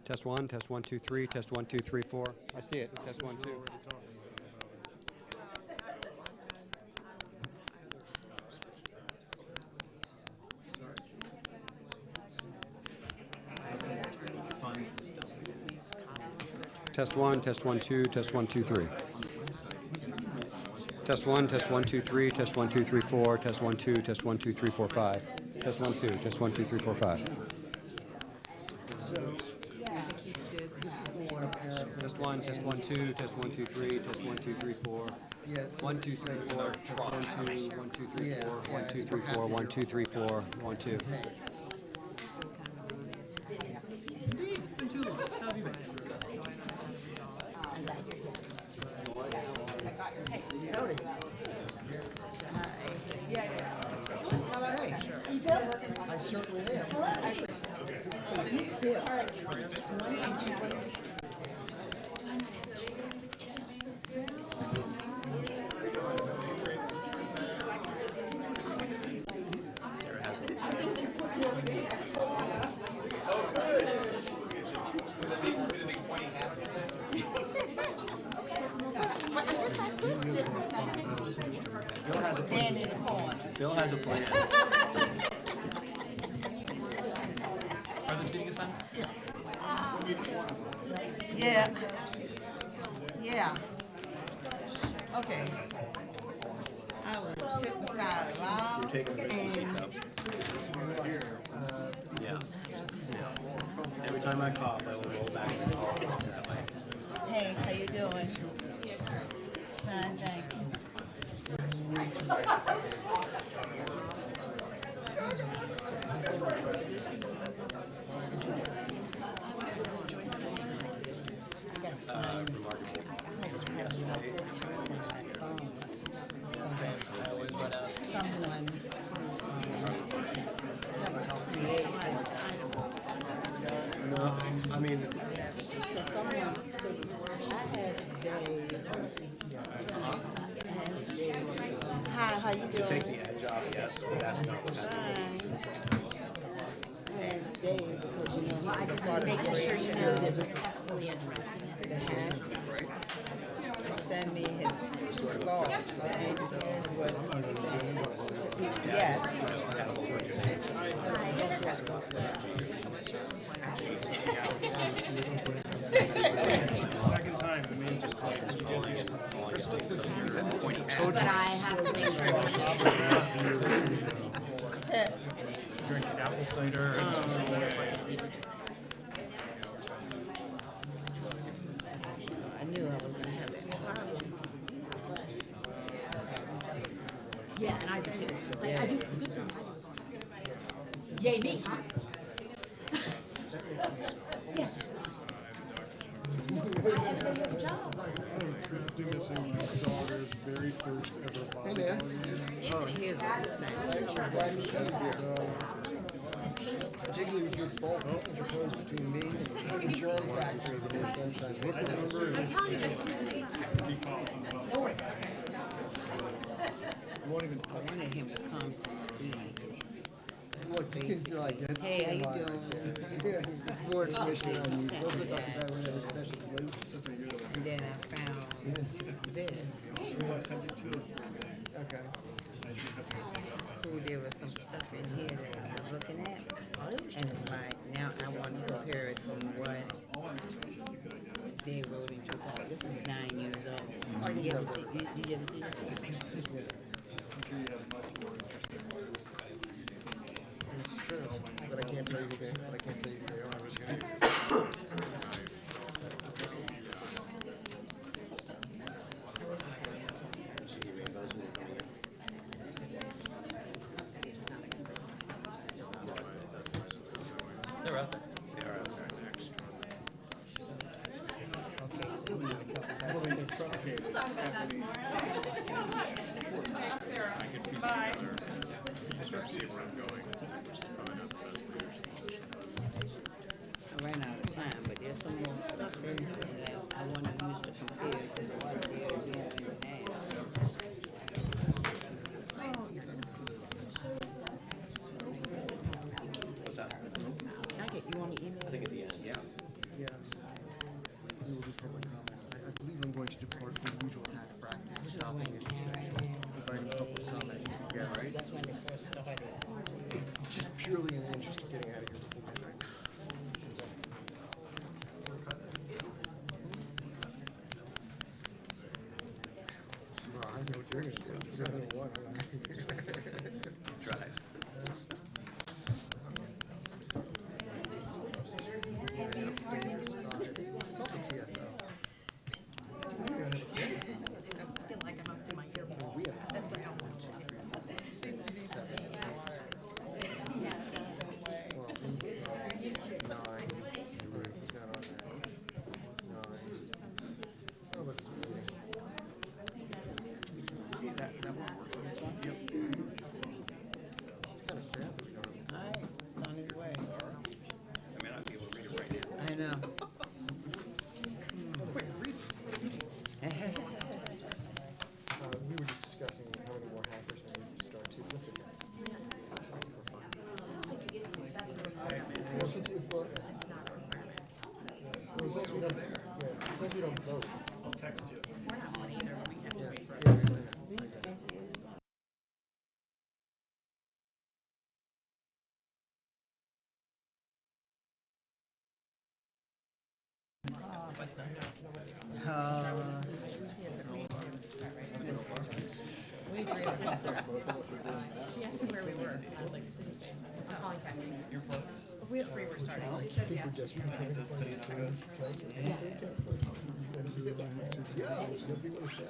Test 1, test 1, 2, 3, test 1, 2, 3, 4. I see it. Test 1, 2. Test 1, test 1, 2, test 1, 2, 3. Test 1, test 1, 2, 3, test 1, 2, 3, 4, test 1, 2, test 1, 2, 3, 4, 5. Test 1, 2, test 1, 2, 3, 4, 5. Test 1, test 1, 2, test 1, 2, 3, test 1, 2, 3, 4. 1, 2, 3, 4, 1, 2, 1, 2, 3, 4, 1, 2, 3, 4, 1, 2, 3, 4, 1, 2. I certainly am. Me too. Bill has a plan. Are the seating assignments? Yeah. Yeah. Okay. I will sit beside Lyle and Yeah. Every time I cough, I will roll back and call that way. hey, how you doing? Fine, thank you. I mean, So someone, so I asked Dave, hi, how you doing? take the edge off, yes, but that's not what's happening. Fine. I asked Dave because you know I he's a just part of making sure you know the that respectfully addressing it. send me his thoughts and what he said. Yes. Second time, it means it's like But I have to make sure drink apple cider. I knew I was gonna have that problem. yeah, and I do too. Like, I do good things. Yay me, huh? Yeah. Everybody has a job. Currently missing my daughter's very first ever volleyball game. Oh, here's what he's saying. I'm glad to see you here. Particularly with your bulk interposed between me and the germ factory that is Sunshine. I wanted him to come to speed. Look, you can like it's Hey, how you TMI. doing? Yeah, it's more information on you. Those are talking about whatever special beliefs. And then I found this. Okay. Who there was some stuff in here that I was looking at. And it's like, now I want to compare it from what they wrote in 2000. This is 9 years old. Did you ever see this one? It's true. But I can't tell you who they are. They're out there. Okay, so we need a couple of history. Drives. It's also TFO. Like I'm up to my earballs. That's like how much. Oh, let's see. It's kind of sad that we don't. All right, it's on his way. I may not be able to read it right now. I know. We were just discussing how many more hackers we need to start too. That's okay. Well, since if, well, as long as we don't, yeah, as long as we don't vote. I'll text you. We're not on either. We have to Yes, wait. yes. We agree with her. She asked me where we were. I was like, City Space. I'm calling Kathy. If we had three, we're starting. She said yes. Yeah, somebody want to shout.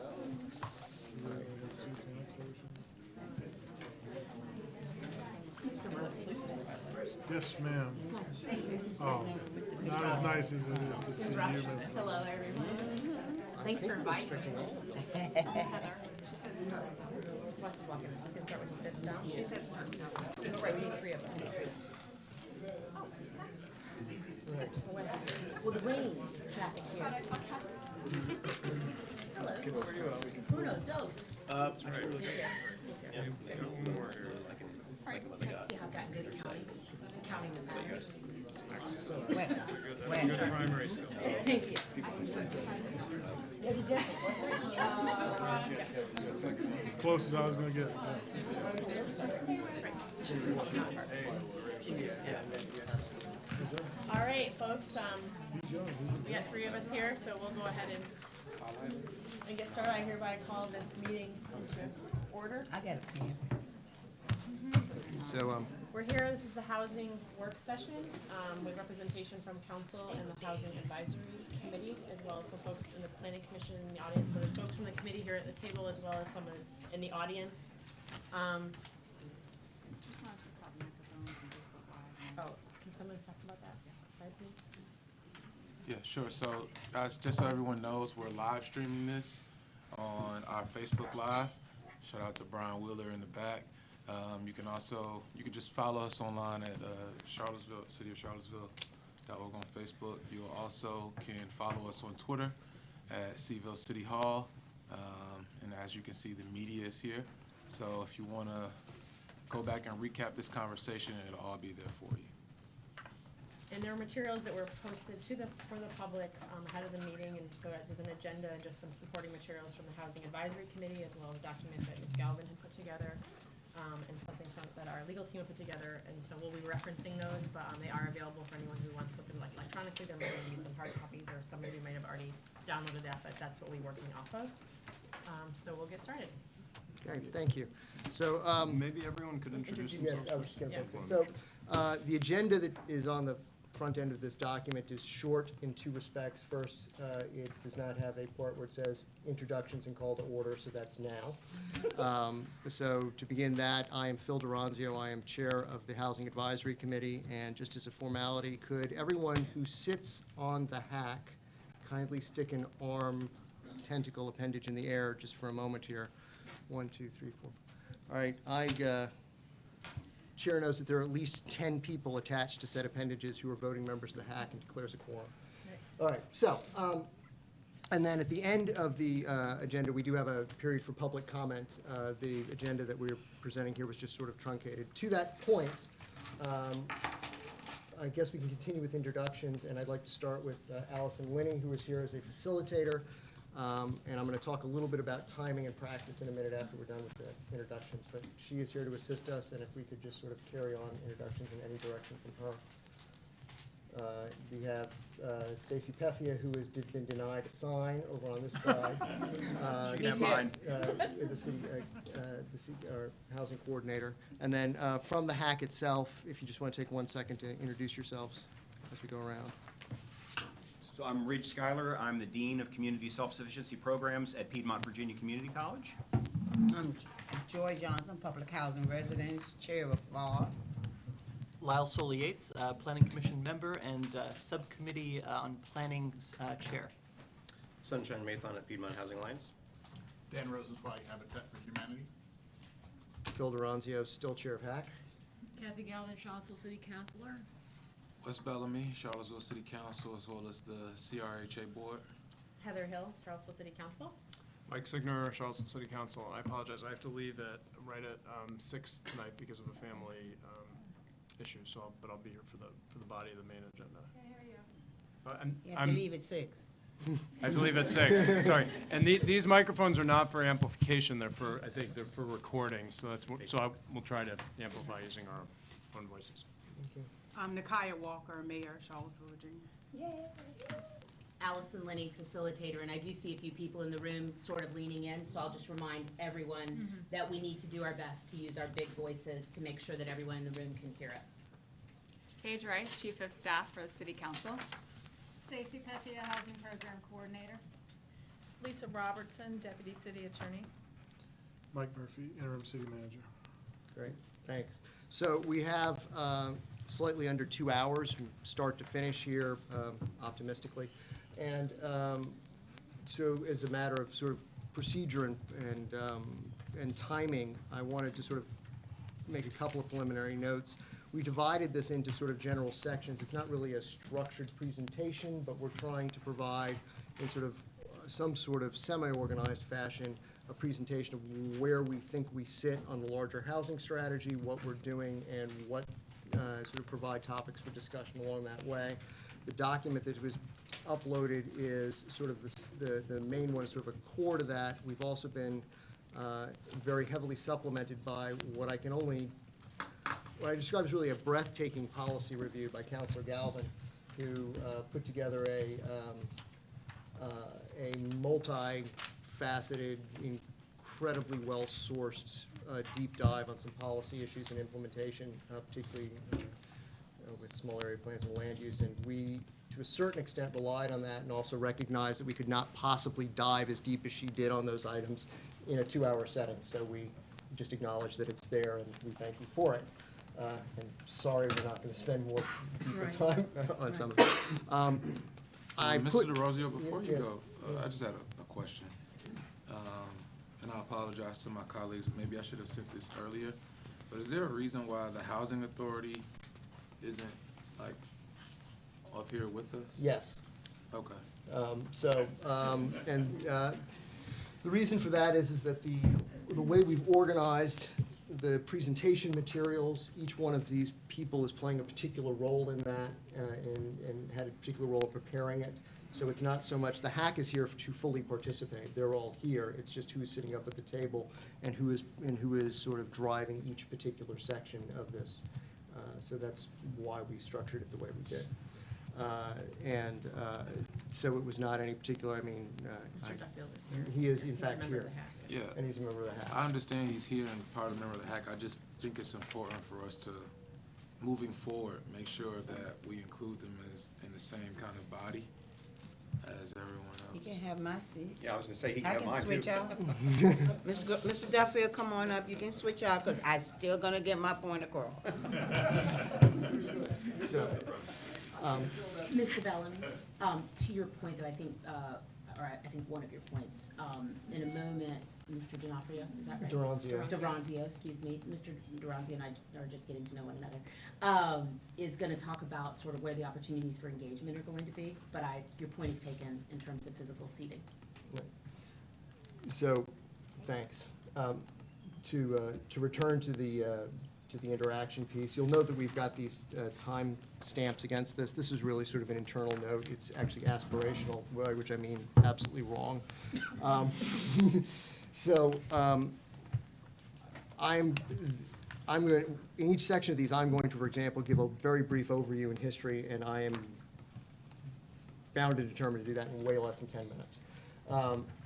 Yes, ma'am. Oh, not as nice as it is to see you, Miss. Hello, everyone. Thanks for inviting me. Heather. Wes is walking. So we can start when he sits down. She said start. But right, we need three of us. Well, the rain traffic here. Hello. Uno, dos. Right. He's here. See how I've gotten good at counting the numbers. Where? Primary school. Thank you. As close as I was gonna get. All right, folks, we got three of us here, so we'll go ahead and get started. I hereby call this meeting to order. I got a pen. So, We're here, this is the housing work session, with representation from council and the housing advisory committee, as well as some folks in the planning commission in the audience. So there's folks from the committee here at the table, as well as some in the audience. Oh, can someone talk about that besides me? Yeah, sure. So, guys, just so everyone knows, we're live streaming this on our Facebook Live. Shout out to Brian Wheeler in the back. You can just follow us online at Charlottesville, City of Charlottesville.org on Facebook. You also can follow us on Twitter at Seville City Hall. And as you can see, the media is here. So if you want to go back and recap this conversation, it'll all be there for you. And there are materials that were posted for the public ahead of the meeting, and so there's an agenda and just some supporting materials from the Housing Advisory Committee, as well as documents that Ms. Galvin had put together, and something that our legal team had put together, and so we'll be referencing those, but they are available for anyone who wants to look at them electronically. There may be some hard copies, or some of you might have already downloaded that, but that's what we're working off of. So we'll get started. okay, thank you. So, Maybe everyone could introduce yes, themselves. I was just going to Yeah. put this. So, the agenda that is on the front end of this document is short in two respects. First, it does not have a part where it says introductions and call to order, so that's now. So to begin that, I am Phil Duranzio. I am Chair of the Housing Advisory Committee, and just as a formality, could everyone who sits on the HAC kindly stick an arm, tentacle appendage in the air just for a moment here? 1, 2, 3, 4. All right, Chair knows that there are at least 10 people attached to said appendages who are voting members of the HAC and declares a quorum. All right, so, and then at the end of the agenda, we do have a period for public comment. The agenda that we're presenting here was just sort of truncated. To that point, I guess we can continue with introductions, and I'd like to start with Allison Winnie, who is here as a facilitator. And I'm going to talk a little bit about timing and practice in a minute after we're done with the introductions. But she is here to assist us, and if we could just sort of carry on introductions in any direction from We have Stacy Pethia, who has been denied a sign over on this side. She can have mine. The city, our housing coordinator. And then from the HAC itself, if you just want to take 1 second to introduce yourselves as we go around. So I'm Ridge Schuyler. I'm the Dean of Community Self-Sufficiency Programs at Piedmont Virginia Community College. I'm Joy Johnson, Public Housing Residence, Chair of FAR. Lyle Solly Yates, Planning Commission member and Subcommittee on Planning's chair. Sunshine Mathon at Piedmont Housing Alliance. Dan Rosenzweig, Habitat for Humanity. Phil Duranzio, still chair of HAC. Kathy Galvin, Charlottesville City Councilor. Wes Bellamy, Charlottesville City Council, as well as the CRHA Board. Heather Hill, Charlottesville City Council. Mike Signer, Charlottesville City Council. I apologize, I have to leave right at 6 tonight because of a family issue, but I'll be here for the body of the main agenda. You have to leave at 6. I have to leave at 6, sorry. And these microphones are not for amplification, I think they're for recording, so we'll try to amplify using our own voices. I'm Nakaya Walker, Mayor, Charlottesville, Virginia. Allison Lenny, facilitator, and I do see a few people in the room sort of leaning in, so I'll just remind everyone that we need to do our best to use our big voices to make sure that everyone in the room can hear us. Paige Rice, Chief of Staff for the City Council. Stacy Pethia, Housing Program Coordinator. Lisa Robertson, Deputy City Attorney. Mike Murphy, Interim City Manager. Great, thanks. So we have slightly under 2 hours from start to finish here, optimistically. And so as a matter of sort of procedure and timing, I wanted to sort of make a couple of preliminary notes. We divided this into sort of general sections. It's not really a structured presentation, but we're trying to provide in sort of some sort of semi-organized fashion a presentation of where we think we sit on the larger housing strategy, what we're doing, and what sort of provide topics for discussion along that way. The document that was uploaded is sort of the main one, is sort of a core to that. We've also been very heavily supplemented by what I describe as really a breathtaking policy review by Councilor Galvin, who put together a multi-faceted, incredibly well-sourced deep dive on some policy issues and implementation, particularly with small area plans and land use. And we, to a certain extent, relied on that and also recognized that we could not possibly dive as deep as she did on those items in a 2-hour setting. So we just acknowledge that it's there, and we thank you for it. And sorry we're not going to spend more deeper time on some of it. Mr. DeRosio, before you Yes. go, I just had a question. And I apologize to my colleagues, maybe I should have said this earlier, but is there a reason why the Housing Authority isn't, like, up here with us? Yes. Okay. The reason for that is that the way we've organized the presentation materials, each one of these people is playing a particular role in that and had a particular role in preparing it. So it's not so much, the HAC is here to fully participate. They're all here. It's just who is sitting up at the table and who is sort of driving each particular section of this. So that's why we structured it the way we did. So it was not any particular, Mr. Duffield is here. he is in He's a fact member of here. the HAC. Yeah. And he's a member of the HAC. I understand he's here and part of the member of the HAC. I just think it's important for us to, moving forward, make sure that we include them as in the same kind of body as everyone You else. can have my seat. Yeah, I was gonna say, he I can have can mine too. switch out. Mr. Duffield, come on up. You can switch out, because I still gonna get my point across. So, Mr. Bellamy, to your point that I think, or I think one of your points, in a moment, Mr. D'Onofrio, is that right? Duranzio, excuse me. Mr. Duranzio and I are just getting to know one another, is gonna talk about sort of where the opportunities for engagement are going to be, but your point is taken in terms of physical seating. So, thanks. To return to the interaction piece, you'll note that we've got these time stamps against this. This is really sort of an internal note. It's actually aspirational, by which I mean absolutely wrong. I'm going, in each section of these, I'm going to, for example, give a very brief overview in history, and I am bound and determined to do that in way less than 10 minutes.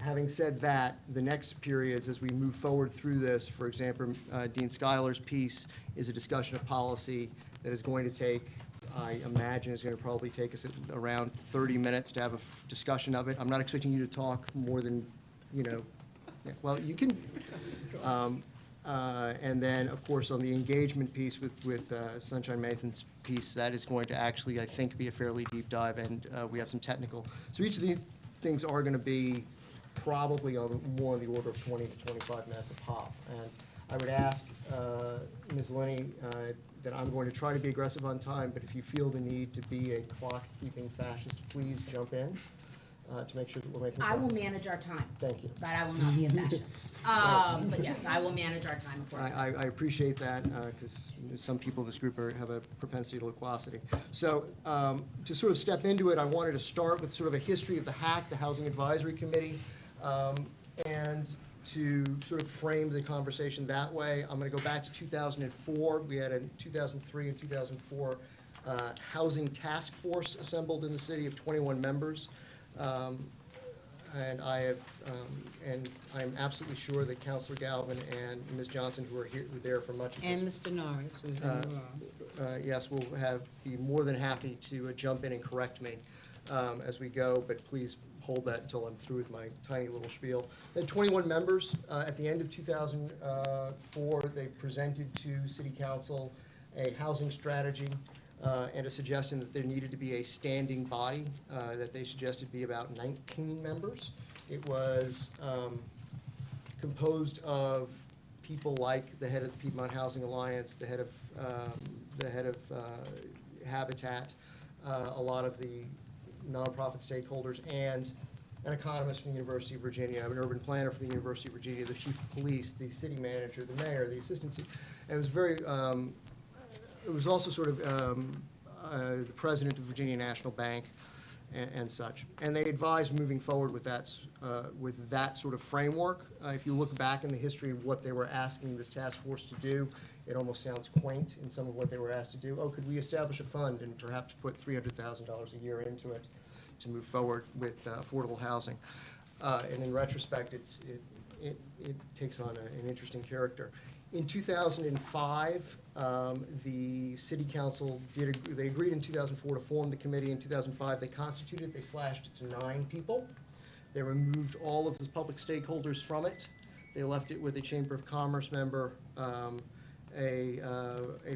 Having said that, the next periods, as we move forward through this, for example, Dean Schuyler's piece is a discussion of policy that is going to take, I imagine, is going to probably take us around 30 minutes to have a discussion of it. I'm not expecting you to talk more than, well, you can. And then, of course, on the engagement piece with Sunshine Mathan's piece, that is going to actually, I think, be a fairly deep dive, and we have some technical. So each of these things are going to be probably more on the order of 20 to 25 minutes a pop. And I would ask Ms. Lenny that I'm going to try to be aggressive on time, but if you feel the need to be a clock-keeping fascist, please jump in to make sure that we're making. I will manage our time. Thank you. But I will not be a fascist. But yes, I will manage our time accordingly. I appreciate that, because some people in this group have a propensity to loquacity. So to sort of step into it, I wanted to start with sort of a history of the HAC, the Housing Advisory Committee, and to sort of frame the conversation that way. I'm going to go back to 2004. We had a 2003 and 2004 housing task force assembled in the city of 21 members. And I'm absolutely sure that Councilor Galvin and Ms. Johnson, who are there for much of this. And Mr. Norris, who's in the room. Yes, will be more than happy to jump in and correct me as we go, but please hold that until I'm through with my tiny little spiel. There are 21 members. At the end of 2004, they presented to City Council a housing strategy and a suggestion that there needed to be a standing body that they suggested be about 19 members. It was composed of people like the head of the Piedmont Housing Alliance, the head of Habitat, a lot of the nonprofit stakeholders, and an economist from the University of Virginia, an urban planner from the University of Virginia, the chief of police, the city manager, the mayor, the assistant city. And it was very. It was also sort of the president of Virginia National Bank and such. And they advised moving forward with that sort of framework. If you look back in the history of what they were asking this task force to do, it almost sounds quaint in some of what they were asked to do. Oh, could we establish a fund and perhaps put $300,000 a year into it to move forward with affordable housing? And in retrospect, it takes on an interesting character. In 2005, the City Council they agreed in 2004 to form the committee. In 2005, they constituted it. They slashed it to 9 people. They removed all of the public stakeholders from it. They left it with a Chamber of Commerce member, a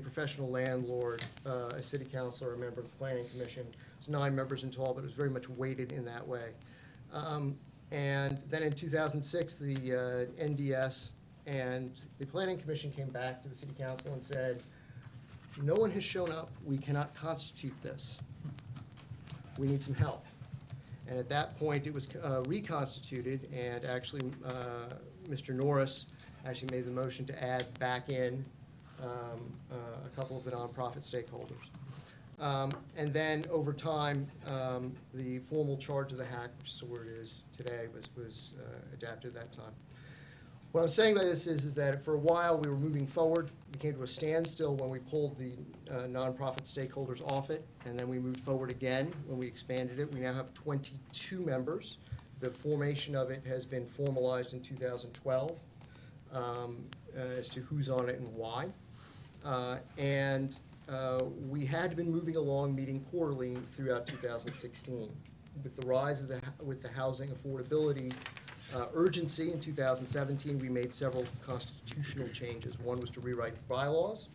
professional landlord, a city councilor, a member of the Planning Commission. It's 9 members in total, but it was very much weighted in that way. And then in 2006, the NDS and the Planning Commission came back to the City Council and said, no one has shown up, we cannot constitute this. We need some help. And at that point, it was reconstituted, and actually, Mr. Norris actually made the motion to add back in a couple of the nonprofit stakeholders. And then over time, the formal charge of the HAC, which is where it is today, was adapted at that time. What I'm saying by this is that for a while we were moving forward. We came to a standstill when we pulled the nonprofit stakeholders off it, and then we moved forward again when we expanded it. We now have 22 members. The formation of it has been formalized in 2012 as to who's on it and why. We had been moving along, meeting quarterly throughout 2016. With the rise of the housing affordability urgency in 2017, we made several constitutional changes. One was to rewrite the bylaws.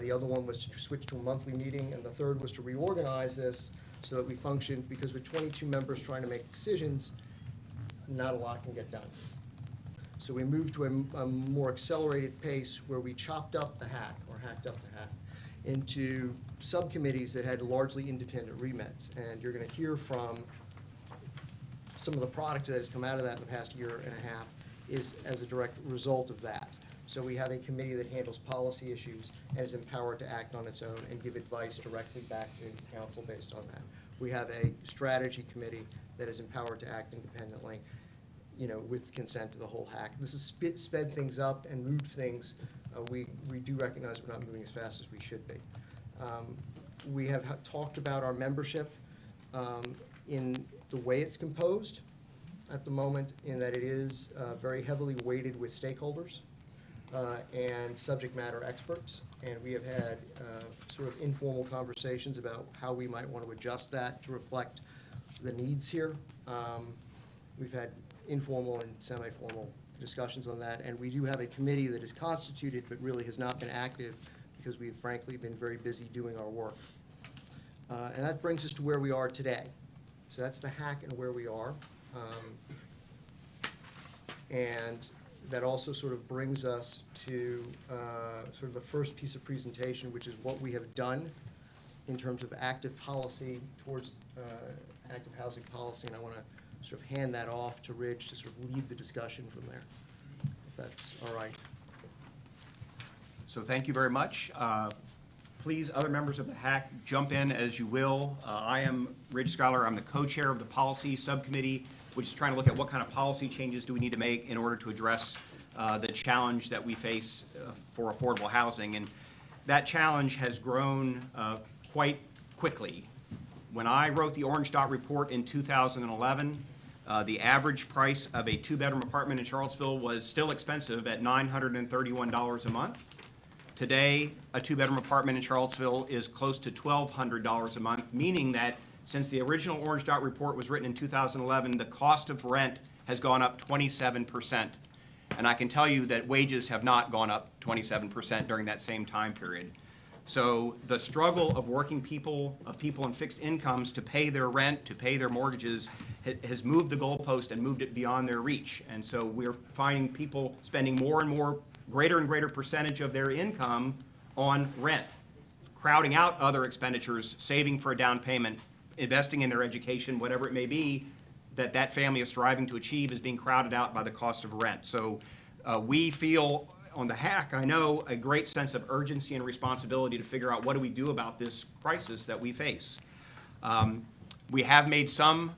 The other one was to switch to a monthly meeting, and the third was to reorganize this so that we functioned, because with 22 members trying to make decisions, not a lot can get done. So we moved to a more accelerated pace where we chopped up the HAC, or hacked up the HAC, into subcommittees that had largely independent remits. And you're going to hear from some of the product that has come out of that in the past year and a half is as a direct result of that. So we have a committee that handles policy issues and is empowered to act on its own and give advice directly back to council based on that. We have a strategy committee that is empowered to act independently. with consent to the whole HAC. This has sped things up and moved things. We do recognize we're not moving as fast as we should be. We have talked about our membership in the way it's composed at the moment, in that it is very heavily weighted with stakeholders and subject matter experts. And we have had sort of informal conversations about how we might want to adjust that to reflect the needs here. We've had informal and semi-formal discussions on that, and we do have a committee that is constituted but really has not been active because we've frankly been very busy doing our work. And that brings us to where we are today. So that's the HAC and where we are. And that also sort of brings us to sort of the first piece of presentation, which is what we have done in terms of active policy towards active housing policy. And I want to sort of hand that off to Ridge to sort of lead the discussion from there, if that's all right. So thank you very much. Please, other members of the HAC, jump in as you will. I am Ridge Schuyler. I'm the co-chair of the policy subcommittee, which is trying to look at what kind of policy changes do we need to make in order to address the challenge that we face for affordable housing. And that challenge has grown quite quickly. When I wrote the Orange Dot report in 2011, the average price of a two-bedroom apartment in Charlottesville was still expensive at $931 a month. Today, a two-bedroom apartment in Charlottesville is close to $1,200 a month, meaning that since the original Orange Dot report was written in 2011, the cost of rent has gone up 27%. And I can tell you that wages have not gone up 27% during that same time period. So the struggle of working people, of people on fixed incomes to pay their rent, to pay their mortgages, has moved the goalpost and moved it beyond their reach. And so we're finding people spending more and more, greater and greater percentage of their income on rent, crowding out other expenditures, saving for a down payment, investing in their education, whatever it may be, that family is striving to achieve is being crowded out by the cost of rent. So we feel on the HAC, I know, a great sense of urgency and responsibility to figure out what do we do about this crisis that we face. We have made some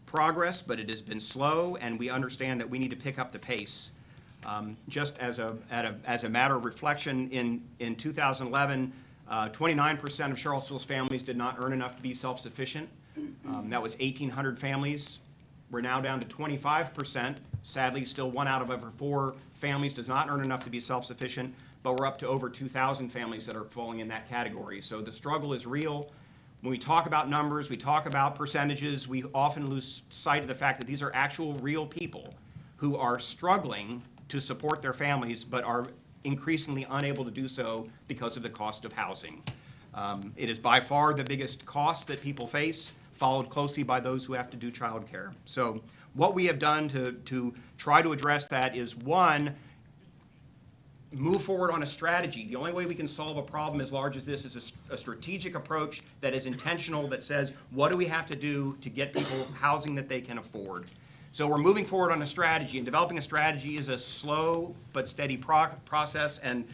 progress, but it has been slow, and we understand that we need to pick up the pace. Just as a matter of reflection, in 2011, 29% of Charlottesville's families did not earn enough to be self-sufficient. That was 1,800 families. We're now down to 25%. Sadly, still 1 out of every 4 families does not earn enough to be self-sufficient, but we're up to over 2,000 families that are falling in that category. So the struggle is real. When we talk about numbers, we talk about percentages, we often lose sight of the fact that these are actual real people who are struggling to support their families, but are increasingly unable to do so because of the cost of housing. It is by far the biggest cost that people face, followed closely by those who have to do childcare. So what we have done to try to address that is, one, move forward on a strategy. The only way we can solve a problem as large as this is a strategic approach that is intentional, that says, what do we have to do to get people housing that they can afford? So we're moving forward on a strategy, and developing a strategy is a slow but steady process, and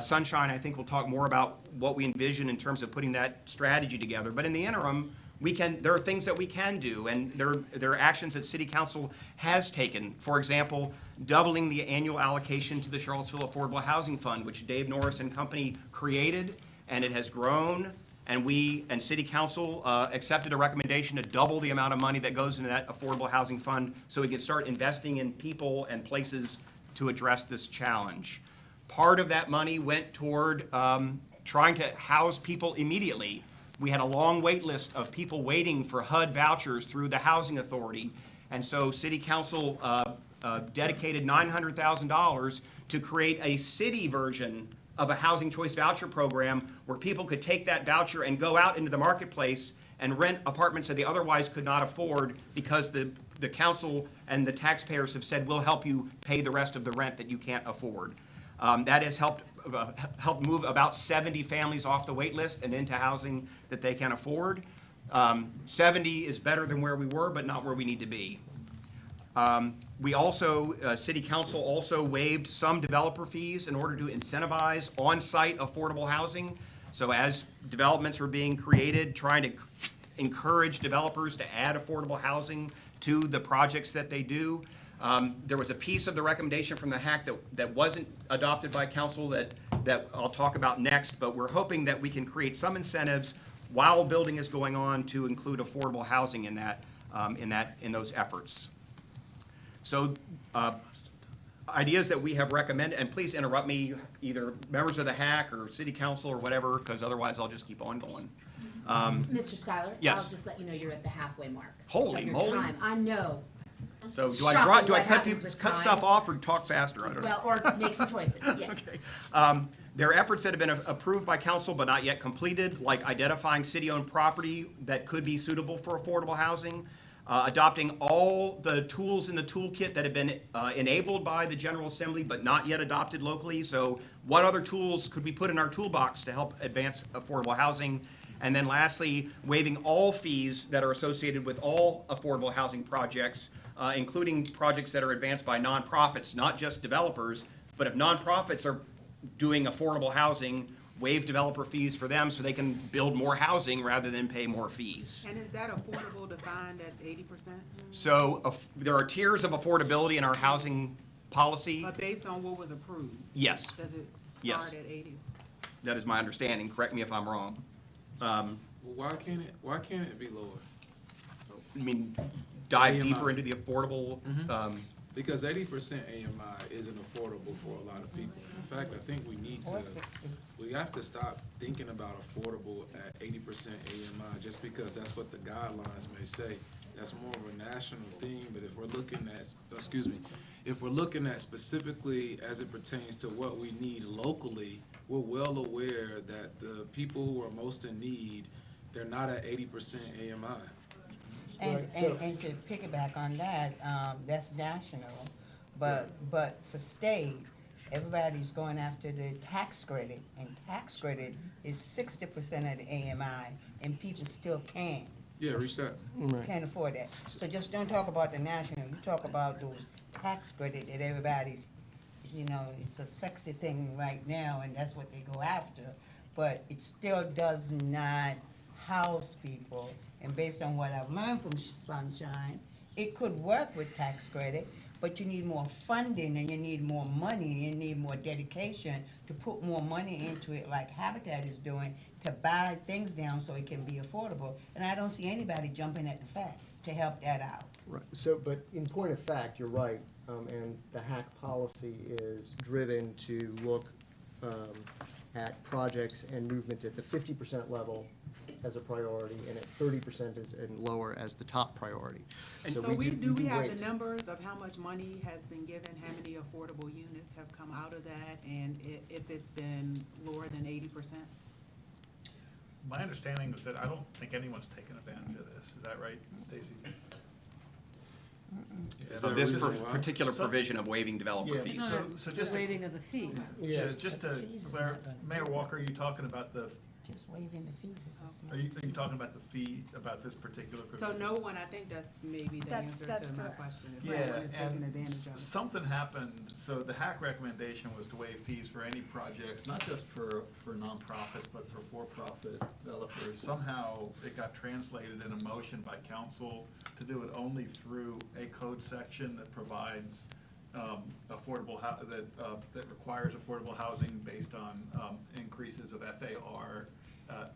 Sunshine, I think, will talk more about what we envision in terms of putting that strategy together. But in the interim, there are things that we can do, and there are actions that City Council has taken. For example, doubling the annual allocation to the Charlottesville Affordable Housing Fund, which Dave Norris and company created, and it has grown. And City Council accepted a recommendation to double the amount of money that goes into that affordable housing fund so we can start investing in people and places to address this challenge. Part of that money went toward trying to house people immediately. We had a long wait list of people waiting for HUD vouchers through the Housing Authority. And so City Council dedicated $900,000 to create a city version of a housing choice voucher program where people could take that voucher and go out into the marketplace and rent apartments that they otherwise could not afford, because the council and the taxpayers have said, we'll help you pay the rest of the rent that you can't afford. That has helped move about 70 families off the wait list and into housing that they can afford. 70 is better than where we were, but not where we need to be. We also, City Council also waived some developer fees in order to incentivize on-site affordable housing. So as developments are being created, trying to encourage developers to add affordable housing to the projects that they do. There was a piece of the recommendation from the HAC that wasn't adopted by council that I'll talk about next, but we're hoping that we can create some incentives while building is going on to include affordable housing in those efforts. So, ideas that we have recommended, and please interrupt me, either members of the HAC or city council or whatever, because otherwise I'll just keep on going. Mr. Schuyler? Yes. I'll just let you know you're at the halfway mark. Holy of your moly. time. I know. So do Shocking I what cut happens with cut time. stuff off or talk faster? I don't know. Well, or make some choices, yeah. Okay. There are efforts that have been approved by council but not yet completed, like identifying city-owned property that could be suitable for affordable housing, adopting all the tools in the toolkit that have been enabled by the General Assembly but not yet adopted locally. So what other tools could we put in our toolbox to help advance affordable housing? And then lastly, waiving all fees that are associated with all affordable housing projects, including projects that are advanced by nonprofits, not just developers, but if nonprofits are doing affordable housing, waive developer fees for them so they can build more housing rather than pay more fees. And is that affordable defined at 80%? So there are tiers of affordability in our housing policy. But based on what was approved? Yes. Does it Yes. start at 80? That is my understanding. Correct me if I'm wrong. Well, why can't it be lower? I mean, dive AMI. deeper into the affordable, Because 80% AMI isn't affordable for a lot of people. In fact, I think we need Or to, 60. we have to stop thinking about affordable at 80% AMI, just because that's what the guidelines may say. That's more of a national thing, but if we're looking at, if we're looking at specifically as it pertains to what we need locally, we're well aware that the people who are most in need, they're not at 80% AMI. And to piggyback on that, that's national, but for state, everybody's going after the tax credit, and tax credit is 60% of the AMI, and people still can't Reach that. afford that. So just don't talk about the national, you talk about those tax credit that everybody's, it's a sexy thing right now, and that's what they go after, but it still does not house people, and based on what I've learned from Sunshine, it could work with tax credit, but you need more funding, and you need more money, you need more dedication to put more money into it like Habitat is doing, to buy things down so it can be affordable, and I don't see anybody jumping at the fact to help that out. Right, so, but in point of fact, you're right, and the HAC policy is driven to look at projects and movement at the 50% level as a priority, and at 30% and lower as the top priority. So do we have weight. the numbers of how much money has been given, how many affordable units have come out of that, and if it's been lower than 80%? My understanding is that I don't think anyone's taken advantage of this. Is that right, Stacy? So this particular provision of waiving developer Yeah, fees. so just to, Waiving of the fees. yeah, just to The fees is clar- not gonna- Mayor Walker, are you talking about Just waiving the fees is a small. are you talking about the fee, about this particular So provision? no one, I think that's maybe the answer That's to my correct. question. If no Yeah, one is taking and advantage of it. something happened, so the HAC recommendation was to waive fees for any projects, not just for nonprofits, but for for-profit developers. Somehow it got translated in a motion by council to do it only through a code section that provides affordable, that requires affordable housing based on increases of FAR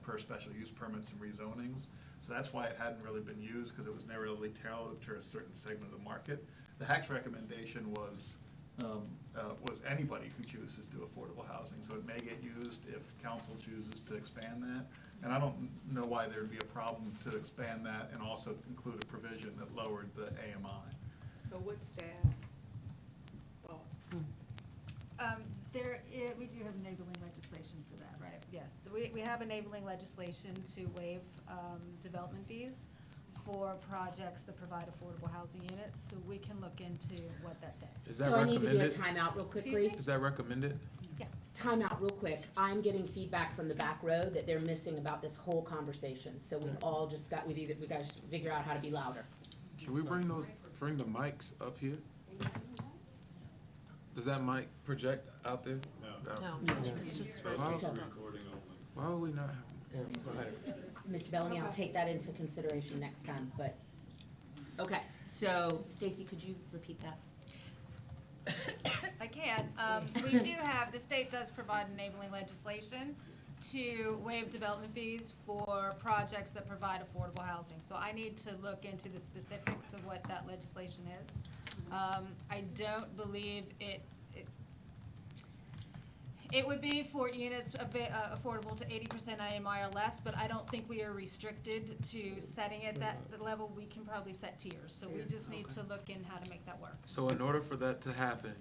per special use permits and rezonings. So that's why it hadn't really been used, because it was never really tailored to a certain segment of the market. The HAC's recommendation was anybody who chooses to do affordable housing. So it may get used if council chooses to expand that. And I don't know why there'd be a problem to expand that and also include a provision that lowered the AMI. So what staff thoughts? We do have enabling legislation for that, right? Yes, we have enabling legislation to waive development fees for projects that provide affordable housing units, so we can look into what that says. Is that So I need to do a recommended? timeout real Excuse quickly. me? Is that recommended? Timeout real quick. I'm getting feedback from the back row that they're missing about this whole conversation, so we've all just got, we gotta figure out how to be louder. Can we bring the mics up here? Does that mic project out there? No, it's just for. Why would we not have? Mr. Bellamy, I'll take that into consideration next time, but, okay, so, Stacy, could you repeat that? can. We do have, the state does provide enabling legislation to waive development fees for projects that provide affordable housing. So I need to look into the specifics of what that legislation is. I don't believe it would be for units affordable to 80% IMI or less, but I don't think we are restricted to setting it at the level. We can probably set tiers, so we just need to look in how to make that work. So in order for that to happen,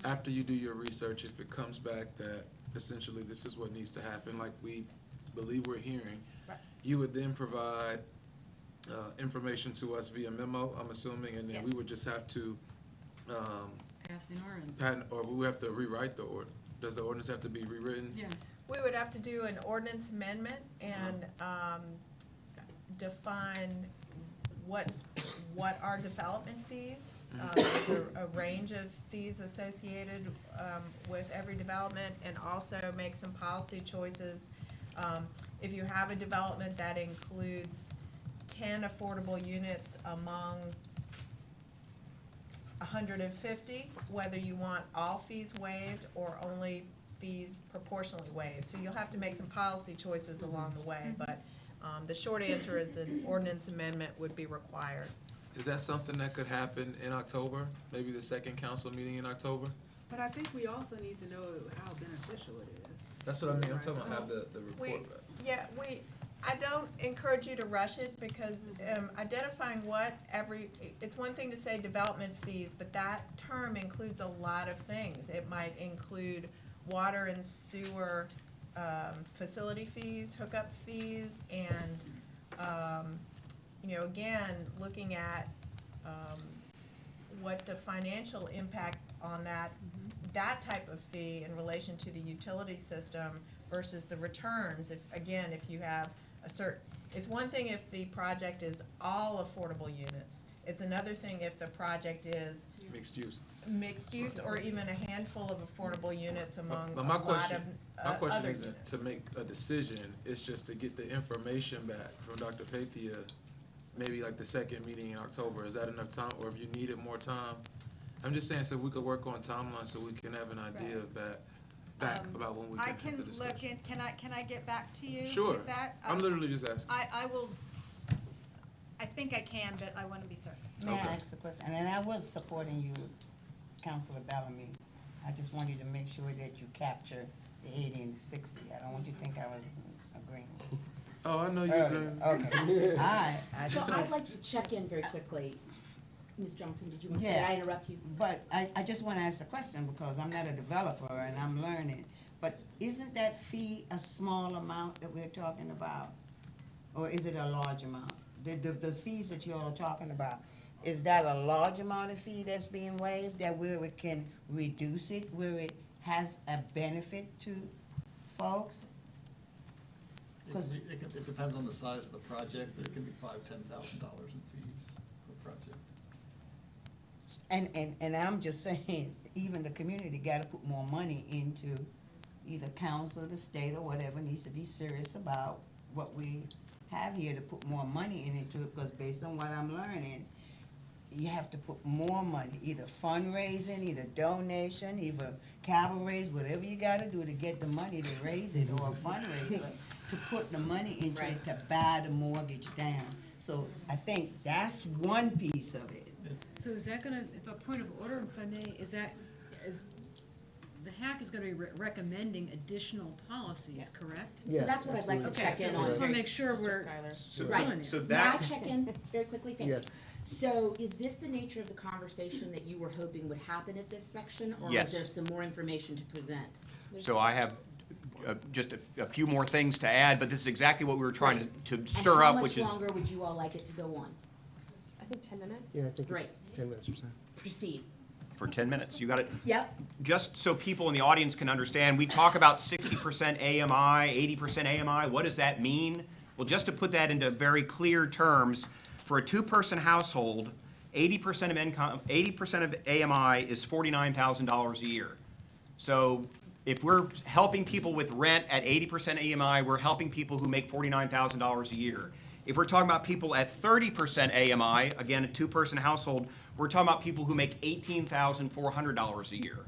after you do your research, if it comes back that essentially this is what needs to happen, like we believe we're hearing, Right. you would then provide information to us via memo, I'm assuming, and then we Yes. would just have to Pass the ordinance. or we would have to rewrite the ordinance. Does the ordinance have to be rewritten? Yeah. We would have to do an ordinance amendment and define what are development fees. There's a range of fees associated with every development, and also make some policy choices. If you have a development that includes 10 affordable units among 150, whether you want all fees waived or only fees proportionally waived. So you'll have to make some policy choices along the way, but the short answer is an ordinance amendment would be required. Is that something that could happen in October? Maybe the second council meeting in October? But I think we also need to know how beneficial it is. That's what I mean, I'm talking about have the We, report back. yeah, I don't encourage you to rush it, because identifying it's one thing to say development fees, but that term includes a lot of things. It might include water and sewer facility fees, hookup fees, and, again, looking at what the financial impact on that type of fee in relation to the utility system versus the returns. If you have it's one thing if the project is all affordable units. It's another thing if the project is mixed use or even a handful of affordable units among a lot of My question other isn't units. to make a decision, it's just to get the information back from Dr. Pathia, maybe like the second meeting in October. Is that enough time, or if you needed more time? I'm just saying, so we could work on timelines so we can have an idea of back about when we can I have the can discussion. look in, can I get back to you Sure. with that? I'm literally just asking. I will, I think I can, but I want to be certain. May I Okay. ask a question? And I was supporting you, Councilor Bellamy. I just wanted to make sure that you capture the 80 and the 60. I don't want you to think I was agreeing with you. Oh, I know you Earlier. agree. Okay, all right. So I'd like to check in very quickly. Ms. Johnson, did you want, did Yeah. I interrupt you? But I just want to ask a question because I'm not a developer and I'm learning. But isn't that fee a small amount that we're talking about? Or is it a large amount? The fees that you all are talking about, is that a large amount of fee that's being waived, that where we can reduce it, where it has a benefit to folks? It depends on the size of the project, but it can be $5,000, $10,000 in fees per project. And I'm just saying, even the community gotta put more money into either council, the state, or whatever, needs to be serious about what we have here to put more money into it, because based on what I'm learning, you have to put more money, either fundraising, either donation, either capital raise, whatever you gotta do to get the money to raise it, or a fundraiser, to put the money into it to buy the mortgage down. So I think that's one piece of it. So is that gonna, if a point of order, if I may, is the HAC is gonna be recommending additional policies, correct? Yes, So that's what I'd like to Okay, check so in I on. just wanna make sure we're So, doing it. so May I that, check in very quickly? Thank you. Yes. So is this the nature of the conversation that you were hoping would happen at this section? Or Yes. is there some more information to present? so I have just a few more things to add, but this is exactly what we were trying to stir up, which And is, how much longer would you all like it to go on? I think 10 minutes. Yeah, I think Great. 10 minutes or so. Proceed. for 10 minutes. You got it? Yep. Just so people in the audience can understand, we talk about 60% AMI, 80% AMI. What does that mean? Well, just to put that into very clear terms, for a two-person household, 80% of income, 80% of AMI is $49,000 a year. So if we're helping people with rent at 80% AMI, we're helping people who make $49,000 a year. If we're talking about people at 30% AMI, again, a two-person household, we're talking about people who make $18,400 a year.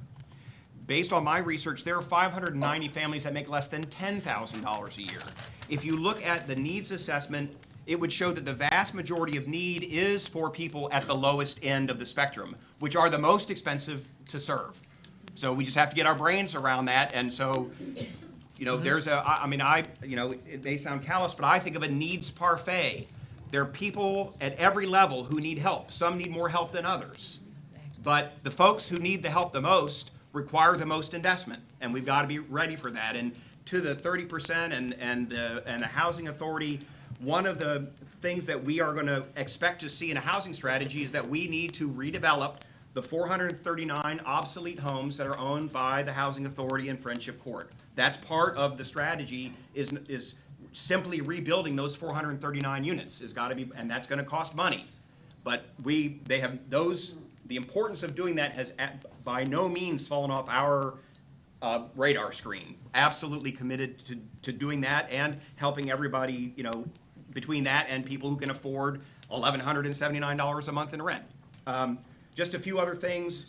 based on my research, there are 590 families that make less than $10,000 a year. If you look at the needs assessment, it would show that the vast majority of need is for people at the lowest end of the spectrum, which are the most expensive to serve. So we just have to get our brains around that. And so, there's it may sound callous, but I think of a needs parfait. There are people at every level who need help. Some need more help than others. But the folks who need the help the most require the most investment, and we've got to be ready for that. And to the 30% and the housing authority, one of the things that we are going to expect to see in a housing strategy is that we need to redevelop the 439 obsolete homes that are owned by the housing authority and Friendship Court. That's part of the strategy. Is simply rebuilding those 439 units is got to be, and that's going to cost money. But the importance of doing that has by no means fallen off our radar screen. Absolutely committed to doing that and helping everybody, between that and people who can afford $1,179 a month in rent. Just a few other things.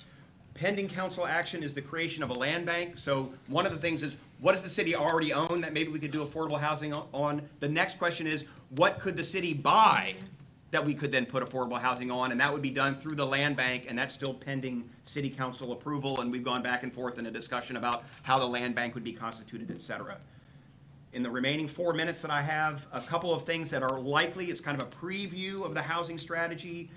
Pending council action is the creation of a land bank. So one of the things is, what does the city already own that maybe we could do affordable housing on? The next question is, what could the city buy that we could then put affordable housing on? And that would be done through the land bank, and that's still pending city council approval, and we've gone back and forth in a discussion about how the land bank would be constituted, et cetera. In the remaining 4 minutes that I have, a couple of things that are likely, it's kind of a preview of the housing strategy.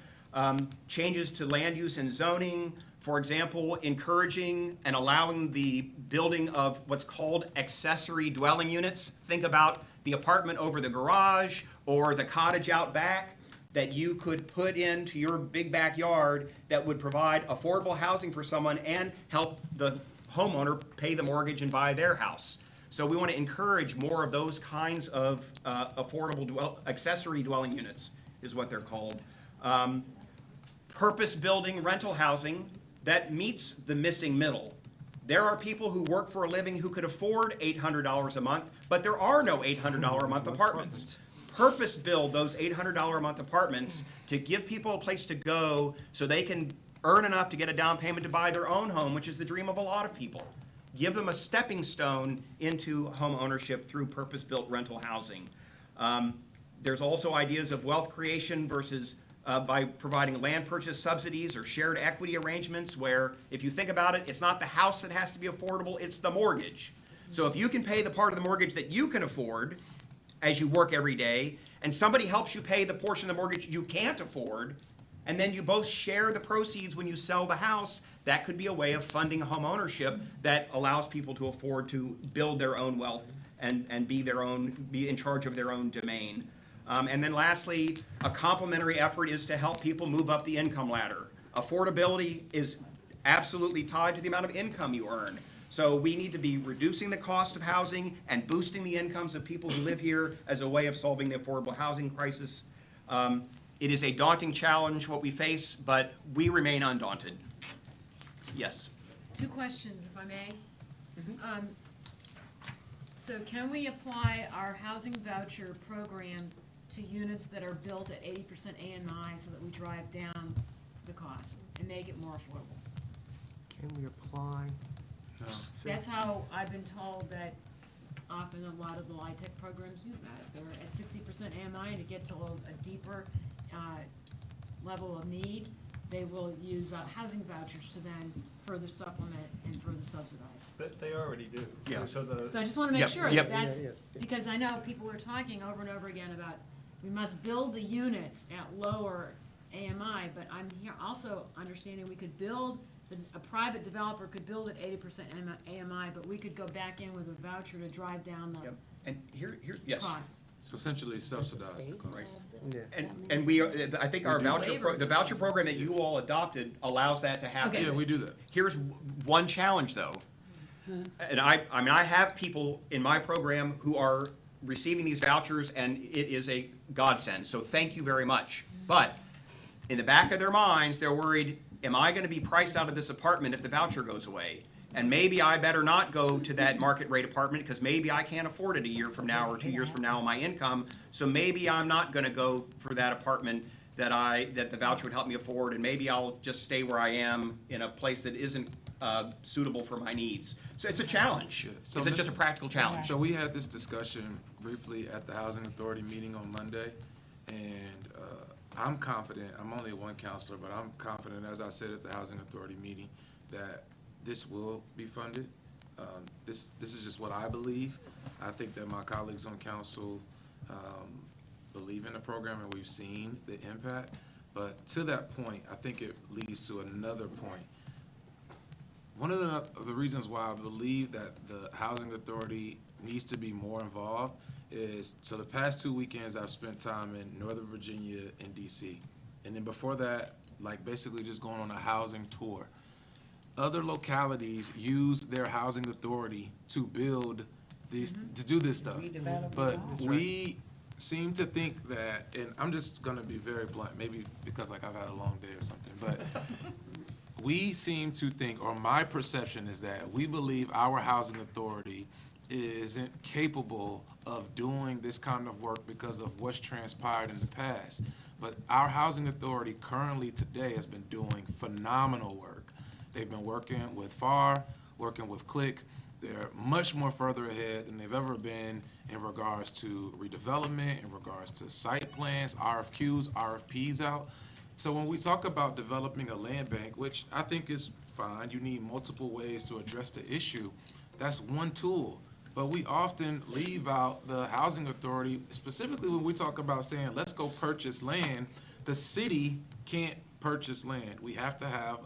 Changes to land use and zoning, for example, encouraging and allowing the building of what's called accessory dwelling units. Think about the apartment over the garage or the cottage out back that you could put into your big backyard that would provide affordable housing for someone and help the homeowner pay the mortgage and buy their house. So we want to encourage more of those kinds of affordable accessory dwelling units is what they're called. Purpose-building rental housing that meets the missing middle. There are people who work for a living who could afford $800 a month, but there are no $800 a month apartments. Purpose-build those $800 a month apartments to give people a place to go so they can earn enough to get a down payment to buy their own home, which is the dream of a lot of people. Give them a stepping stone into home ownership through purpose-built rental housing. There's also ideas of wealth creation versus by providing land purchase subsidies or shared equity arrangements where, if you think about it, it's not the house that has to be affordable, it's the mortgage. So if you can pay the part of the mortgage that you can afford as you work every day, and somebody helps you pay the portion of the mortgage you can't afford, and then you both share the proceeds when you sell the house, that could be a way of funding home ownership that allows people to afford to build their own wealth and be in charge of their own domain. And then lastly, a complementary effort is to help people move up the income ladder. Affordability is absolutely tied to the amount of income you earn. So we need to be reducing the cost of housing and boosting the incomes of people who live here as a way of solving the affordable housing crisis. It is a daunting challenge, what we face, but we remain undaunted. Yes. 2 questions, if I may. So can we apply our housing voucher program to units that are built at 80% AMI so that we drive down the cost and make it more affordable? Can we apply? No. That's how I've been told that often a lot of the LIHTC programs use that. If they're at 60% AMI and to get to a deeper level of need, they will use housing vouchers to then further supplement and further subsidize. But they already do. Yeah. So I just want to make sure Yep. that that's, because I know people are talking over and over again about we must build the units at lower AMI, but I'm here also understanding we could build, a private developer could build at 80% AMI, but we could go back in with a voucher to drive down the And yes. cost. So essentially subsidize the cost. Yeah. And we are, I think our the voucher program that you all adopted allows that to happen. Okay. Yeah, we do that. Here's one challenge though. And I have people in my program who are receiving these vouchers and it is a godsend. So thank you very much. But in the back of their minds, they're worried, am I going to be priced out of this apartment if the voucher goes away? And maybe I better not go to that market rate apartment because maybe I can't afford it a year from now or 2 years from now on my income. So maybe I'm not going to go for that apartment that the voucher would help me afford, and maybe I'll just stay where I am in a place that isn't suitable for my needs. So it's a challenge. So It's just a practical challenge. So we had this discussion briefly at the Housing Authority meeting on Monday, and I'm confident, I'm only one counselor, but I'm confident, as I said at the Housing Authority meeting, that this will be funded. This is just what I believe. I think that my colleagues on council believe in the program, and we've seen the impact. But to that point, I think it leads to another point. One of the reasons why I believe that the Housing Authority needs to be more involved is, so the past 2 weekends I've spent time in Northern Virginia and DC. And then before that, like basically just going on a housing tour. Other localities use their housing authority to build these, to do this stuff. But we seem to think that, and I'm just gonna be very blunt, maybe because like I've had a long day or something, but we seem to think, or my perception is that we believe our housing authority isn't capable of doing this kind of work because of what's transpired in the past. But our housing authority currently today has been doing phenomenal work. They've been working with FAR, working with CLIC. They're much more further ahead than they've ever been in regards to redevelopment, in regards to site plans, RFQs, RFPs out. So when we talk about developing a land bank, which I think is fine, you need multiple ways to address the issue. That's one tool. But we often leave out the housing authority, specifically when we talk about saying, let's go purchase land. The city can't purchase land. We have to have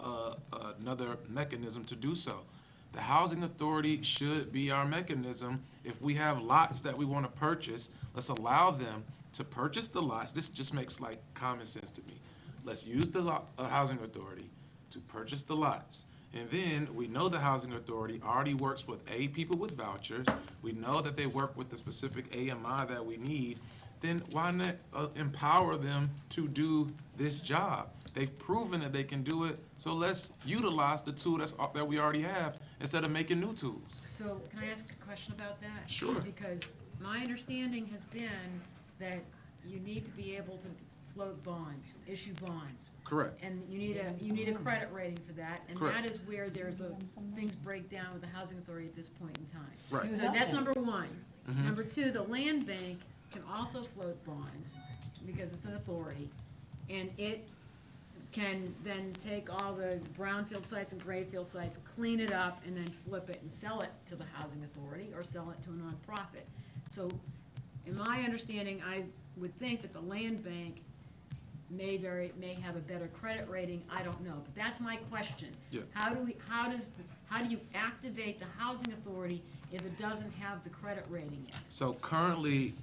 another mechanism to do so. The housing authority should be our mechanism. If we have lots that we want to purchase, let's allow them to purchase the lots. This just makes like common sense to me. Let's use the housing authority to purchase the lots. And then we know the housing authority already works with people with vouchers. We know that they work with the specific AMI that we need. Then why not empower them to do this job? They've proven that they can do it, so let's utilize the tool that we already have instead of making new tools. So can I ask a question about that? Sure. Because my understanding has been that you need to be able to float bonds, issue bonds. Correct. And you need a credit rating for that, and Correct. that is where things break down with the housing authority at this point in time. Right. So that's number one. Mhm. Number two, the land bank can also float bonds because it's an authority, and it can then take all the brownfield sites and grayfield sites, clean it up, and then flip it and sell it to the housing authority or sell it to a nonprofit. So in my understanding, I would think that the land bank may have a better credit rating, I don't know, but that's my question. Yeah. How do you activate the housing authority if it doesn't have the credit rating yet? So currently,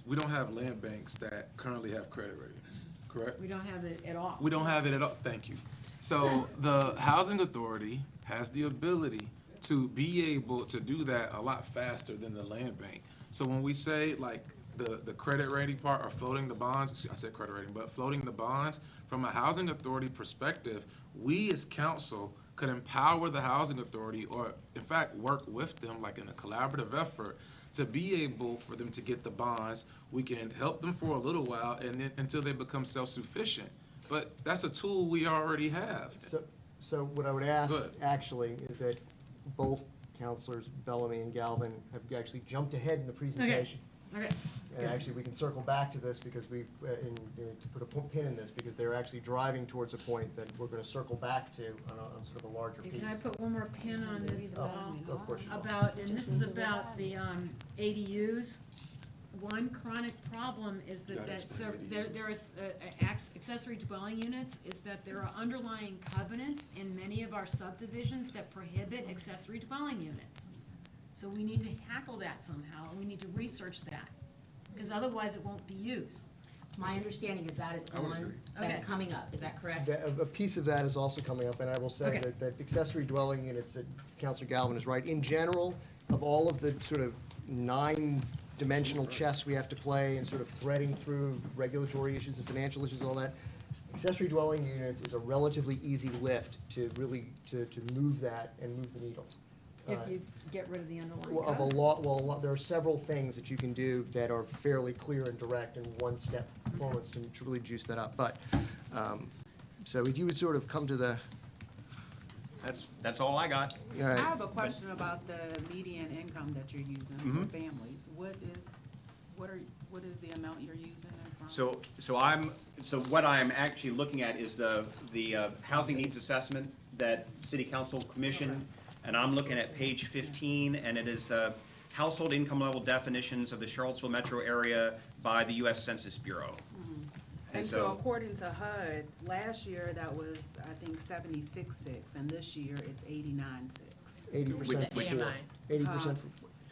we don't have land banks that currently have credit ratings, correct? We don't have it at all. We don't have it at all, thank you. So the housing authority has the ability to be able to do that a lot faster than the land bank. So when we say like the credit rating part or floating the bonds, I said credit rating, but floating the bonds, from a housing authority perspective, we as council could empower the housing authority, or in fact work with them like in a collaborative effort to be able for them to get the bonds. We can help them for a little while and then until they become self-sufficient. But that's a tool we already have. So what I would ask, Good. actually, is that both counselors, Bellamy and Galvin, have actually jumped ahead in the presentation. Okay. And actually, we can circle back to this because we, to put a pin in this, because they're actually driving towards a point that we're gonna circle back to on sort of a larger piece. Can I put one more pin on this? Of course you will. And this is about the ADUs. One chronic problem is You gotta explain ADUs. there is accessory dwelling units, is that there are underlying covenants in many of our subdivisions that prohibit accessory dwelling units. So we need to tackle that somehow, and we need to research that, because otherwise it won't be used. My understanding is that is I would on, agree. that is Okay. coming up, is that correct? A piece of that is also coming up, and I will say Okay. that accessory dwelling units, Counselor Galvin is right. In general, of all of the sort of 9-dimensional chess we have to play and sort of threading through regulatory issues and financial issues and all that, accessory dwelling units is a relatively easy lift to really, to move that and move the needle. If you get rid of the underlying Well, covenants. there are several things that you can do that are fairly clear and direct and one step performance to really juice that up. But, so if you would sort of come to the, That's all I got. all I right, have a question about the median income that you're using for families. What is the amount you're using it from? So what I'm actually looking at is the housing needs assessment that City Council commissioned, and I'm looking at page 15, and it is the household income level definitions of the Charlottesville metro area by the U.S. Census Bureau. And so according to HUD, last year that was, I think, 76.6, and this year it's 89.6. 80% for four. 80%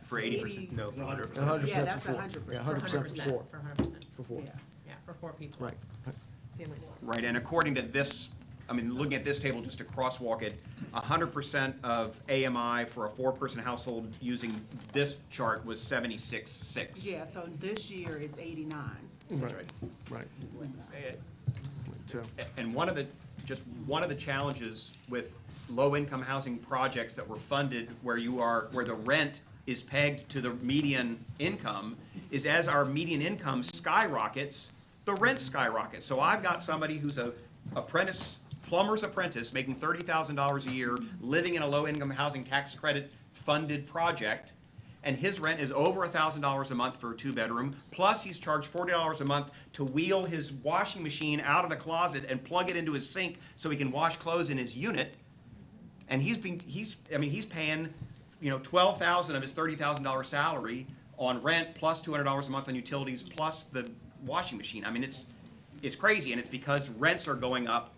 For 80%, no, for 100%. 100% Yeah, that's for four. 100%. Yeah, 100% for four. For 100%. For four. Yeah. Yeah, for 4 people. Right. Family. Right, and according to this, I mean, looking at this table, just to crosswalk it, 100% of AMI for a 4-person household using this chart was 76.6. Yeah, so this year it's 89. Right, right. So, And one of the challenges with low-income housing projects that were funded where the rent is pegged to the median income is as our median income skyrockets, the rent skyrockets. So I've got somebody who's a plumber's apprentice, making $30,000 a year, living in a low-income housing tax credit funded project, and his rent is over $1,000 a month for a 2-bedroom, plus he's charged $40 a month to wheel his washing machine out of the closet and plug it into his sink so he can wash clothes in his unit. And he's paying, $12,000 of his $30,000 salary on rent, plus $200 a month on utilities, plus the washing machine. I mean, it's crazy, and it's because rents are going up.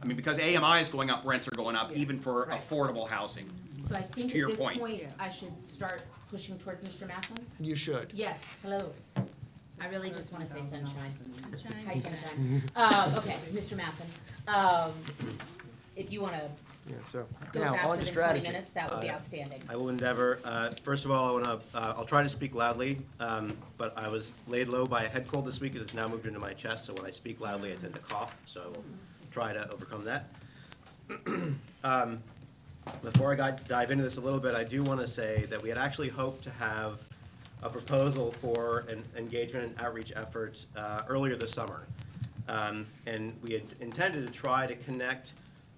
I mean, because AMI is going up, rents are going up, even for affordable housing. So I think To your at this point. point, I should start pushing towards Mr. Matham? you should. Yes, hello. I really just want to say sunshine. Hi, sunshine. Okay, Mr. Matham, if you want to Yeah, so, go now, faster on to than 20 strategy. minutes, that would be outstanding. I will endeavor. First of all, I'll try to speak loudly, but I was laid low by a head cold this week. It has now moved into my chest, so when I speak loudly, I tend to cough, so I will try to overcome that. Before I dive into this a little bit, I do want to say that we had actually hoped to have a proposal for an engagement and outreach effort earlier this summer. And we had intended to try to connect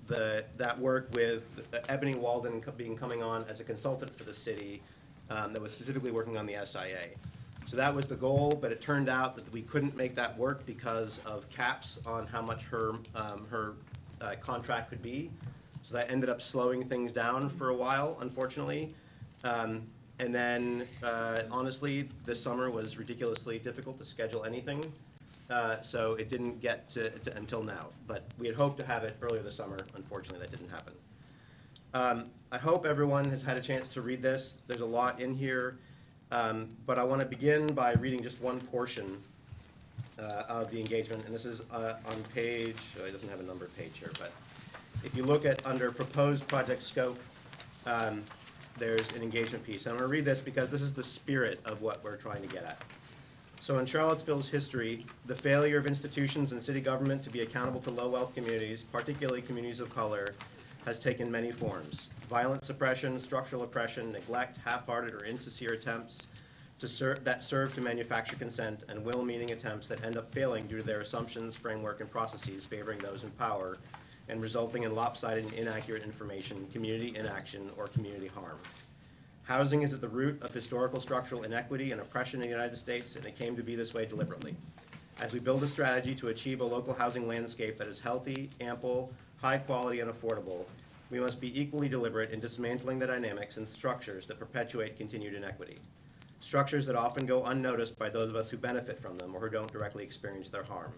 that work with Ebony Walden coming on as a consultant for the city that was specifically working on the SIA. So that was the goal, but it turned out that we couldn't make that work because of caps on how much her contract could be. So that ended up slowing things down for a while, unfortunately. And then, honestly, this summer was ridiculously difficult to schedule anything. So it didn't get to until now. But we had hoped to have it earlier this summer. Unfortunately, that didn't happen. I hope everyone has had a chance to read this. There's a lot in here. But I want to begin by reading just one portion of the engagement. And this is on page, it doesn't have a numbered page here, but if you look at under proposed project scope, there's an engagement piece. And I'm going to read this because this is the spirit of what we're trying to get at. So in Charlottesville's history, the failure of institutions and city government to be accountable to low-wealth communities, particularly communities of color, has taken many forms. Violent suppression, structural oppression, neglect, half-hearted or insincere attempts that serve to manufacture consent, and well-meaning attempts that end up failing due to their assumptions, framework, and processes favoring those in power and resulting in lopsided and inaccurate information, community inaction, or community harm. Housing is at the root of historical structural inequity and oppression in the United States, and it came to be this way deliberately. As we build a strategy to achieve a local housing landscape that is healthy, ample, high quality, and affordable, we must be equally deliberate in dismantling the dynamics and structures that perpetuate continued inequity. Structures that often go unnoticed by those of us who benefit from them or who don't directly experience their harm.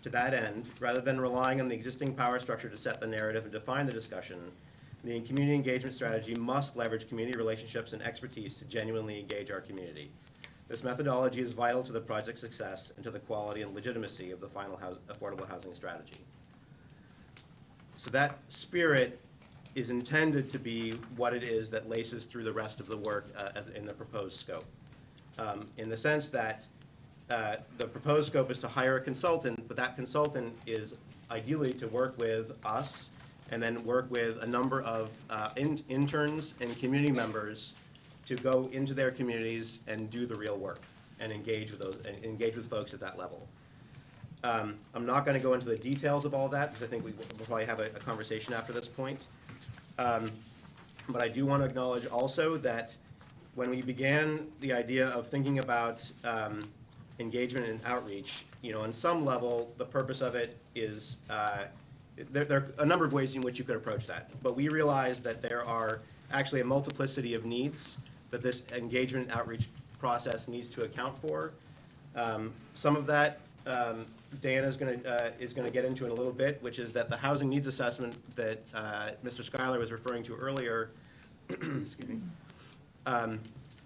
To that end, rather than relying on the existing power structure to set the narrative and define the discussion, the community engagement strategy must leverage community relationships and expertise to genuinely engage our community. This methodology is vital to the project's success and to the quality and legitimacy of the final affordable housing strategy. So that spirit is intended to be what it is that laces through the rest of the work as in the proposed scope. In the sense that the proposed scope is to hire a consultant, but that consultant is ideally to work with us and then work with a number of interns and community members to go into their communities and do the real work and engage with folks at that level. I'm not going to go into the details of all that, because I think we'll probably have a conversation after this point. But I do want to acknowledge also that when we began the idea of thinking about engagement and outreach, on some level, the purpose of it is, there are a number of ways in which you could approach that. But we realized that there are actually a multiplicity of needs that this engagement and outreach process needs to account for. Some of that Dan is going to get into in a little bit, which is that the housing needs assessment that Mr. Schuyler was referring to earlier, excuse me,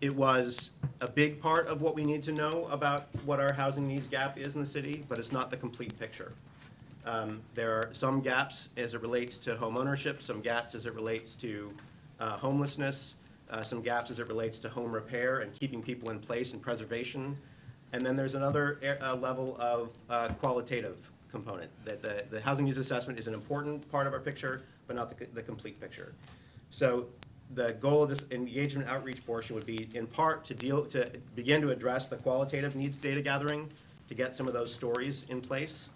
it was a big part of what we need to know about what our housing needs gap is in the city, but it's not the complete picture. There are some gaps as it relates to home ownership, some gaps as it relates to homelessness, some gaps as it relates to home repair and keeping people in place and preservation. And then there's another level of qualitative component, that the housing needs assessment is an important part of our picture, but not the complete picture. So the goal of this engagement outreach portion would be in part to begin to address the qualitative needs data gathering, to get some of those stories in place.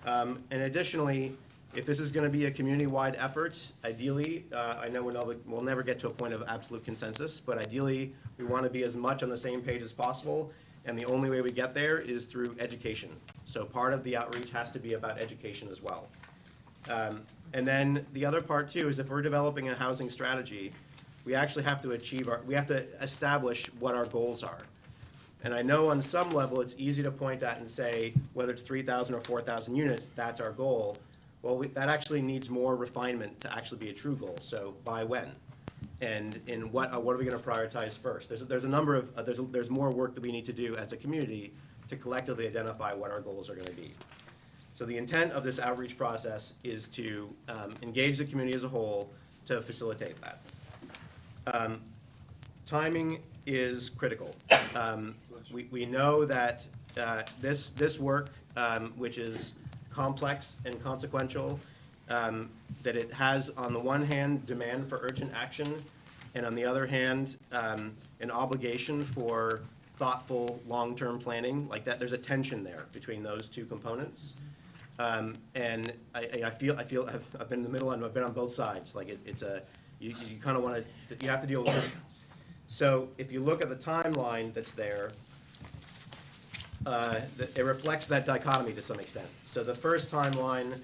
And additionally, if this is going to be a community-wide effort, ideally, I know we'll never get to a point of absolute consensus, but ideally, we want to be as much on the same page as possible, and the only way we get there is through education. So part of the outreach has to be about education as well. And then the other part too is if we're developing a housing strategy, we actually have to establish what our goals are. And I know on some level it's easy to point at and say, whether it's 3,000 or 4,000 units, that's our goal. Well, that actually needs more refinement to actually be a true goal. So by when? And in what are we going to prioritize first? There's a number of, there's more work that we need to do as a community to collectively identify what our goals are going to be. So the intent of this outreach process is to engage the community as a whole to facilitate that. Timing is critical. We know that this work, which is complex and consequential, that it has, on the one hand, demand for urgent action, and on the other hand, an obligation for thoughtful, long-term planning. Like that, there's a tension there between those two components. And I feel I've been in the middle and I've been on both sides. Like you kind of want to, you have to deal with it. So if you look at the timeline that's there, it reflects that dichotomy to some extent. So the first timeline,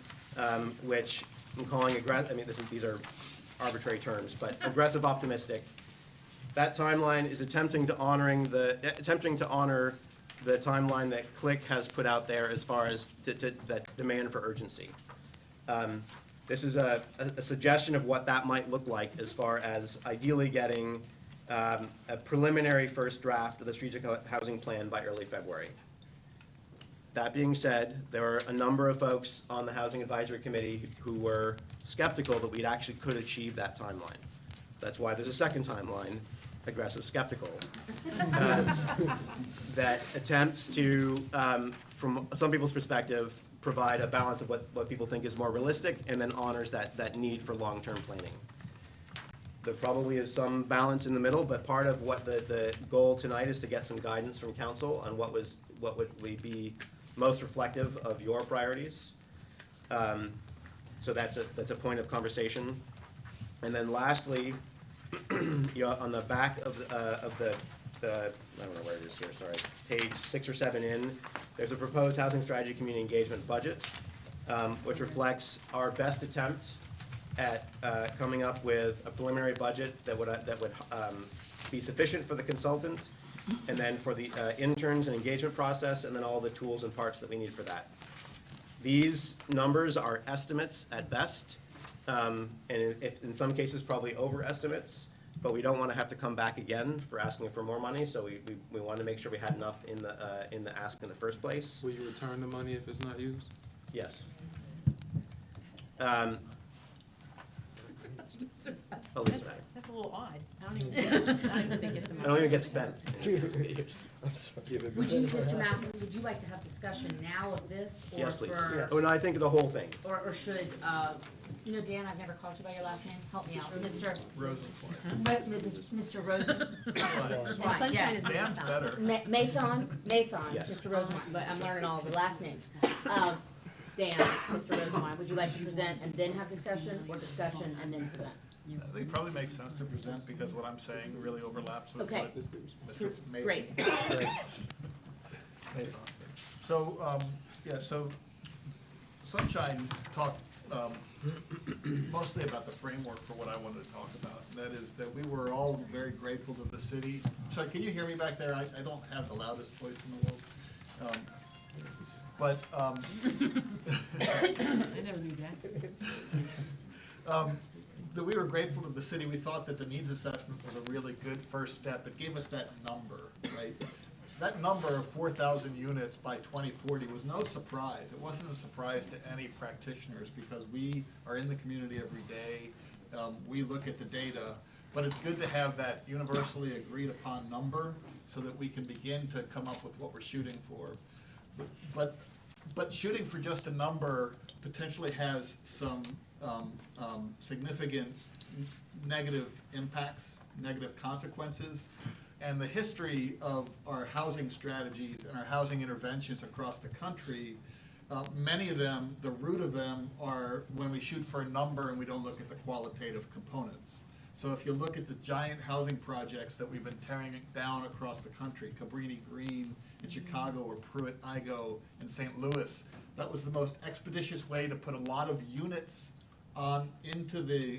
which I'm calling aggressive, I mean, these are arbitrary terms, but aggressive optimistic. That timeline is attempting to honor the timeline that CLIC has put out there as far as that demand for urgency. This is a suggestion of what that might look like as far as ideally getting a preliminary first draft of the strategic housing plan by early February. That being said, there are a number of folks on the Housing Advisory Committee who were skeptical that we actually could achieve that timeline. That's why there's a second timeline, aggressive skeptical, that attempts to, from some people's perspective, provide a balance of what people think is more realistic and then honors that need for long-term planning. There probably is some balance in the middle, but part of what the goal tonight is to get some guidance from council on what would be most reflective of your priorities. So that's a point of conversation. And then lastly, on the back of the I don't know where it is here, sorry, page 6 or 7 in, there's a proposed housing strategy community engagement budget, which reflects our best attempt at coming up with a preliminary budget that would be sufficient for the consultant, and then for the interns and engagement process, and then all the tools and parts that we need for that. These numbers are estimates at best, and if in some cases probably overestimates, but we don't want to have to come back again for asking for more money, so we want to make sure we had enough in the ask in the first place. Will you return the money if it's not used? Yes. At least That's a little odd. I don't even think it's the I don't even get spent. I'm sorry. Would you, Mr. Malcolm, would you like to have discussion now of this? Or Yes, please. for- Oh, no, I think the whole thing. Or should, You know, Dan, I've never called you by your last name. Help me out. Mr. Rosenfeld. Mr. Rosen. And Sunshine is Dan's better. Mathon, Yes. Mr. Rosenwine, but I'm learning all the last names. Dan, Mr. Rosenwine, would you like to present and then have discussion, or discussion and then present? I think it probably makes sense to present because what I'm saying really overlaps with Okay. what Mr. Mason. Great. So, so Sunshine talked mostly about the framework for what I wanted to talk about. That is that we were all very grateful to the city. Sorry, can you hear me back there? I don't have the loudest voice in the world. I never knew that. That we were grateful to the city. We thought that the needs assessment was a really good first step. It gave us that number, right? That number of 4,000 units by 2040 was no surprise. It wasn't a surprise to any practitioners because we are in the community every day. We look at the data, but it's good to have that universally agreed upon number so that we can begin to come up with what we're shooting for. But shooting for just a number potentially has some significant negative impacts, negative consequences. And the history of our housing strategies and our housing interventions across the country, many of them, the root of them are when we shoot for a number and we don't look at the qualitative components. So if you look at the giant housing projects that we've been tearing down across the country, Cabrini Green in Chicago or Pruitt-Igoe in St. Louis, that was the most expeditious way to put a lot of units into the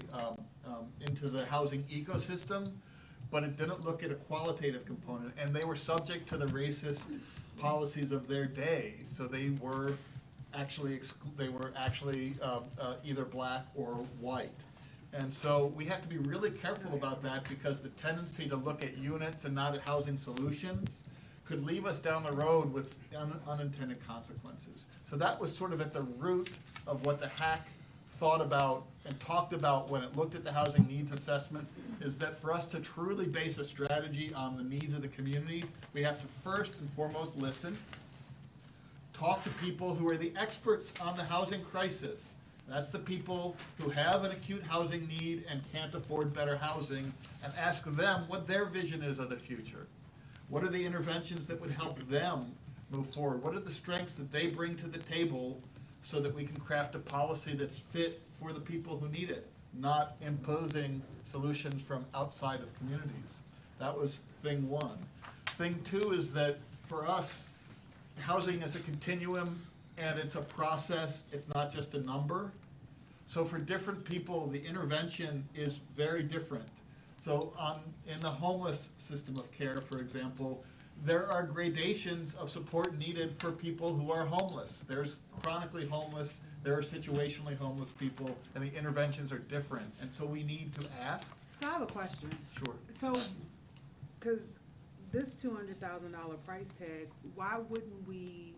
housing ecosystem, but it didn't look at a qualitative component, and they were subject to the racist policies of their day. So they were actually either black or white. And so we have to be really careful about that because the tendency to look at units and not at housing solutions could leave us down the road with unintended consequences. So that was sort of at the root of what the HAC thought about and talked about when it looked at the housing needs assessment, is that for us to truly base a strategy on the needs of the community, we have to first and foremost listen, talk to people who are the experts on the housing crisis. That's the people who have an acute housing need and can't afford better housing, and ask them what their vision is of the future. What are the interventions that would help them move forward? What are the strengths that they bring to the table so that we can craft a policy that's fit for the people who need it, not imposing solutions from outside of communities? That was thing one. Thing two is that for us, housing is a continuum and it's a process, it's not just a number. So for different people, the intervention is very different. So in the homeless system of care, for example, there are gradations of support needed for people who are homeless. There's chronically homeless, there are situationally homeless people, and the interventions are different. And so we need to ask. So I have a question. Sure. So, because this $200,000 price tag, why wouldn't we,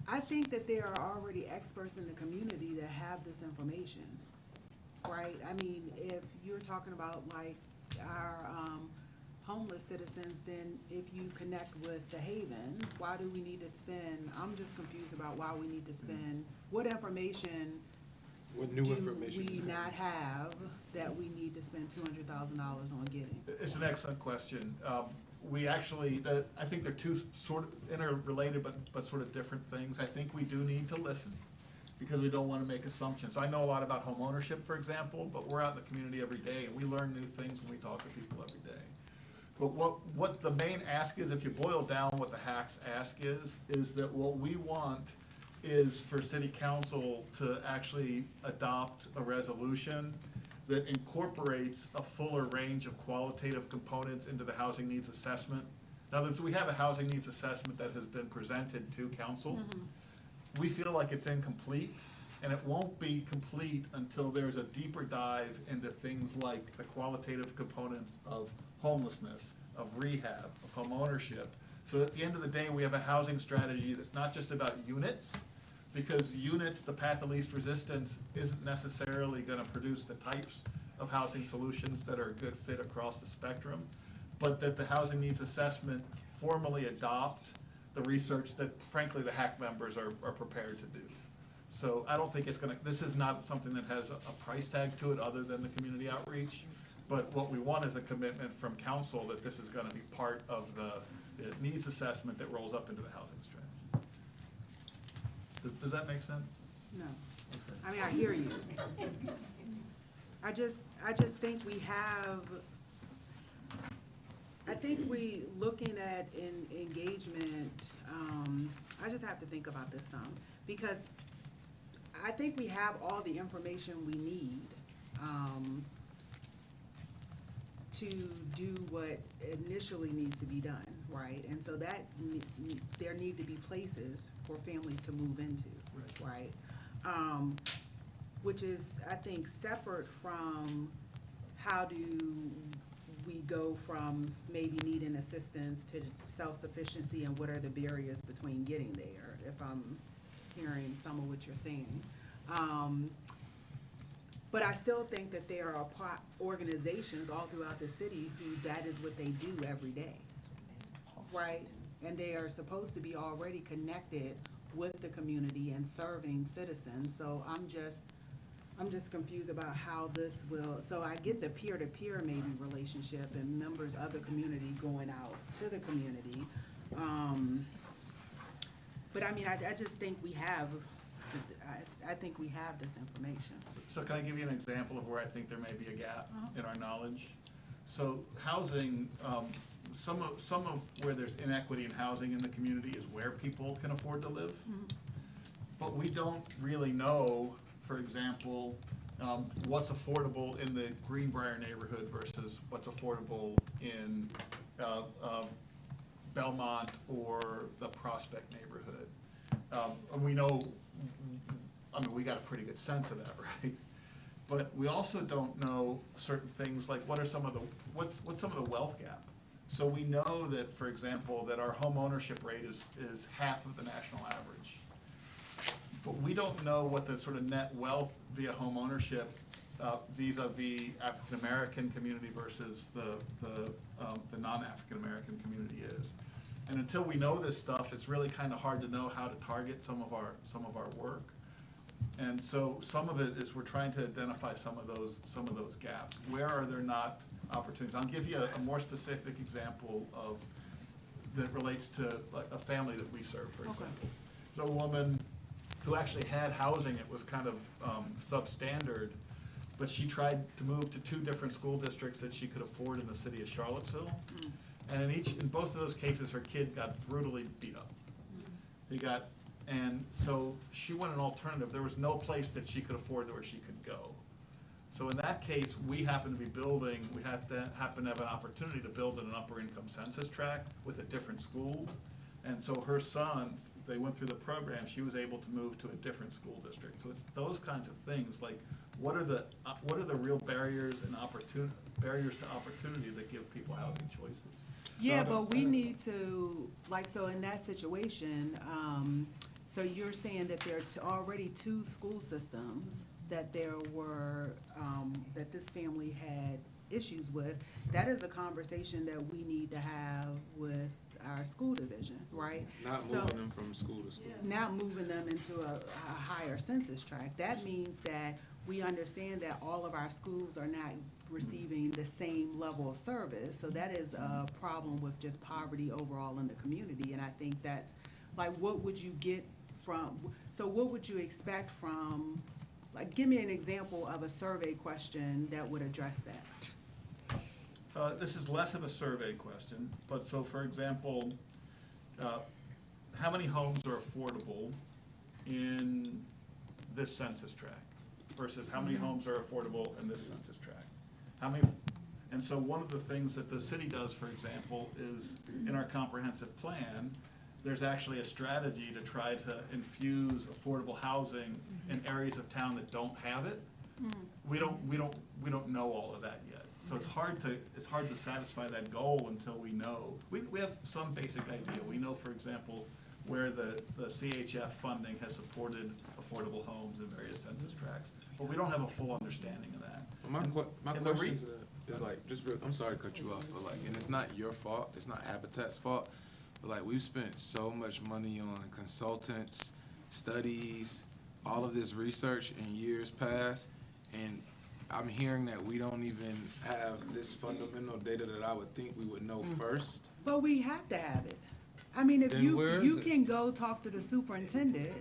I think that there are already experts in the community that have this information, right? I mean, if you're talking about like our homeless citizens, then if you connect with the Haven, why do we need to spend, I'm just confused about why we need to spend, what information do we not have that we need to spend $200,000 on getting? It's an excellent question. We actually, I think they're two sort of interrelated but sort of different things. I think we do need to listen because we don't want to make assumptions. I know a lot about home ownership, for example, but we're out in the community every day and we learn new things when we talk to people every day. But what the main ask is, if you boil down what the HAC's ask is that what we want is for city council to actually adopt a resolution that incorporates a fuller range of qualitative components into the housing needs assessment. In other words, we have a housing needs assessment that has been presented to council. We feel like it's incomplete, and it won't be complete until there's a deeper dive into things like the qualitative components of homelessness, of rehab, of home ownership. So at the end of the day, we have a housing strategy that's not just about units, because units, the path of least resistance, isn't necessarily going to produce the types of housing solutions that are a good fit across the spectrum, but that the housing needs assessment formally adopt the research that, frankly, the HAC members are prepared to do. So I don't think it's gonna, this is not something that has a price tag to it other than the community outreach. But what we want is a commitment from council that this is gonna be part of the needs assessment that rolls up into the housing strategy. Does that make sense? No. I mean, I hear you. I just think we have, I think we, looking at engagement, I just have to think about this some, because I think we have all the information we need, to do what initially needs to be done, right? And so that, there need to be places for families to move into, right? Which is, I think, separate from how do we go from maybe needing assistance to self-sufficiency, and what are the barriers between getting there, if I'm hearing some of what you're saying. But I still think that there are organizations all throughout the city who that is what they do every day, right? And they are supposed to be already connected with the community and serving citizens. So I'm just confused about how this will, so I get the peer-to-peer maybe relationship and members of the community going out to the community. But I mean, I just think we have, I think we have this information. So can I give you an example of where I think there may be a gap in our knowledge? So housing, some of where there's inequity in housing in the community is where people can afford to live. But we don't really know, for example, what's affordable in the Greenbrier neighborhood versus what's affordable in Belmont or the Prospect neighborhood. And we know, I mean, we got a pretty good sense of that, right? But we also don't know certain things like what's some of the wealth gap. So we know that, for example, that our home ownership rate is half of the national average. But we don't know what the sort of net wealth via home ownership vis-a-vis African American community versus the non-African American community is. And until we know this stuff, it's really kind of hard to know how to target some of our work. And so some of it is we're trying to identify some of those gaps. Where are there not opportunities? I'll give you a more specific example that relates to like a family that we serve, for example. There's a woman who actually had housing. It was kind of substandard, but she tried to move to 2 different school districts that she could afford in the city of Charlottesville. And in both of those cases, her kid got brutally beat up. And so she wanted an alternative. There was no place that she could afford where she could go. So in that case, we happen to be building, we happen to have an opportunity to build in an upper income census tract with a different school. And so her son, they went through the program, she was able to move to a different school district. So it's those kinds of things, like what are the real barriers and barriers to opportunity that give people housing choices? Yeah, but we need to, like, so in that situation, so you're saying that there are already 2 school systems that there were, that this family had issues with. That is a conversation that we need to have with our school division, right? Not moving them from school to school. Not moving them into a higher census tract. That means that we understand that all of our schools are not receiving the same level of service. So that is a problem with just poverty overall in the community. And I think that's, like, what would you get from, so what would you expect from, like, give me an example of a survey question that would address that. This is less of a survey question, but so for example, how many homes are affordable in this census tract versus how many homes are affordable in this census tract? And so one of the things that the city does, for example, is in our comprehensive plan, there's actually a strategy to try to infuse affordable housing in areas of town that don't have it. We don't know all of that yet. So it's hard to satisfy that goal until we know. We have some basic idea. We know, for example, where the CHF funding has supported affordable homes in various census tracts, but we don't have a full understanding of that. My question is like, I'm sorry to cut you off, but like, and it's not your fault, it's not Habitat's fault, but like, we've spent so much money on consultants, studies, all of this research in years past, and I'm hearing that we don't even have this fundamental data that I would think we would know first. But we have to have it. I mean, if Then where is you it? can go talk to the superintendent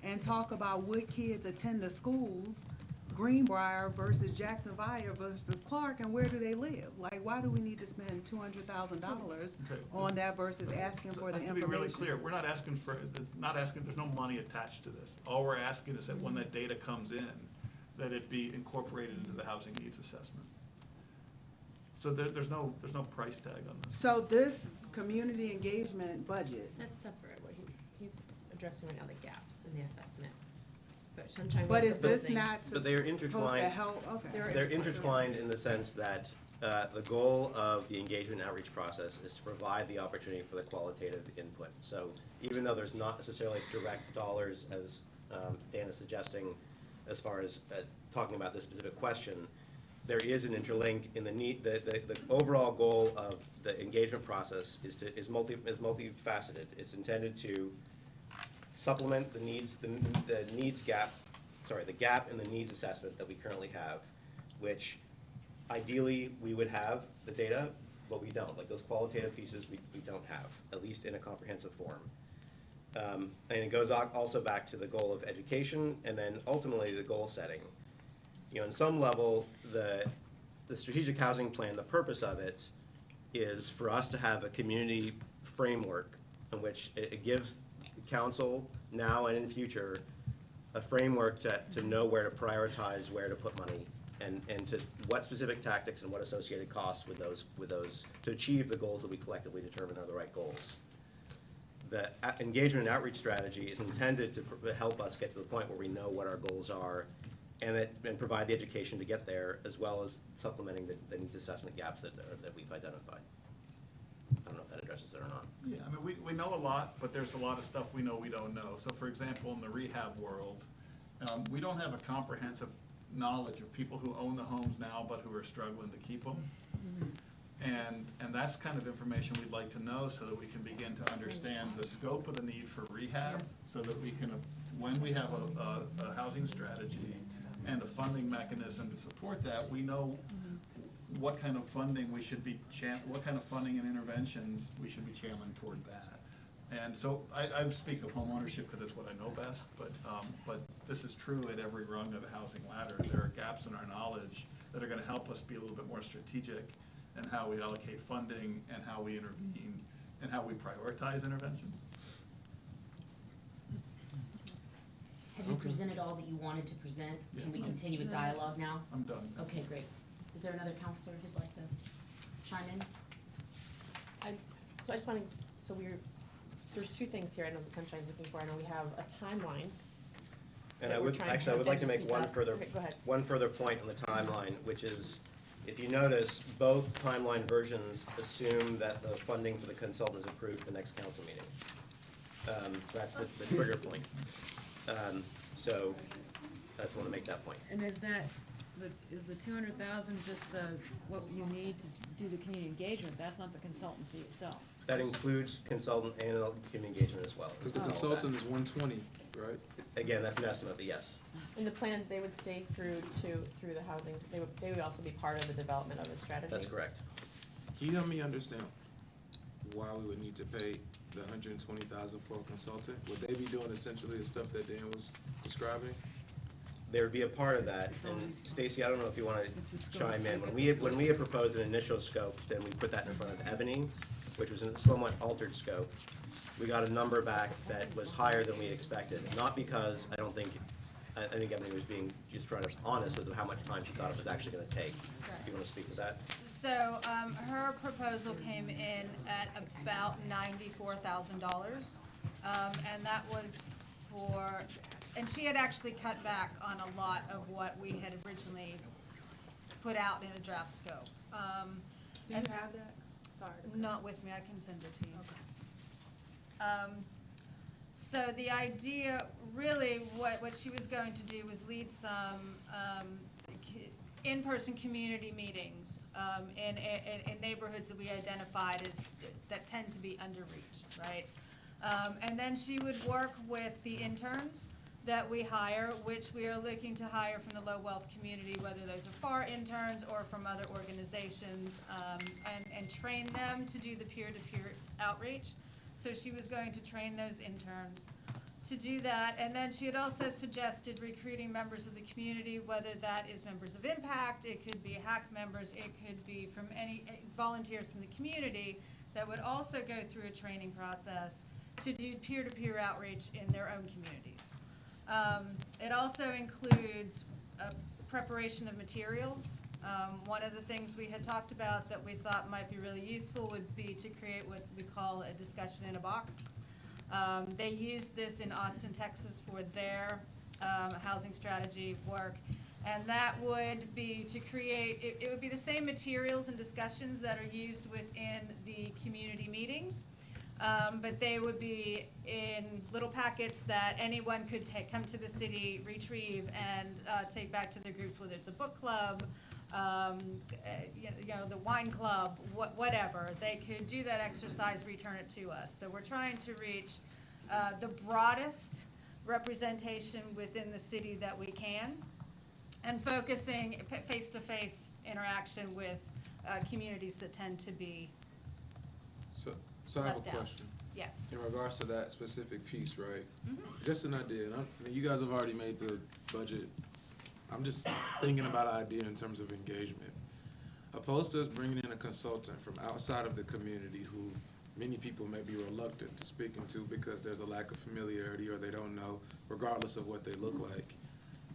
and talk about what kids attend the schools, Greenbrier versus Jacksonville versus Clark, and where do they live? Like, why do we need to spend $200,000 on that versus asking for the To be really information? clear, we're not asking for, there's no money attached to this. All we're asking is that when that data comes in, that it be incorporated into the housing needs assessment. So there's no price tag on this. So this community engagement budget, That's separate, what he's addressing right now, the gaps in the assessment. But Sunshine but was is the this building. not But they are supposed to intertwined. help? Okay. They're intertwined in the sense that the goal of the engagement and outreach process is to provide the opportunity for the qualitative input. So even though there's not necessarily direct dollars, as Dan is suggesting, as far as talking about this specific question, there is an interlink in the need. The overall goal of the engagement process is multifaceted. It's intended to supplement the gap in the needs assessment that we currently have, which ideally we would have the data, but we don't. Like those qualitative pieces we don't have, at least in a comprehensive form. And it goes also back to the goal of education and then ultimately the goal setting. You know, in some level, the strategic housing plan, the purpose of it is for us to have a community framework in which it gives council now and in future a framework to know where to prioritize, where to put money, and to what specific tactics and what associated costs with those to achieve the goals that we collectively determine are the right goals. The engagement and outreach strategy is intended to help us get to the point where we know what our goals are and provide the education to get there, as well as supplementing the needs assessment gaps that we've identified. I don't know if that addresses it or not. Yeah, I mean, we know a lot, but there's a lot of stuff we know we don't know. So for example, in the rehab world, we don't have a comprehensive knowledge of people who own the homes now but who are struggling to keep them. And that's kind of information we'd like to know so that we can begin to understand the scope of the need for rehab, so that we can, when we have a housing strategy and a funding mechanism to support that, we know what kind of funding we should be, what kind of funding and interventions we should be channeling toward that. And so I speak of home ownership because it's what I know best, but this is true at every rung of the housing ladder. There are gaps in our knowledge that are going to help us be a little bit more strategic in how we allocate funding and how we intervene and how we prioritize interventions. Have you presented all that you wanted to present? Can we continue with dialogue now? I'm done. Okay, great. Is there another counselor who'd like to chime in? So I just want to, there's two things here I know that Sunshine's looking for. I know we have a timeline. And that I we're would, trying to- actually, I would like to make speak one up. further, Okay, go ahead. one further point on the timeline, which is, if you notice, both timeline versions assume that the funding for the consultant is approved at the next council meeting. That's the trigger point. So, I just want to make that point. And is the 200,000 just what you need to do the community engagement? That's not the consultant fee itself. That includes consultant and community engagement as well. Because the All of that. consultant is 120, right? Again, that's an estimate, but yes. And the plan is they would stay through the housing, they would also be part of the development of the strategy? That's correct. Can you help me understand why we would need to pay the $120,000 for a consultant? Would they be doing essentially the stuff that Dan was describing? There would be a part of that, and Stacy, I don't know if you want to chime in. When we had proposed an initial scope, then we put that in front of Ebony, which was a somewhat altered scope. We got a number back that was higher than we expected, not because I think Ebony was being just trying to be honest with how much time she thought it was actually going to take. Do you want to speak to that? So, her proposal came in at about $94,000. And that was and she had actually cut back on a lot of what we had originally put out in a draft scope. Do you have that? Sorry. Not with me, I can send it to you. So the idea, really, what she was going to do was lead some in-person community meetings in neighborhoods that we identified that tend to be underreached, right? And then she would work with the interns that we hire, which we are looking to hire from the low-wealth community, whether those are FAR interns or from other organizations, and train them to do the peer-to-peer outreach. So she was going to train those interns to do that. And then she had also suggested recruiting members of the community, whether that is members of Impact, it could be HAC members, it could be from any volunteers from the community that would also go through a training process to do peer-to-peer outreach in their own communities. It also includes preparation of materials. One of the things we had talked about that we thought might be really useful would be to create what we call a discussion in a box. They used this in Austin, Texas for their housing strategy work. And that would be to create, it would be the same materials and discussions that are used within the community meetings. But they would be in little packets that anyone could come to the city, retrieve, and take back to their groups, whether it's a book club, the wine club, whatever. They could do that exercise, return it to us. So we're trying to reach the broadest representation within the city that we can, and focusing face-to-face interaction with communities that tend to be So I have a left out. question. Yes. In regards to that specific piece, right? Mhm. Just an idea, and I mean, you guys have already made the budget. I'm just thinking about an idea in terms of engagement. Opposed to us bringing in a consultant from outside of the community who many people may be reluctant to speaking to because there's a lack of familiarity or they don't know, regardless of what they look like.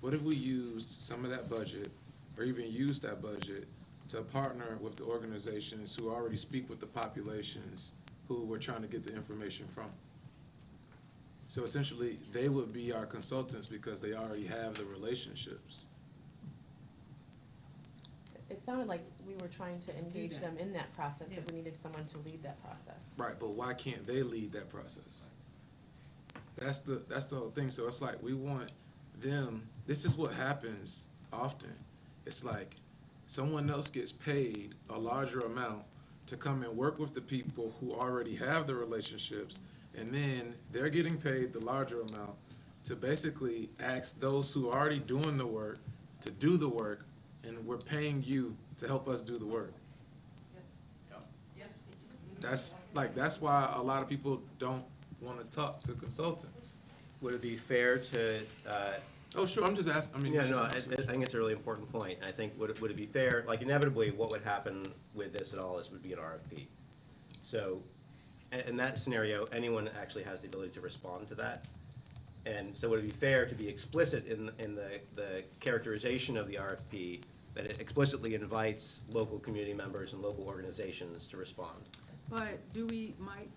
What if we used some of that budget, or even used that budget, to partner with the organizations who already speak with the populations who we're trying to get the information from? So essentially, they would be our consultants because they already have the relationships. It sounded like we were trying to engage them in that process, but we needed someone to lead that process. Right, but why can't they lead that process? That's the whole thing. So it's like we want them, this is what happens often. It's like someone else gets paid a larger amount to come and work with the people who already have the relationships, and then they're getting paid the larger amount to basically ask those who are already doing the work to do the work, and we're paying you to help us do the work. That's why a lot of people don't want to talk to consultants. Would it be fair to, Oh, sure, I'm just asking, I mean. yeah, no, I think it's a really important point. I think, would it be fair, like inevitably, what would happen with this at all is would be an RFP. So, in that scenario, anyone actually has the ability to respond to that. And so would it be fair to be explicit in the characterization of the RFP, that it explicitly invites local community members and local organizations to respond? But do we, Mike,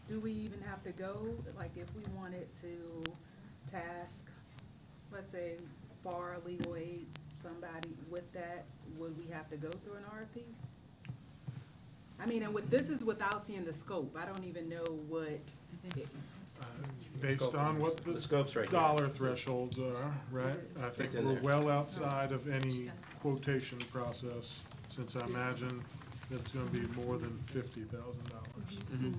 do we even have to go, like if we wanted to task, let's say, FAR, legal aid, somebody with that, would we have to go through an RFP? I mean, and this is without seeing the scope. I don't even know what. Based on what The scope's right the here. dollar thresholds are, right? I think It's in we're there. well outside of any quotation process, since I imagine it's gonna be more than $50,000.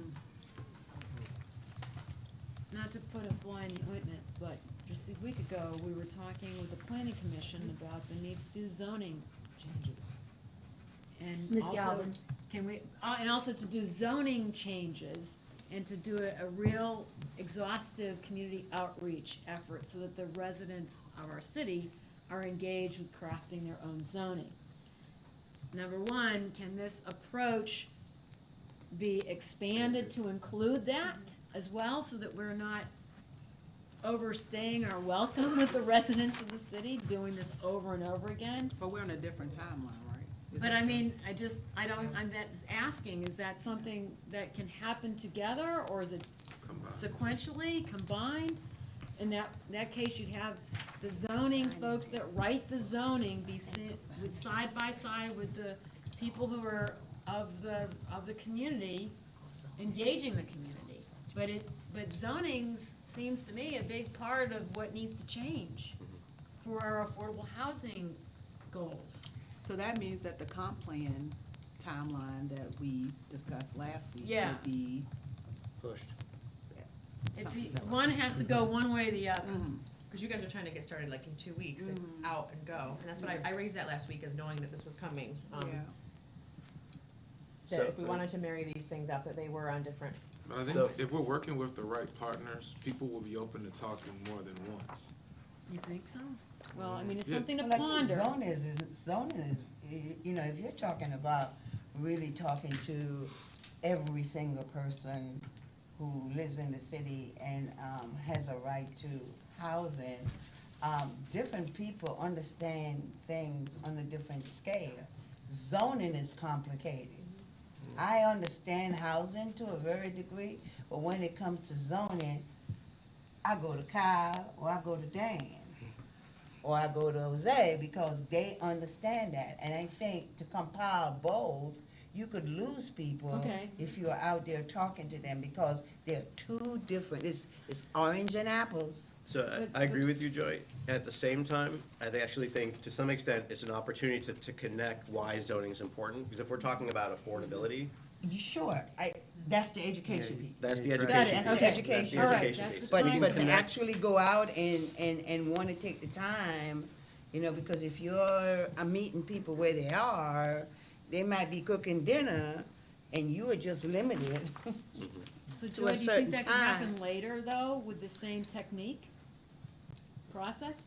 Not to put a fly in the ointment, but just a week ago, we were talking with the planning commission about the need to do zoning changes. And Ms. also, Galvin. can we, and also to do zoning changes and to do a real exhaustive community outreach effort so that the residents of our city are engaged with crafting their own zoning. Number one, can this approach be expanded to include that as well, so that we're not overstaying our welcome with the residents of the city, doing this over and over again? But we're on a different timeline, right? But I mean, I'm just asking, is that something that can happen together, or is it sequentially combined? In that case, you'd have the zoning folks that write the zoning be with side by side with the people who are of the community, engaging the community. But zoning seems to me a big part of what needs to change for our affordable housing goals. So that means that the comp plan timeline that we discussed last week Yeah. would be Pushed. one has to go one way or the other. Because you guys are trying to get started like in 2 weeks and out and go. And that's what I raised that last week, is knowing that this was coming. Yeah. That So- if we wanted to marry these things up, that they were on different. But I think So- if we're working with the right partners, people will be open to talking more than once. You think so? Well, I mean, it's Yeah. something to Like ponder. zoning is, you know, if you're talking about really talking to every single person who lives in the city and, has a right to housing, different people understand things on a different scale. Zoning is complicated. I understand housing to a very degree, but when it comes to zoning, I go to Kyle or I go to Dan or I go to Jose because they understand that. And I think to compile both, you could lose people Okay. if you're out there talking to them because they're two different. It's orange and apples. So I agree with you, Joy. At the same time, I actually think to some extent it's an opportunity to connect why zoning is important. Because if we're talking about affordability, Sure, that's the education piece. that's the Got it, education. That's piece. the okay. education. All right, education that's piece. the But to connect- actually go out and want to take the time, you know, because if you're meeting people where they are, they might be cooking dinner and you are just limited. So to Joy, a do you certain think that can time. happen later, though, with the same technique? Process?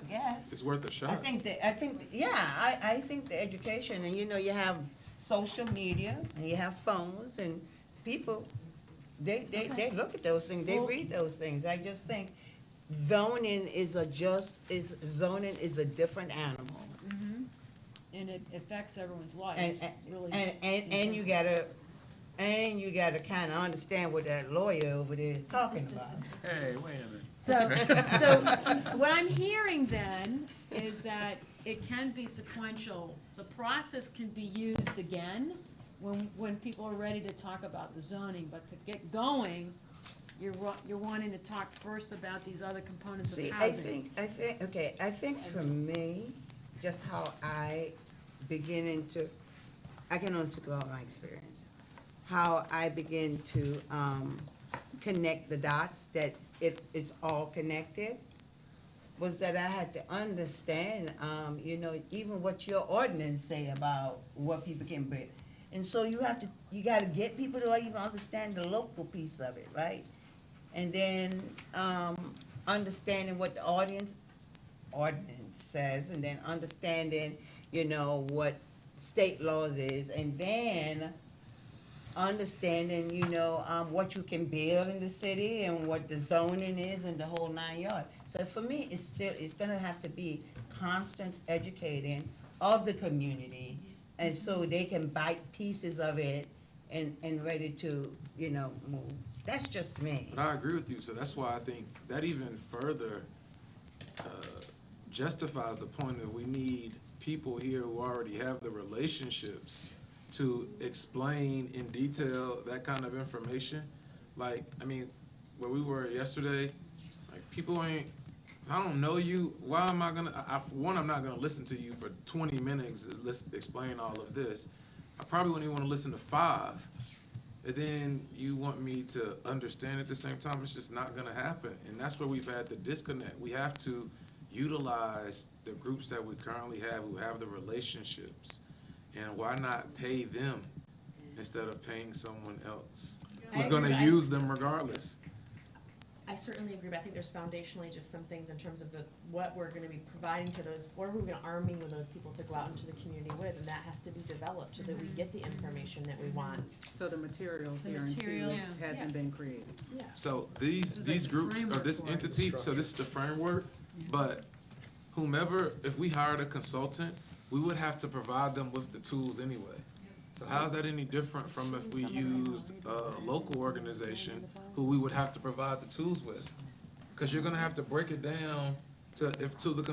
Yes. It's worth a I shot. think I think the education, and you know, you have social media and you have phones and people, they look at those things, they Well- read those things. I just think zoning is a different animal. And it affects everyone's life. And, really and you gotta kinda understand what that lawyer over there is talking about. Hey, wait a minute. So what I'm hearing then is that it can be sequential. The process can be used again when people are ready to talk about the zoning, but to get going, you're wanting to talk first about these other components of See, housing. I think for me, just how I I can only speak about my experience. How I begin to, connect the dots, that it's all connected, was that I had to understand, you know, even what your ordinance say about what people can build. And so you gotta get people to even understand the local piece of it, right? And then, understanding what the ordinance says, and then understanding, you know, what state laws is, and then understanding, you know, what you can build in the city and what the zoning is and the whole 9 yards. So for me, it's gonna have to be constant educating of the community, and so they can bite pieces of it and ready to, you know, move. That's just me. But I agree with you, so that's why I think that even further justifies the point that we need people here who already have the relationships to explain in detail that kind of information. Like, I mean, where we were yesterday, like, people I don't know you, why am I gonna, I'm not gonna listen to you for 20 minutes to explain all of this. I probably wouldn't even wanna listen to 5. And then you want me to understand at the same time, it's just not gonna happen. And that's where we've had the disconnect. We have to utilize the groups that we currently have who have the relationships. And why not pay them instead of paying someone else who's gonna use them regardless? I certainly agree, but I think there's foundationally just some things in terms of what we're gonna be providing to those, what we're gonna arming with those people to go out into the community with, and that has to be developed so that we get the information that we want. So the materials The here in materials, Toots hasn't been created. Yeah. So these groups, or this entity, so this is the framework, but whomever, if we hired a consultant, we would have to provide them with the tools anyway. So how is that any different from if we used a local organization who we would have to provide the tools with? Because you're gonna have to break it down to the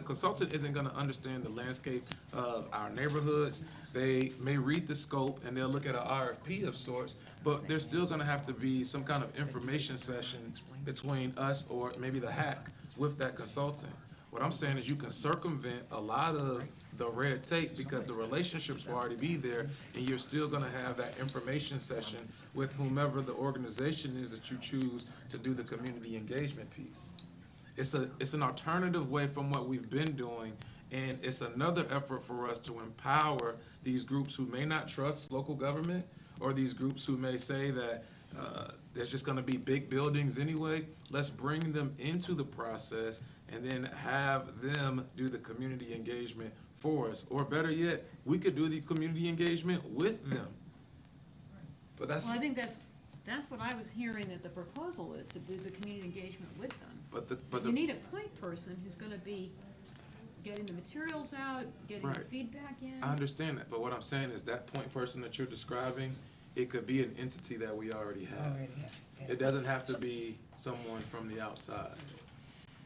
consultant isn't gonna understand the landscape of our neighborhoods. They may read the scope and they'll look at an RFP of sorts, but there's still gonna have to be some kind of information session between us or maybe the HAC with that consultant. What I'm saying is you can circumvent a lot of the red tape because the relationships will already be there, and you're still gonna have that information session with whomever the organization is that you choose to do the community engagement piece. It's an alternative way from what we've been doing, and it's another effort for us to empower these groups who may not trust local government, or these groups who may say that there's just gonna be big buildings anyway. Let's bring them into the process and then have them do the community engagement for us. Or better yet, we could do the community engagement with them. But that's, Well, I think that's what I was hearing, that the proposal is to do the community engagement with them. but You need a point person who's gonna be getting the materials out, getting the Right. feedback in. I understand that, but what I'm saying is that point person that you're describing, it could be an entity that we already have. It doesn't have to be someone from the outside.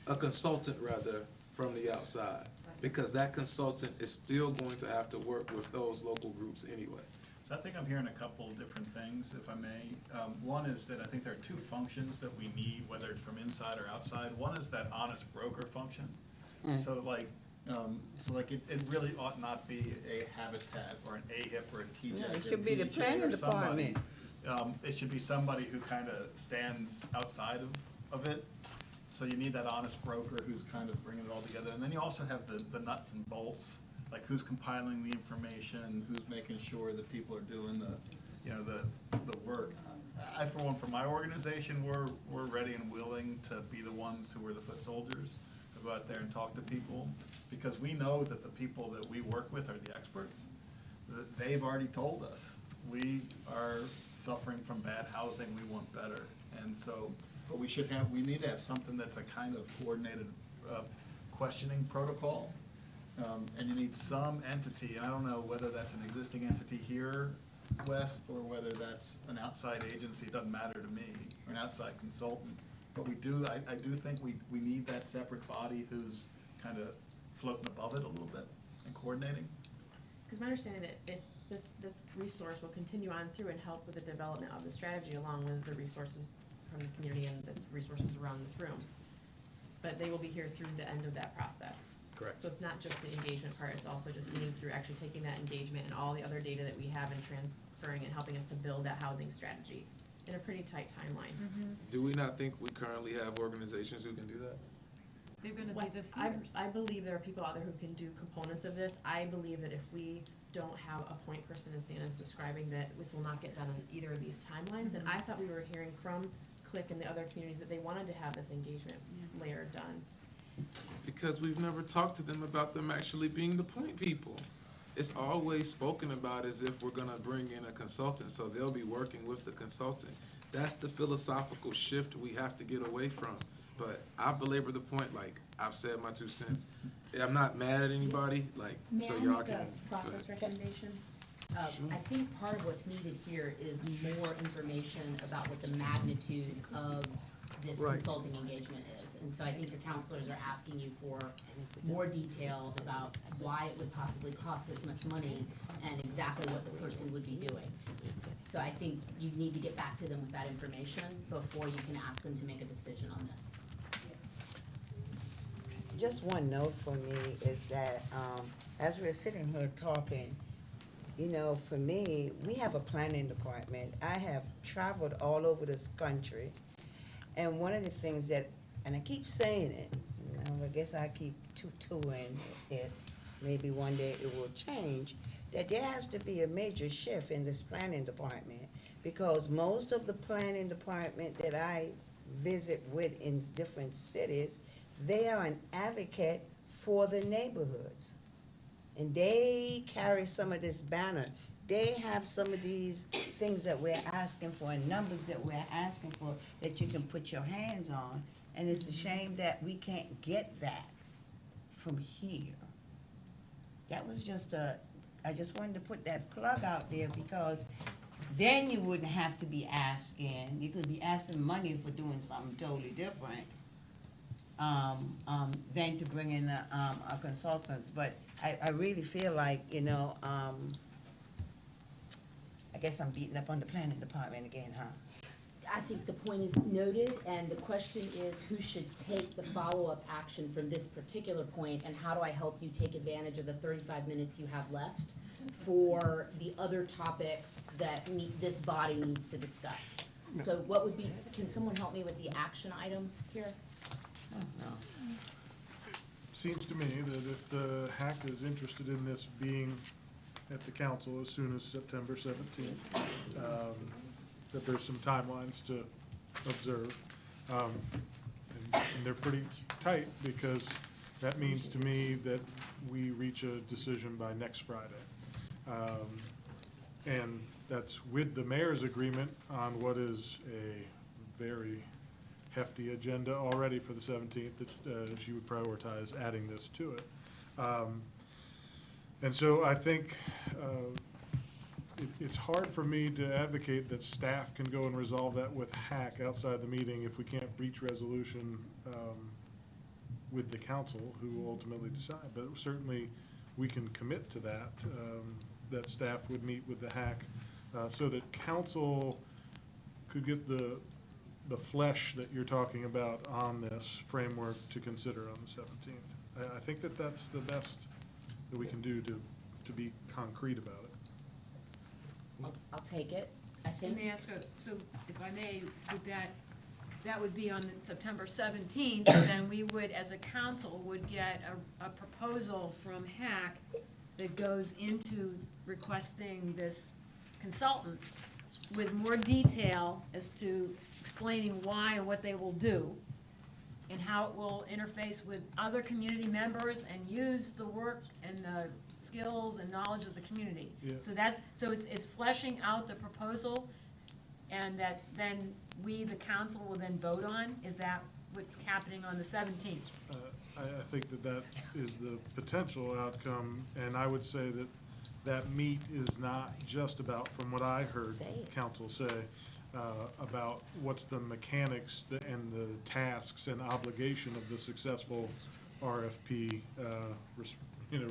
A consultant, rather, from the outside, because that consultant is still going to have to work with those local groups anyway. So I think I'm hearing a couple of different things, if I may. One is that I think there are two functions that we need, whether it's from inside or outside. One is that honest broker function. So like it really ought not be a Habitat or an AHIP or a TJ. No, it or should be the PJ planning or somebody. department. It should be somebody who kind of stands outside of it. So you need that honest broker who's kind of bringing it all together. And then you also have the nuts and bolts, like who's compiling the information, who's making sure that people are doing the work. I, for one, for my organization, we're ready and willing to be the ones who are the foot soldiers, to go out there and talk to people, because we know that the people that we work with are the experts. They've already told us, we are suffering from bad housing, we want better. And so, but we need to have something that's a kind of coordinated questioning protocol. And you need some entity, and I don't know whether that's an existing entity here, West, or whether that's an outside agency, it doesn't matter to me, or an outside consultant. But I do think we need that separate body who's kind of floating above it a little bit and coordinating. Because my understanding that this resource will continue on through and help with the development of the strategy along with the resources from the community and the resources around this room. But they will be here through the end of that process. Correct. So it's not just the engagement part, it's also just seeing through actually taking that engagement and all the other data that we have and transferring and helping us to build that housing strategy in a pretty tight timeline. Do we not think we currently have organizations who can do that? They're gonna be Wes, the I feeders. believe there are people out there who can do components of this. I believe that if we don't have a point person, as Dana's describing, that this will not get done on either of these timelines. And I thought we were hearing from Click and the other communities that they wanted to have this engagement layer done. Because we've never talked to them about them actually being the point people. It's always spoken about as if we're gonna bring in a consultant, so they'll be working with the consultant. That's the philosophical shift we have to get away from. But I've belabored the point, like, I've said my 2 cents. I'm not mad at anybody, like, so y'all can. May I make a process recommendation? I think part of what's needed here is more information about what the magnitude of this Right. consulting engagement is. And so I think your counselors are asking you for more detail about why it would possibly cost this much money and exactly what the person would be doing. So I think you need to get back to them with that information before you can ask them to make a decision on this. Just one note for me is that, as we're sitting here talking, you know, for me, we have a planning department. I have traveled all over this country, and one of the things that, and I keep saying it, you know, I guess I keep tutoring it, maybe one day it will change, that there has to be a major shift in this planning department, because most of the planning department that I visit with in different cities, they are an advocate for the neighborhoods. And they carry some of this banner. They have some of these things that we're asking for and numbers that we're asking for that you can put your hands on. And it's a shame that we can't get that from here. That was just I just wanted to put that plug out there, because then you wouldn't have to be asking. You could be asking money for doing something totally different. Than to bring in a consultant. But I really feel like, you know, I guess I'm beating up on the planning department again, huh? I think the point is noted, and the question is who should take the follow-up action from this particular point, and how do I help you take advantage of the 35 minutes you have left for the other topics that this body needs to discuss? So what would be, can someone help me with the action item here? Seems to me that if the HAC is interested in this being at the council as soon as September 17th, that there's some timelines to observe. And they're pretty tight, because that means to me that we reach a decision by next Friday. And that's with the mayor's agreement on what is a very hefty agenda already for the 17th, that she would prioritize adding this to it. And so I think it's hard for me to advocate that staff can go and resolve that with HAC outside the meeting if we can't reach resolution with the council, who will ultimately decide. But certainly, we can commit to that, that staff would meet with the HAC so that council could get the flesh that you're talking about on this framework to consider on the 17th. I think that that's the best that we can do to be concrete about it. I'll take it, I think. Let me ask, so if I may, would that would be on September 17th, then we would, as a council, would get a proposal from HAC that goes into requesting this consultant with more detail as to explaining why and what they will do, and how it will interface with other community members and use the work and the skills and knowledge of the community. Yeah. So it's fleshing out the proposal, and that then we, the council, will then vote on? Is that what's happening on the 17th? I think that is the potential outcome, and I would say that meat is not just about, from what I heard council say, about what's the mechanics and the tasks and obligation of the successful RFP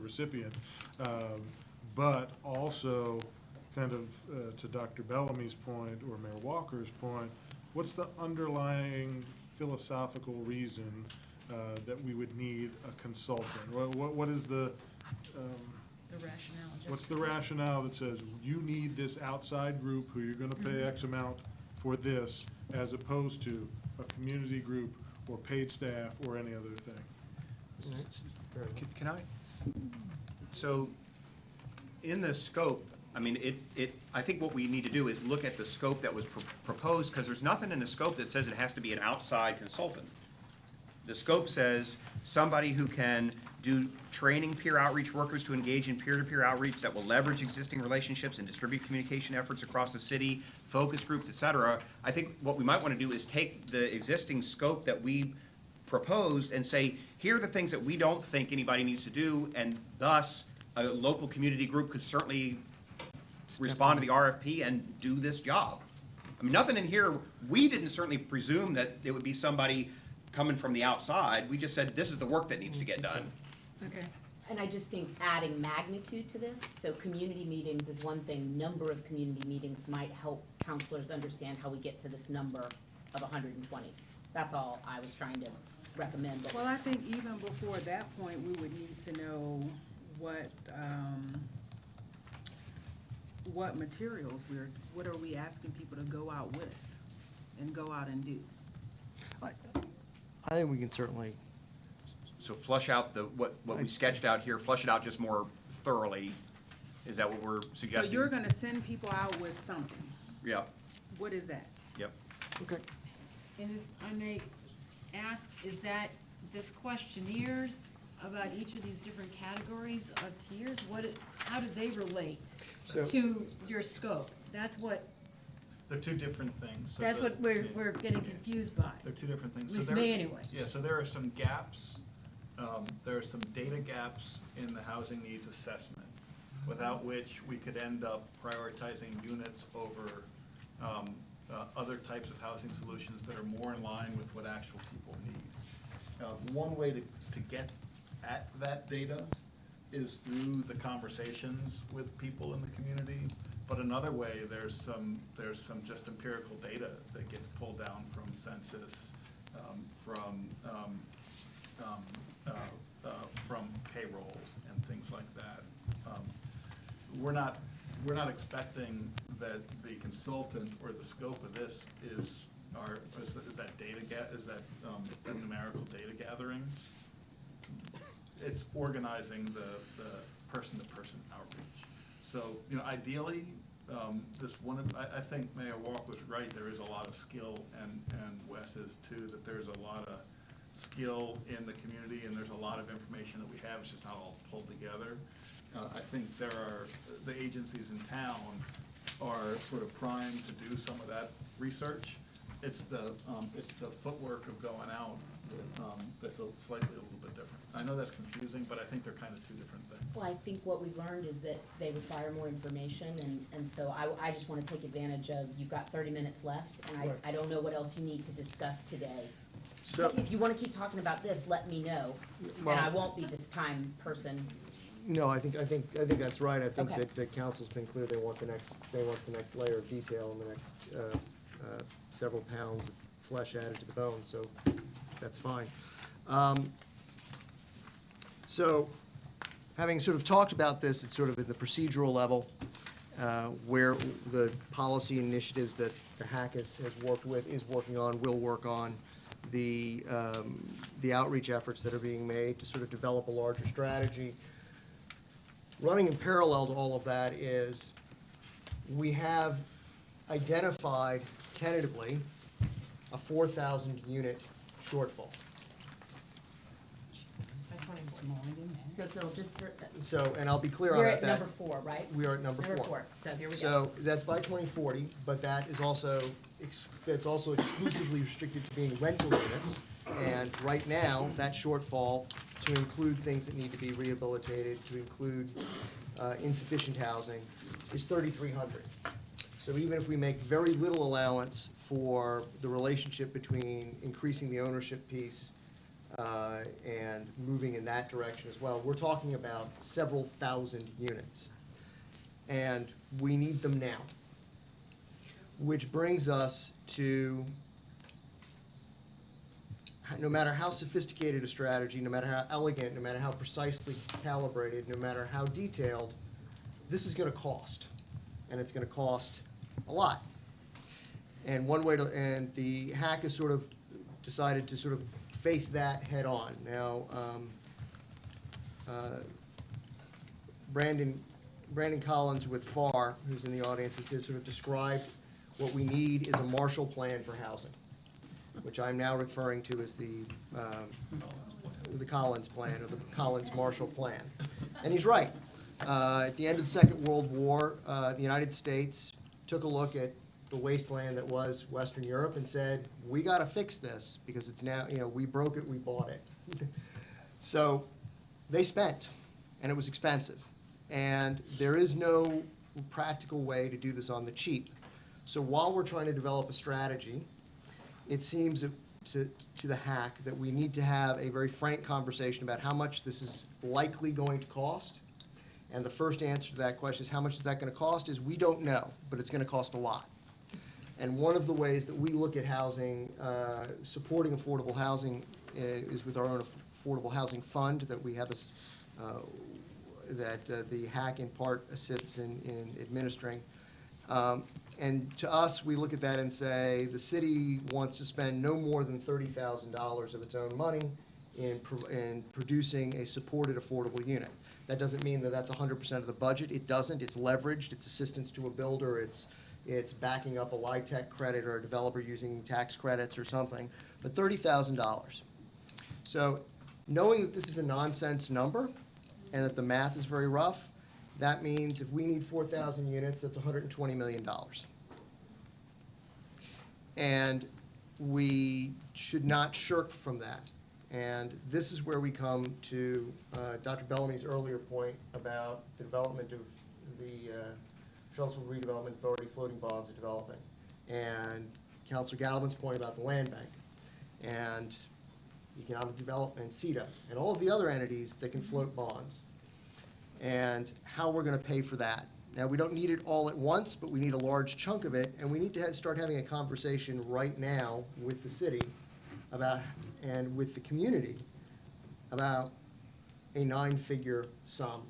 recipient, but also kind of to Dr. Bellamy's point or Mayor Walker's point, what's the underlying philosophical reason that we would need a consultant? What is the rationale? What's the rationale that says you need this outside group who you're gonna pay X amount for this, as opposed to a community group or paid staff or any other thing? Can I? So, in the scope, I mean, I think what we need to do is look at the scope that was proposed, because there's nothing in the scope that says it has to be an outside consultant. The scope says somebody who can do training peer outreach workers to engage in peer-to-peer outreach that will leverage existing relationships and distribute communication efforts across the city, focus groups, et cetera. I think what we might want to do is take the existing scope that we proposed and say, here are the things that we don't think anybody needs to do, and thus a local community group could certainly respond to the RFP and do this job. I mean, nothing in here, we didn't certainly presume that it would be somebody coming from the outside. We just said, this is the work that needs to get done. Okay. And I just think adding magnitude to this, so community meetings is one thing, number of community meetings might help counselors understand how we get to this number of 120. That's all I was trying to recommend. Well, I think even before that point, we would need to know what materials what are we asking people to go out with and go out and do? I think we can certainly, So flush out what we sketched out here, flush it out just more thoroughly. Is that what we're So suggesting? you're gonna send people out with something. Yep, What is that? yep. okay. And if I may ask, is that this questionnaires about each of these different categories of tiers, how do they relate So- to your scope? That's what, They're two different things. So that's the- what we're getting confused by. They're two different things. At So least there- me anyway. Yeah, so there are some gaps, there are some data gaps in the housing needs assessment, without which we could end up prioritizing units over other types of housing solutions that are more in line with what actual people need. One way to get at that data is through the conversations with people in the community, But another way, there's some just empirical data that gets pulled down from census, from payrolls and things like that. We're not expecting that the consultant or the scope of this is that the numerical data gathering. It's organizing the person-to-person outreach. So, ideally, I think Mayor Walk was right, there is a lot of skill, and Wes is too, that there's a lot of skill in the community, and there's a lot of information that we have, it's just not all pulled together. I think the agencies in town are sort of primed to do some of that research. It's the footwork of going out that's slightly a little bit different. I know that's confusing, but I think they're kind of two different things. Well, I think what we've learned is that they require more information, and so I just want to take advantage of, you've got 30 minutes left, and I don't know what else you need to discuss today. So if you want to keep talking about this, let me know, and I won't be this time person. No, I think that's right. I think Okay. that the council's been clear, they want the next layer of detail and the next several pounds of flesh added to the bone, so that's fine. So, having sort of talked about this at sort of at the procedural level, where the policy initiatives that the HAC is working on, will work on, the outreach efforts that are being made to sort of develop a larger strategy. Running in parallel to all of that is we have identified tentatively a 4,000 unit shortfall. So Phil, just for. So, and I'll be clear on We're that. at number 4, right? We are at number 4. So here we go. So that's by 2040, but that is also, that's also exclusively restricted to being rental units. And right now, that shortfall, to include things that need to be rehabilitated, to include insufficient housing, is 3,300. So even if we make very little allowance for the relationship between increasing the ownership piece and moving in that direction as well, we're talking about several thousand units. And we need them now. Which brings us to, no matter how sophisticated a strategy, no matter how elegant, no matter how precisely calibrated, no matter how detailed, this is gonna cost. And it's gonna cost a lot. And one way to, and the HAC has sort of decided to sort of face that head on. Now, Brandon Collins with FAR, who's in the audience, has sort of described what we need is a Marshall Plan for housing, which I'm now referring to as the Collins Plan, or the Collins Marshall Plan. And he's right. At the end of the Second World War, the United States took a look at the wasteland that was Western Europe and said, we gotta fix this, because it's now, we broke it, we bought it. So they spent, and it was expensive. And there is no practical way to do this on the cheap. So while we're trying to develop a strategy, it seems to the HAC that we need to have a very frank conversation about how much this is likely going to cost. And the first answer to that question is, how much is that gonna cost, is we don't know, but it's gonna cost a lot. And one of the ways that we look at housing, supporting affordable housing, is with our own affordable housing fund that we have that the HAC in part assists in administering. And to us, we look at that and say, the city wants to spend no more than $30,000 of its own money in producing a supported affordable unit. That doesn't mean that that's 100% of the budget. It doesn't. It's leveraged. It's assistance to a builder. It's backing up a LIHTC credit or a developer using tax credits or something, but $30,000. So knowing that this is a nonsense number and that the math is very rough, that means if we need 4,000 units, that's $120 million. And we should not shirk from that. And this is where we come to Dr. Bellamy's earlier point about the development of the Charlottesville Redevelopment Authority floating bonds are developing, and Councilor Galvin's point about the land bank, and economic development, CETA, and all of the other entities that can float bonds, and how we're gonna pay for that. Now, we don't need it all at once, but we need a large chunk of it, and we need to start having a conversation right now with the city about, and with the community, about a 9-figure sum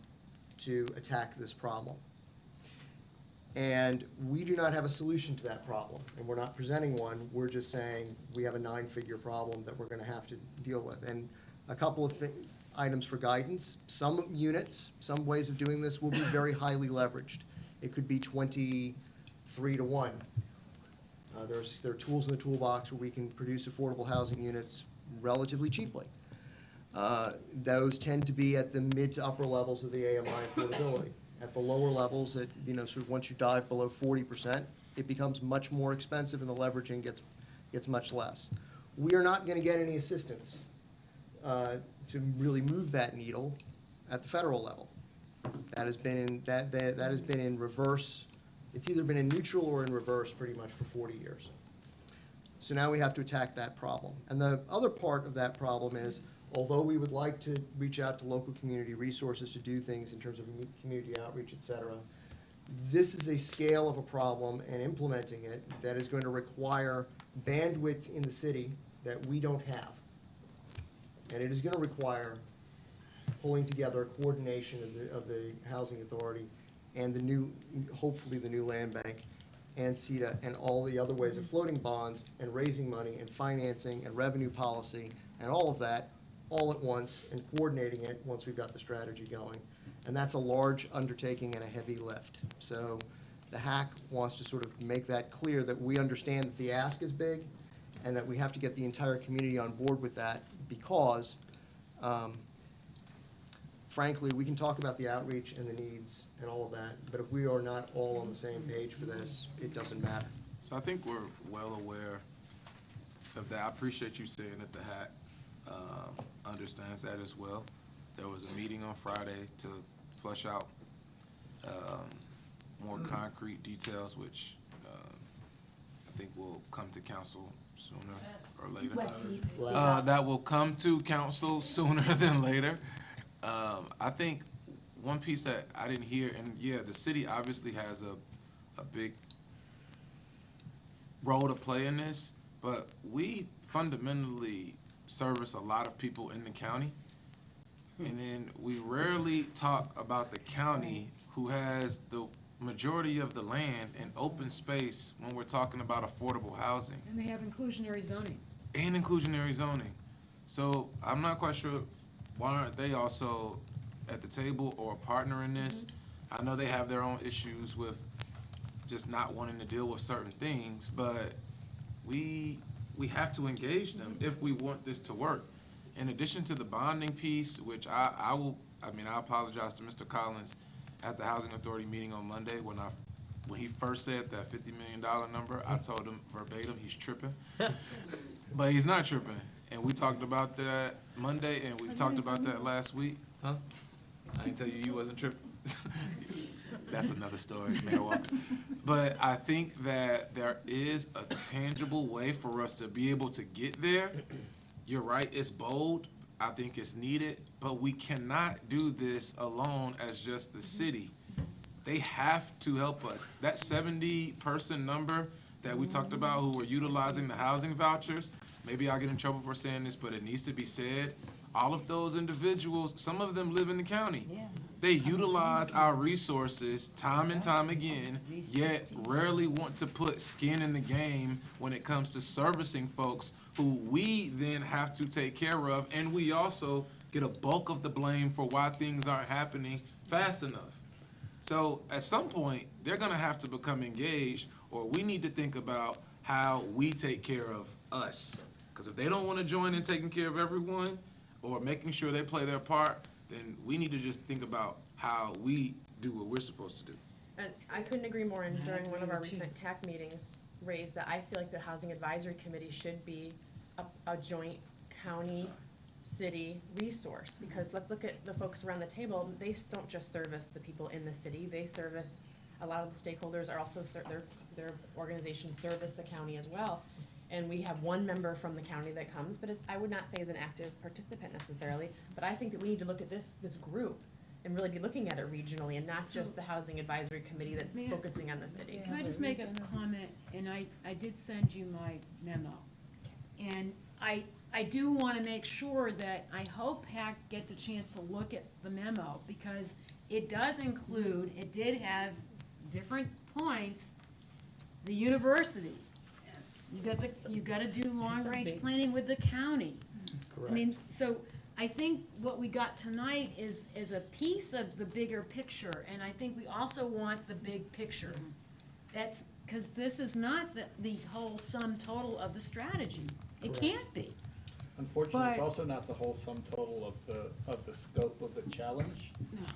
to attack this problem. And we do not have a solution to that problem, and we're not presenting one. We're just saying we have a 9-figure problem that we're gonna have to deal with. And a couple of items for guidance. Some units, some ways of doing this will be very highly leveraged. It could be 23-to-1. There are tools in the toolbox where we can produce affordable housing units relatively cheaply. Those tend to be at the mid to upper levels of the AMI affordability. At the lower levels, sort of once you dive below 40%, it becomes much more expensive and the leveraging gets much less. We are not gonna get any assistance to really move that needle at the federal level. That has been in reverse. It's either been in neutral or in reverse pretty much for 40 years. So now we have to attack that problem. And the other part of that problem is, although we would like to reach out to local community resources to do things in terms of community outreach, et cetera, this is a scale of a problem and implementing it that is going to require bandwidth in the city that we don't have. And it is going to require pulling together a coordination of the housing authority and hopefully the new land bank and CETA and all the other ways of floating bonds and raising money and financing and revenue policy and all of that all at once and coordinating it once we've got the strategy going. And that's a large undertaking and a heavy lift. So the HAC wants to sort of make that clear that we understand that the ask is big and that we have to get the entire community on board with that because, frankly, we can talk about the outreach and the needs and all of that, but if we are not all on the same page for this, it doesn't matter. So I think we're well aware of that. I appreciate you saying that the HAC understands that as well. There was a meeting on Friday to flesh out more concrete details, which I think will come to council sooner or later. That will come to council sooner than later. I think one piece that I didn't hear, and yeah, the city obviously has a big role to play in this, but we fundamentally service a lot of people in the county. And then we rarely talk about the county who has the majority of the land and open space when we're talking about affordable housing. And they have inclusionary zoning. And inclusionary zoning. So I'm not quite sure, why aren't they also at the table or a partner in this? I know they have their own issues with just not wanting to deal with certain things, but we have to engage them if we want this to work. In addition to the bonding piece, which I apologize to Mr. Collins at the Housing Authority meeting on Monday when he first said that $50 million number, I told him verbatim he's tripping. But he's not tripping. And we talked about that Monday and we talked about that last week. Huh? I didn't tell you wasn't tripping. That's another story, Mayor Walker. But I think that there is a tangible way for us to be able to get there. You're right, it's bold. I think it's needed, but we cannot do this alone as just the city. They have to help us. That 70-person number that we talked about who were utilizing the housing vouchers, maybe I'll get in trouble for saying this, but it needs to be said. All of those individuals, some of them live in the county. Yeah. They utilize our resources time and time again, yet rarely want to put skin in the game when it comes to servicing folks who we then have to take care of, and we also get a bulk of the blame for why things aren't happening fast enough. So at some point, they're gonna have to become engaged, or we need to think about how we take care of us. Because if they don't wanna join in taking care of everyone, or making sure they play their part, then we need to just think about how we do what we're supposed to do. And I couldn't agree more, and during one of our recent HAC meetings, raised that I feel like the Housing Advisory Committee should be a joint county-city resource, because let's look at the folks around the table. They don't just service the people in the city, they service, a lot of the stakeholders are also, their organizations service the county as well. And we have one member from the county that comes, but I would not say is an active participant necessarily, but I think that we need to look at this group and really be looking at it regionally and not just the Housing Advisory Committee that's May I- focusing on the city. Can I just make a comment? And I did send you my memo. And I do want to make sure that, I hope HAC gets a chance to look at the memo, because it does include, it did have different points, the university. You gotta do long-range planning with the county. I mean, so I think what we got tonight is a piece of the bigger picture, and I think we also want the big picture. That's, because this is not the whole sum total of the strategy. It can't be. Unfortunately, it's But- also not the whole sum total of the scope of the challenge.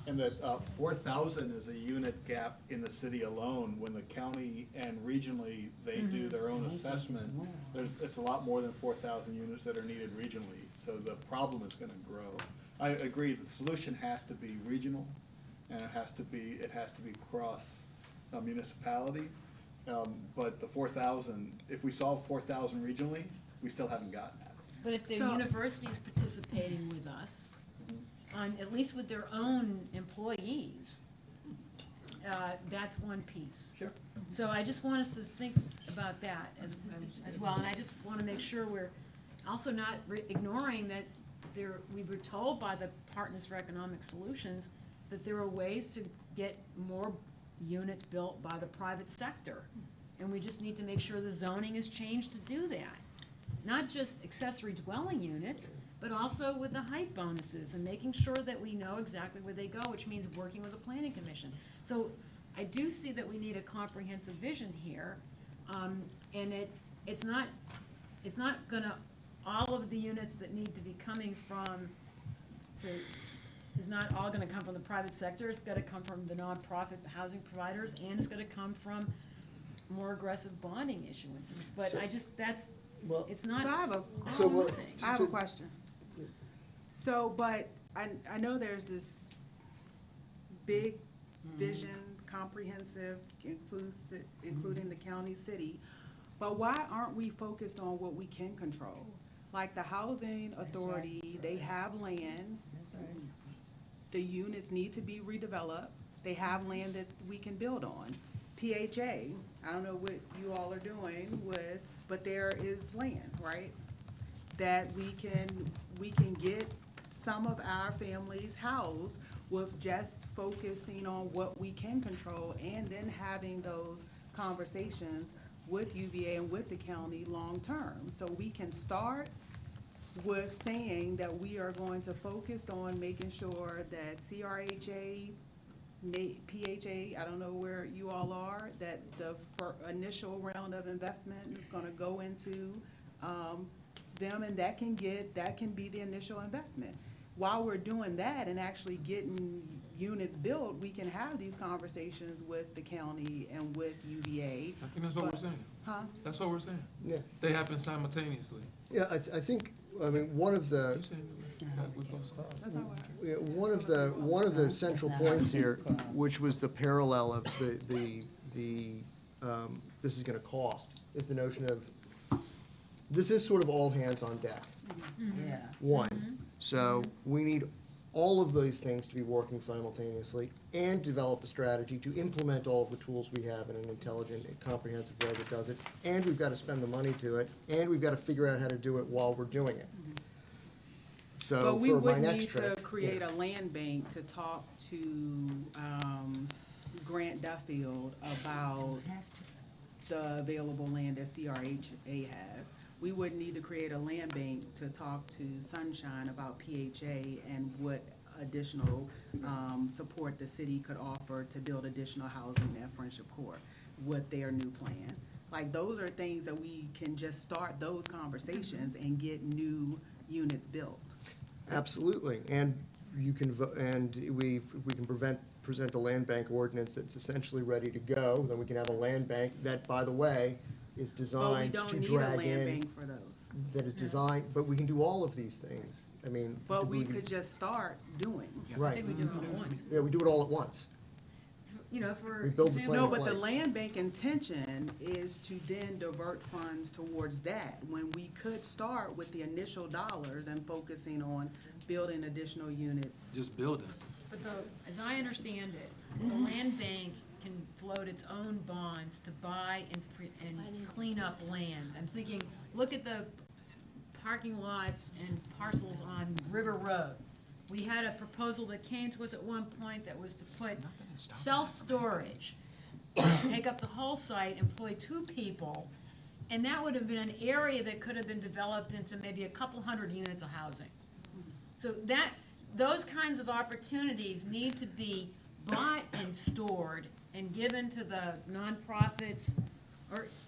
And that 4,000 is a unit gap in the city alone. When the county and regionally, they do their own assessment, it's a lot more than 4,000 units that are needed regionally. So the problem is gonna grow. I agree, the solution has to be regional, and it has to be cross municipality. But the 4,000, if we solve 4,000 regionally, we still haven't gotten that. But if the So- university is participating with us, on, at least with their own employees, that's one piece. Sure. So I just want us to think about that as well, and I just want to make sure we're also not ignoring that we were told by the Partners for Economic Solutions that there are ways to get more units built by the private sector. And we just need to make sure the zoning is changed to do that. Not just accessory dwelling units, but also with the height bonuses and making sure that we know exactly where they go, which means working with the planning commission. So I do see that we need a comprehensive vision here. And it's not gonna, all of the units that need to be coming from, is not all gonna come from the private sector. It's gotta come from the nonprofit housing providers, and it's gonna come from more aggressive bonding issuances. But So- I just, that's, Well, it's not So I have a, So all what- one thing. I have a question. So, but I know there's this big vision, comprehensive, including the county, city, but why aren't we focused on what we can control? Like the housing authority, they have land. The units need to be redeveloped. They have land that we can build on. PHA, I don't know what you all are doing with, but there is land, right? That we can get some of our families housed with just focusing on what we can control and then having those conversations with UVA and with the county long-term. So we can start with saying that we are going to focus on making sure that CRHA, PHA, I don't know where you all are, that the initial round of investment is gonna go into them, and that can be the initial investment. While we're doing that and actually getting units built, we can have these conversations with the county and with UVA. I think that's what we're saying. Huh? That's what we're saying. Yeah. They happen simultaneously. Yeah, I think, I mean, one of the, You saying that we're supposed to- That's not what I- yeah, one of the central points here, which was the parallel of this is gonna cost, is the notion of, this is sort of all hands on deck. Yeah. One, so we need all of those things to be working simultaneously and develop a strategy to implement all of the tools we have in an intelligent and comprehensive way that does it. And we've got to spend the money to it, and we've got to figure out how to do it while we're doing it. So But we for my would next need to trip. create yeah. a land bank to talk to, Grant Duffield about the available land that CRHA has. We would need to create a land bank to talk to Sunshine about PHA and what additional, support the city could offer to build additional housing at Friendship Court with their new plan. Like, those are things that we can just start those conversations and get new units built. Absolutely, and you can, if we can present a land bank ordinance that's essentially ready to go, then we can have a land bank that, by the way, is But we designed don't to need a drag land in, bank for those. that is designed, but we can do all of these things. I mean. But we could just start doing. I Right, think we do it all at once. yeah, we do it all at once. You know, for We build the example. plan. No, but the flight. land bank intention is to then divert funds towards that, when we could start with the initial dollars and focusing on building additional units. Just building. but as I understand it, the land bank can float its own bonds to buy and clean up land. I'm thinking, look at the parking lots and parcels on River Road. We had a proposal that came to us at one point that was to put self-storage, take up the whole site, employ 2 people, and that would have been an area that could have been developed into maybe a couple hundred units of housing. So those kinds of opportunities need to be bought and stored and given to the nonprofits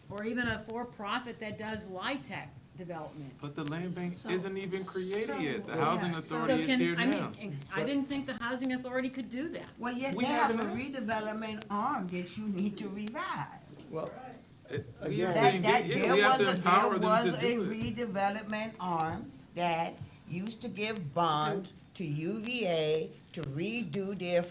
or even a for-profit that does LIHTC development. But the land bank isn't even created so- yet. The housing yeah. authority is here now. I didn't think the housing authority could do that. Well, yet We they have a haven't- redevelopment arm that you need to revive. Well, We have Again- to engage, we have to empower them to There do was a it. redevelopment arm that used to give bonds to UVA to redo their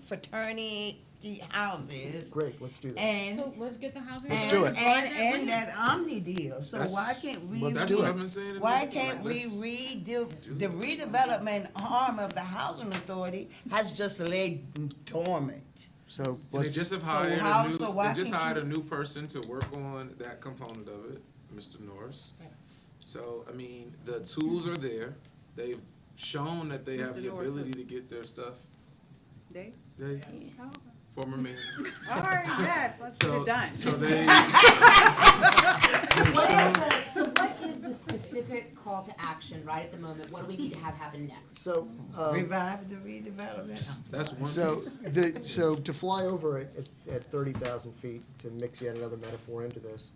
fraternity houses. great, let's do that. And, So let's get the housing. Let's authority do it. to buy that and land. that Omni deal, so That's- why can't we? let's That's do what it. I've been saying. Why Like, can't we let's- redo, the redevelopment arm of the housing authority has just laid dormant. So And they let's, just have hired how- a new, so why they just can't hired you- a new person to work on that component of it, Mr. Norris. Right. So, I mean, the tools are there. They've shown that they have Mr. the Norris, ability to get their stuff. They? They, former mayor. All right, yes, let's get So, it done. so they, So what is the specific call to action right at the moment? What do we need to have happen next? so, Revive the redevelopment. that's one. so, so to fly over it at 30,000 feet, to mix yet another metaphor into this,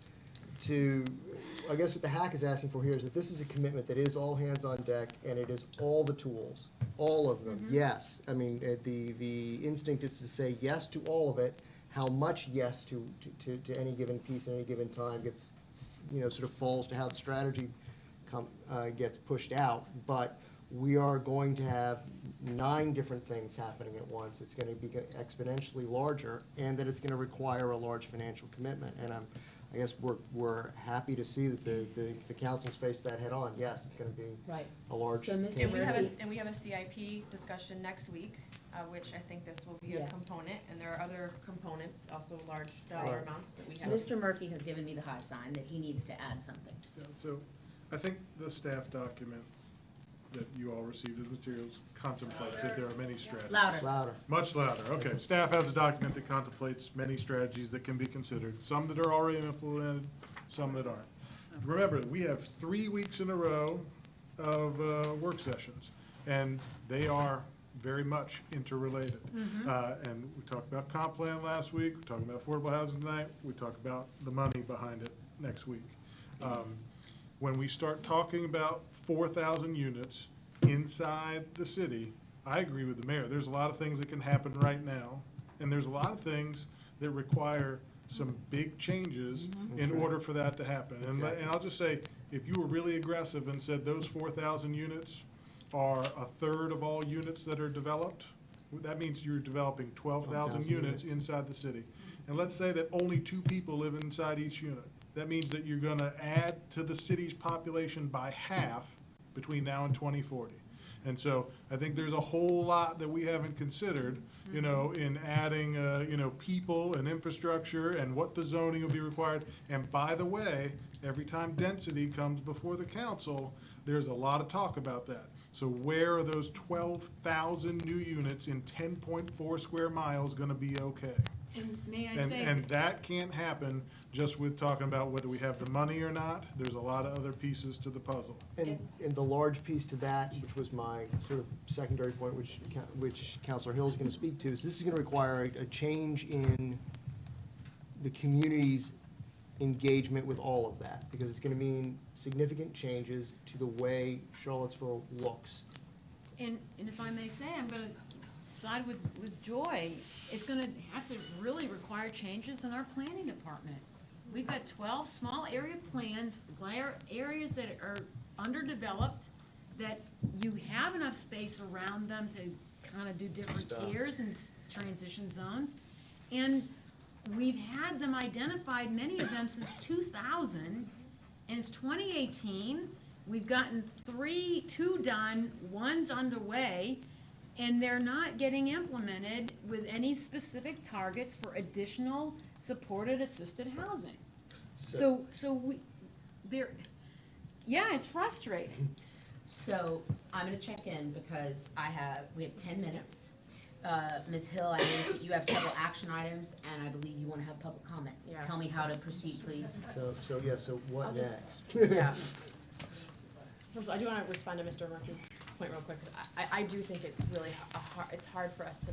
I guess what the HAC is asking for here is that this is a commitment that is all hands on deck, and it is all the tools, all of them, yes. I mean, the instinct is to say yes to all of it. How much yes to any given piece at any given time gets, sort of falls to how the strategy gets pushed out. But we are going to have 9 different things happening at once. It's gonna be exponentially larger, and that it's gonna require a large financial commitment. And I guess we're happy to see that the council's faced that head on. Yes, it's gonna be Right. a large. So, Ms. And we have Murphy- and we have a CIP discussion next week, which I think this will be a Yeah. component, and there are other components, also large dollar Right. amounts that we So have. Mr. Murphy has given me the high sign that he needs to add something. Yeah, so I think the staff document that you all received as materials contemplates that there are many strategies. Louder. Louder. Much louder, okay. Staff has a document that contemplates many strategies that can be considered, some that are already implemented, some that aren't. Remember, we have 3 weeks in a row of work sessions, and they are very much interrelated. And we talked about comp plan last week, we talked about affordable housing tonight, we talked about the money behind it next week. When we start talking about 4,000 units inside the city, I agree with the mayor. There's a lot of things that can happen right now, and there's a lot of things that require some big changes in order for that to happen. And I'll just say, if you were really aggressive and said those 4,000 units are a third of all units that are developed, that means you're developing 12,000 units inside the city. And let's say that only 2 people live inside each unit. That means that you're gonna add to the city's population by half between now and 2040. And so I think there's a whole lot that we haven't considered, in adding, people and infrastructure and what the zoning will be required. And by the way, every time density comes before the council, there's a lot of talk about that. So where are those 12,000 new units in 10.4 square miles gonna be okay? And may I And, say, and that can't happen just with talking about whether we have the money or not. There's a lot of other pieces to the puzzle. And the large piece to that, which was my sort of secondary point, which Councilor Hill is going to speak to, is this is going to require a change in the community's engagement with all of that, because it's going to mean significant changes to the way Charlottesville looks. and if I may say, I'm gonna side with Joy. It's gonna have to really require changes in our planning department. We've got 12 small area plans, areas that are underdeveloped, that you have enough space around them to kind of do different tiers and transition zones. And we've had them identified, many of them since 2000, and it's 2018. We've gotten 2 done, 1's underway. and they're not getting implemented with any specific targets for additional supported assisted housing. So yeah, it's frustrating. So I'm gonna check in because we have 10 minutes. Ms. Hill, I know that you have several action items, and I believe you wanna have public comment. Yeah. Tell me how to proceed, please. So what I'll just- next? Yeah. First of all, I do want to respond to Mr. Murphy's point real quick. I do think it's really it's hard for us to,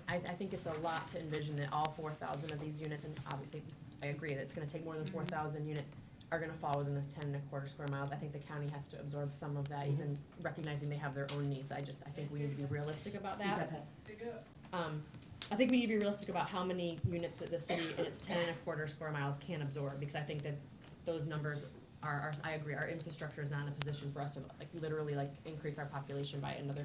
I think it's a lot to envision that all 4,000 of these units, and obviously I agree that it's gonna take more than 4,000 units, are gonna fall within this 10.25 square miles. I think the county has to absorb some of that, even recognizing they have their own needs. I think we need to be realistic about that. I think we need to be realistic about how many units that the city in its 10.25 square miles can absorb, because I think that those numbers are, I agree, our infrastructure is not in a position for us to literally increase our population by another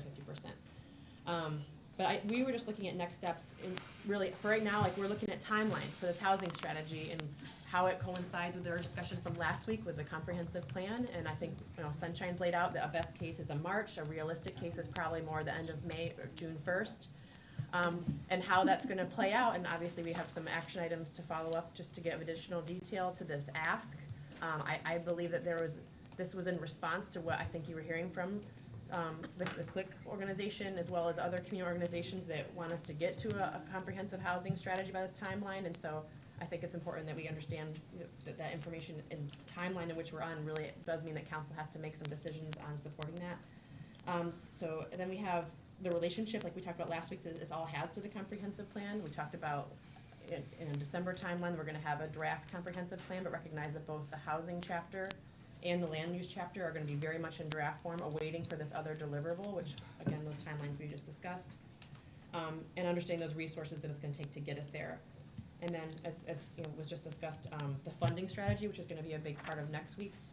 50%. But we were just looking at next steps, and really, for right now, we're looking at timeline for this housing strategy and how it coincides with our discussion from last week with the comprehensive plan. And I think, Sunshine's laid out that a best case is a March, a realistic case is probably more the end of May or June 1st. And how that's gonna play out, and obviously we have some action items to follow up just to give additional detail to this ask. I believe that this was in response to what I think you were hearing from the CLIC organization, as well as other community organizations that want us to get to a comprehensive housing strategy by this timeline. And so I think it's important that we understand that information and the timeline in which we're on really does mean that council has to make some decisions on supporting that. So then we have the relationship, like we talked about last week, that this all has to the comprehensive plan. We talked about in a December timeline, we're gonna have a draft comprehensive plan, but recognize that both the housing chapter and the land use chapter are gonna be very much in draft form, awaiting for this other deliverable, which, again, those timelines we just discussed. And understanding those resources that it's gonna take to get us there. And then, as was just discussed, the funding strategy, which is gonna be a big part of next week's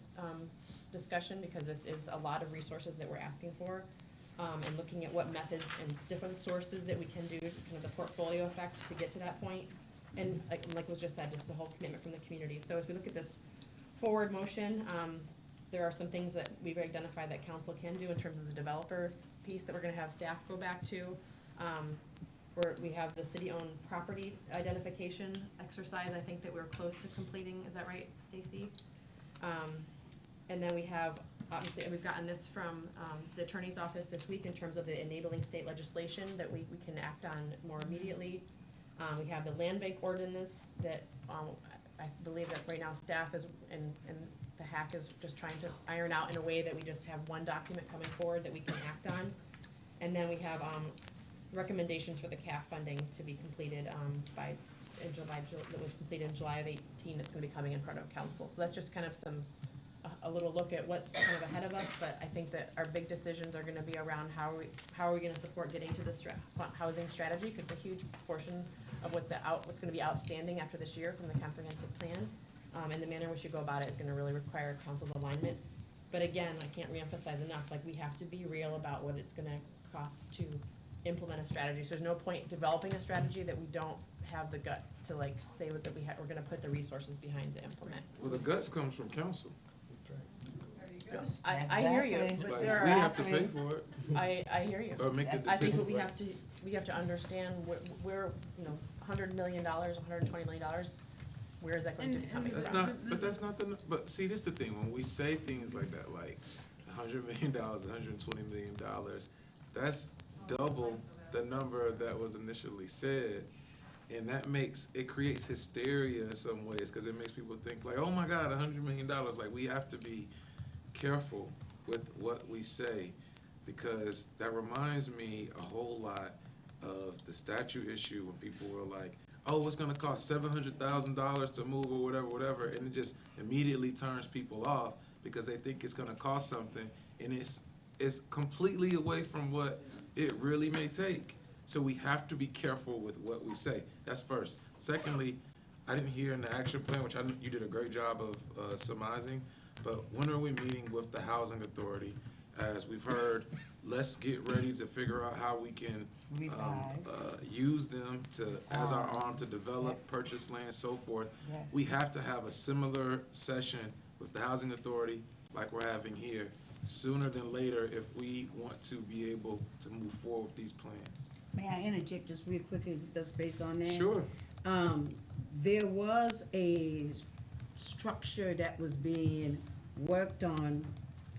discussion, because this is a lot of resources that we're asking for. And looking at what methods and different sources that we can do, kind of the portfolio effect to get to that point. And like was just said, just the whole commitment from the community. So as we look at this forward motion, there are some things that we've identified that council can do in terms of the developer piece that we're gonna have staff go back to. Where we have the city-owned property identification exercise, I think that we're close to completing. Is that right, Stacy? And then we have, obviously, we've gotten this from the attorney's office this week in terms of the enabling state legislation that we can act on more immediately. We have the land bank ordinance that I believe that right now staff is, and the HAC is just trying to iron out in a way that we just have one document coming forward that we can act on. And then we have recommendations for the CAF funding to be completed in July, that was completed in July of 2018. It's gonna be coming in front of council. So that's just kind of a little look at what's kind of ahead of us, but I think that our big decisions are gonna be around how are we gonna support getting to this housing strategy, because it's a huge portion of what's gonna be outstanding after this year from the comprehensive plan. And the manner in which you go about it is gonna really require council's alignment. But again, I can't reemphasize enough, we have to be real about what it's gonna cost to implement a strategy. So there's no point developing a strategy that we don't have the guts to say that we're gonna put the resources behind to implement. Well, the guts comes from council. Yes. I hear you, but Like, there are. we have to pay for it. I hear you. Or make the I think decisions. what we have to understand where, $100 million, $120 million, where is that going to be coming from? That's not but see, this the thing, when we say things like that, like $100 million, $120 million, that's double the number that was initially said. And it creates hysteria in some ways, because it makes people think oh my God, $100 million. We have to be careful with what we say, because that reminds me a whole lot of the statue issue when people were like, oh, it's gonna cost $700,000 to move or whatever, and it just immediately turns people off because they think it's gonna cost something, and it's completely away from what it really may take. So we have to be careful with what we say. That's first. Secondly, I didn't hear in the action plan, which you did a great job of surmising, but when are we meeting with the Housing Authority? As we've heard, let's get ready to figure out how we can use them as our arm to develop, purchase land, so forth. We have to have a similar session with the Housing Authority like we're having here, sooner than later if we want to be able to move forward with these plans. May I interject just real quickly, just based on that? Sure. There was a structure that was being worked on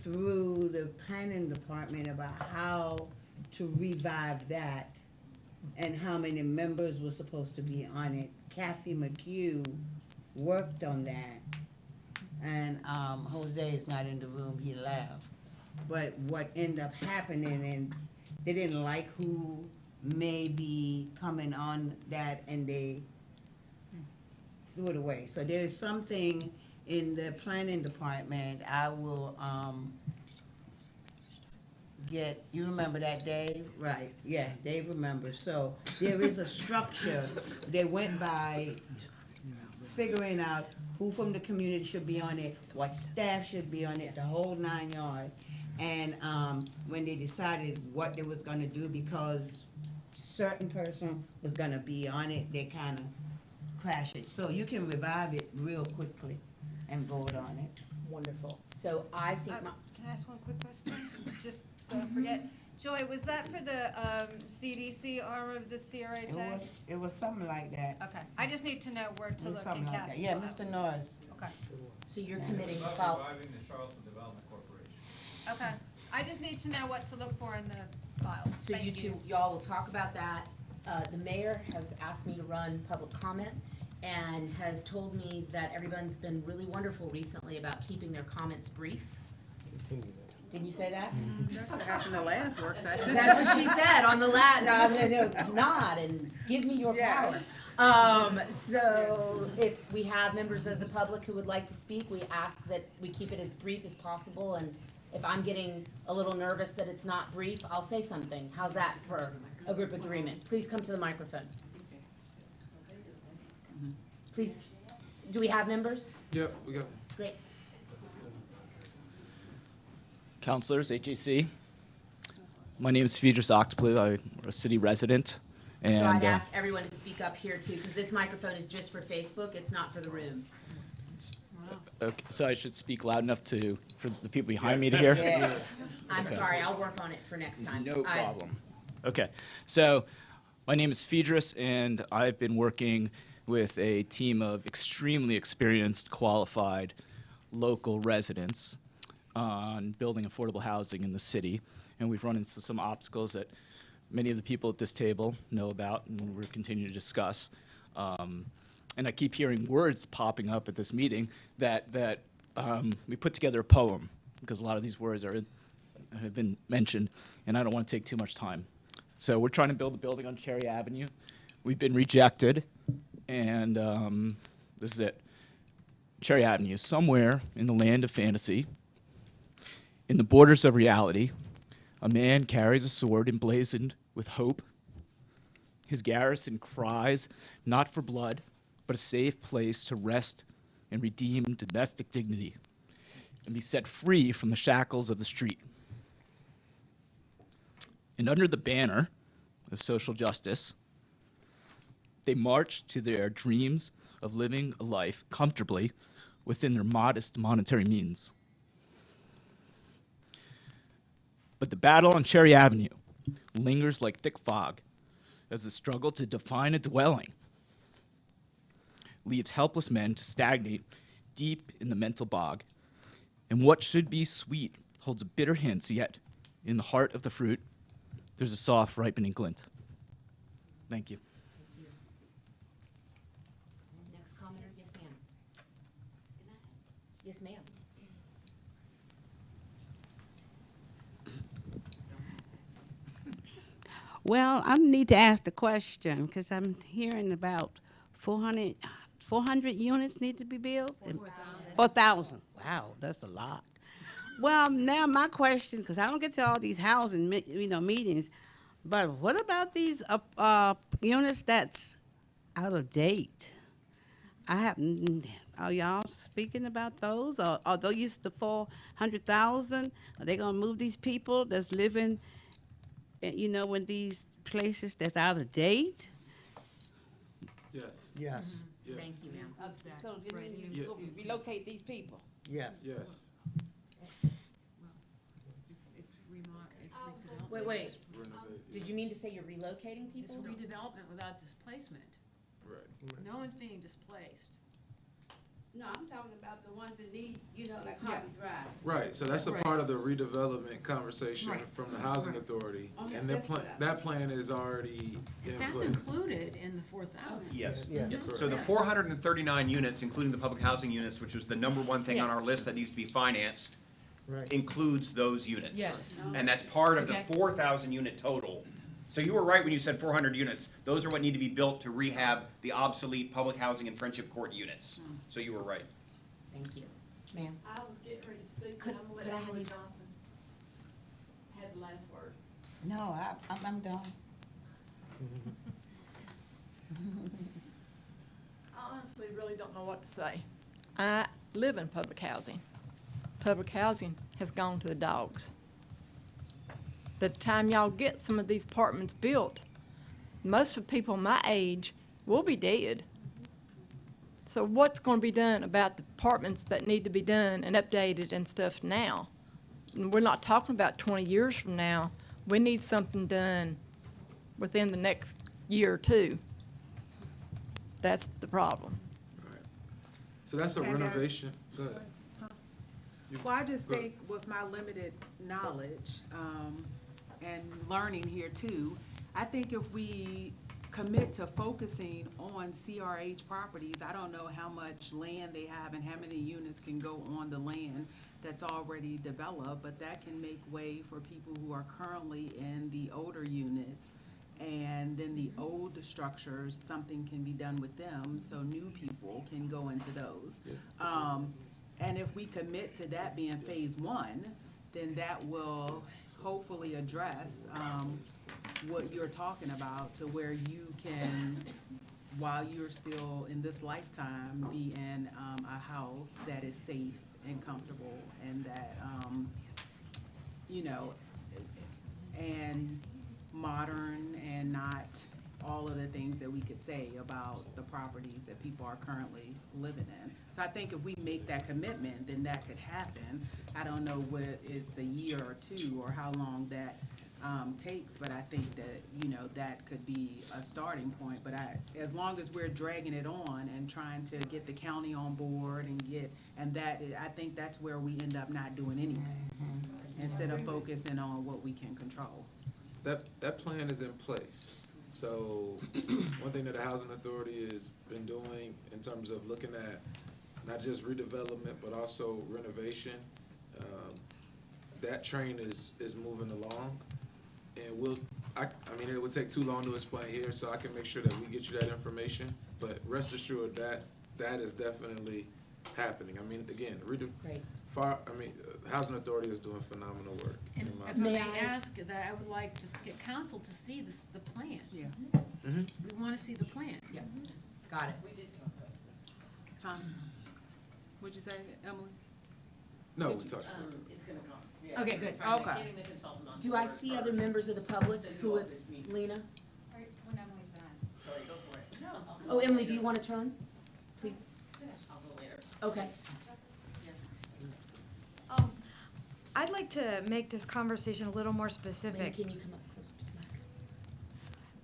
through the planning department about how to revive that and how many members were supposed to be on it. Kathy McHugh worked on that. And, Jose is not in the room, he left. But what ended up happening, and they didn't like who may be coming on that, and they threw it away. So there's something in the planning department, I will, you remember that, Dave? Right, yeah, Dave remembers. So there is a structure. They went by figuring out who from the community should be on it, what staff should be on it, the whole 9 yards. And when they decided what they was gonna do, because certain person was gonna be on it, they kind of crashed it. So you can revive it real quickly and vote on it. Wonderful. So I think Can I ask one quick question? Just so I don't forget. Joy, was that for the CDC arm of the CRHA? It was something like that. Okay, I just need to know where to It was look something in like that. Kathy's Yeah, files. Mr. Norris. Okay, so. You're committing to follow. Reviving the Charleston Development Corporation. okay. I just need to know what to look for in the files. So Thank you two, y'all will talk about that. The mayor has asked me to run public comment and has told me that everyone's been really wonderful recently about keeping their comments brief. Didn't you say that? That's what happened the last work session. That's what she said on the last, nod and give me your power. So if we have members of the public who would like to speak, we ask that we keep it as brief as possible. And if I'm getting a little nervous that it's not brief, I'll say something. How's that for a group agreement? Please come to the microphone. Please, do we have members? Yep, we got. Great. Councilors, HAC. My name is Phaedrus Octoplu. I'm a city resident. So I'd And ask everyone to speak up here too, because this microphone is just for Facebook. It's not for the room. okay, so I should speak loud enough for the people behind me to hear? Yeah. I'm Okay. sorry, I'll work on it for next time. No problem. Okay, so my name is Phaedrus, and I've been working with a team of extremely experienced, qualified local residents on building affordable housing in the city. And we've run into some obstacles that many of the people at this table know about and we're continuing to discuss. And I keep hearing words popping up at this meeting that we put together a poem, because a lot of these words have been mentioned, and I don't want to take too much time. So we're trying to build a building on Cherry Avenue. We've been rejected, and this is it. Cherry Avenue, somewhere in the land of fantasy, in the borders of reality, a man carries a sword emblazoned with hope. His garrison cries, not for blood, but a safe place to rest and redeem domestic dignity and be set free from the shackles of the street. And under the banner of social justice, they march to their dreams of living a life comfortably within their modest monetary means. But the battle on Cherry Avenue lingers like thick fog as the struggle to define a dwelling leaves helpless men to stagnate deep in the mental bog. And what should be sweet holds a bitter hint, yet in the heart of the fruit, there's a soft, ripening glint. Thank you. Next commenter, yes ma'am. Yes ma'am. Well, I need to ask the question because I'm hearing about 400 units need to be built. 4,000. Wow, that's a lot. Well, now my question, because I don't get to all these housing meetings, but what about these units that's out of date? Are y'all speaking about those? Or are they used to 400,000? Are they gonna move these people that's living in these places that's out of date? Yes. Yes. Yes. Thank you, ma'am. So you mean Yeah. you relocate these people? Yes. Yes. Wait, wait. Did you mean to say you're relocating It's people? redevelopment without displacement. Right. No one's being displaced. No, I'm talking about the ones that need, like Hobby Drive. Right, so that's a Right. part of the redevelopment conversation Right. from the housing authority. Okay, And that's what I- that plan is already in That's place. included in the 4,000. Yes. Yes. So the 439 units, including the public housing units, which was the number one thing on Yeah. our list that needs to be financed, Right. includes those units. Yes. And that's part of the Okay. 4,000 unit total. So you were right when you said 400 units. Those are what need to be built to rehab the obsolete public housing and Friendship Court units. So you were right. Thank you. Ma'am? I was getting ready to speak, Could- but I'm gonna could I let have Emily you- Johnson have the last word. No, I'm done. I honestly really don't know what to say. I live in public housing. Public housing has gone to the dogs. By the time y'all get some of these apartments built, most of the people my age will be dead. So what's gonna be done about the apartments that need to be done and updated and stuff now? And we're not talking about 20 years from now. We need something done within the next year or two. That's the problem. Right. So that's a And that's- renovation, go ahead. Well, I just Go think with my limited knowledge, and learning here too, I think if we commit to focusing on CRH properties, I don't know how much land they have and how many units can go on the land that's already developed, but that can make way for people who are currently in the older units. And then the old structures, something can be done with them, so new people can go into those. And if we commit to that being phase one, then that will hopefully address, what you're talking about, to where you can, while you're still in this lifetime, be in, a house that is safe and comfortable and that, and modern and not all of the things that we could say about the properties that people are currently living in. So I think if we make that commitment, then that could happen. I don't know what it's a year or two or how long that takes, but I think that, that could be a starting point. But as long as we're dragging it on and trying to get the county on board and I think that's where we end up not doing anything, instead of focusing on what we can control. That plan is in place. So one thing that the Housing Authority has been doing in terms of looking at not just redevelopment, but also renovation, that train is moving along. And I mean, it would take too long to explain here, so I can make sure that we get you that information. But rest assured that is definitely happening. I mean, again, Great. Housing Authority is doing phenomenal work. And in my if I opinion. may ask, that I would like to get council to see the plans. Yeah. Mhm. We want to see the plans. Yeah. Got it. Tom, what'd you say, Emily? No, we talked. It's gonna come. Okay, good. Okay. Getting the consultant on Do I board see other first. members of the public Then who you would, all just meet. Lena? When Emily's done. Sorry, go for it. No. Oh, Emily, do you want to turn? Please. I'll go later. Okay. I'd like to make this conversation a little more Lena, specific. can you come up closer to the mic?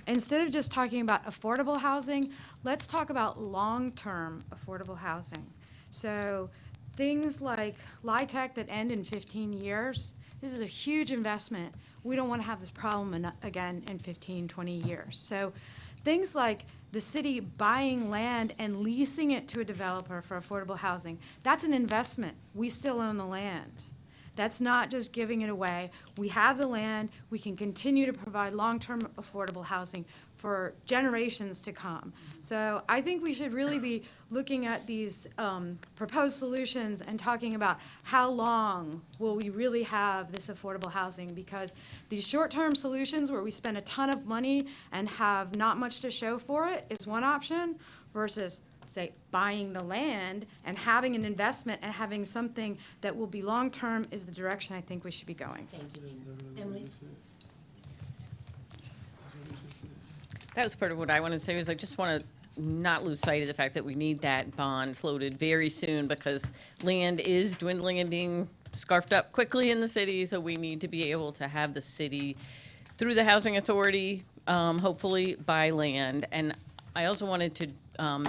Instead of just talking about affordable housing, let's talk about long-term affordable housing. So things like LIHTC that end in 15 years, this is a huge investment. We don't want to have this problem again in 15, 20 years. So things like the city buying land and leasing it to a developer for affordable housing, that's an investment. We still own the land. That's not just giving it away. We have the land. We can continue to provide long-term affordable housing for generations to come. So I think we should really be looking at these proposed solutions and talking about how long will we really have this affordable housing, because these short-term solutions where we spend a ton of money and have not much to show for it is one option, versus say buying the land and having an investment and having something that will be long-term is the direction I think we should be going. Thank you, Lena. Emily? That was part of what I wanted to say, was I just want to not lose sight of the fact that we need that bond floated very soon, because land is dwindling and being scarfed up quickly in the city, so we need to be able to have the city, through the housing authority, hopefully buy land. And I also wanted to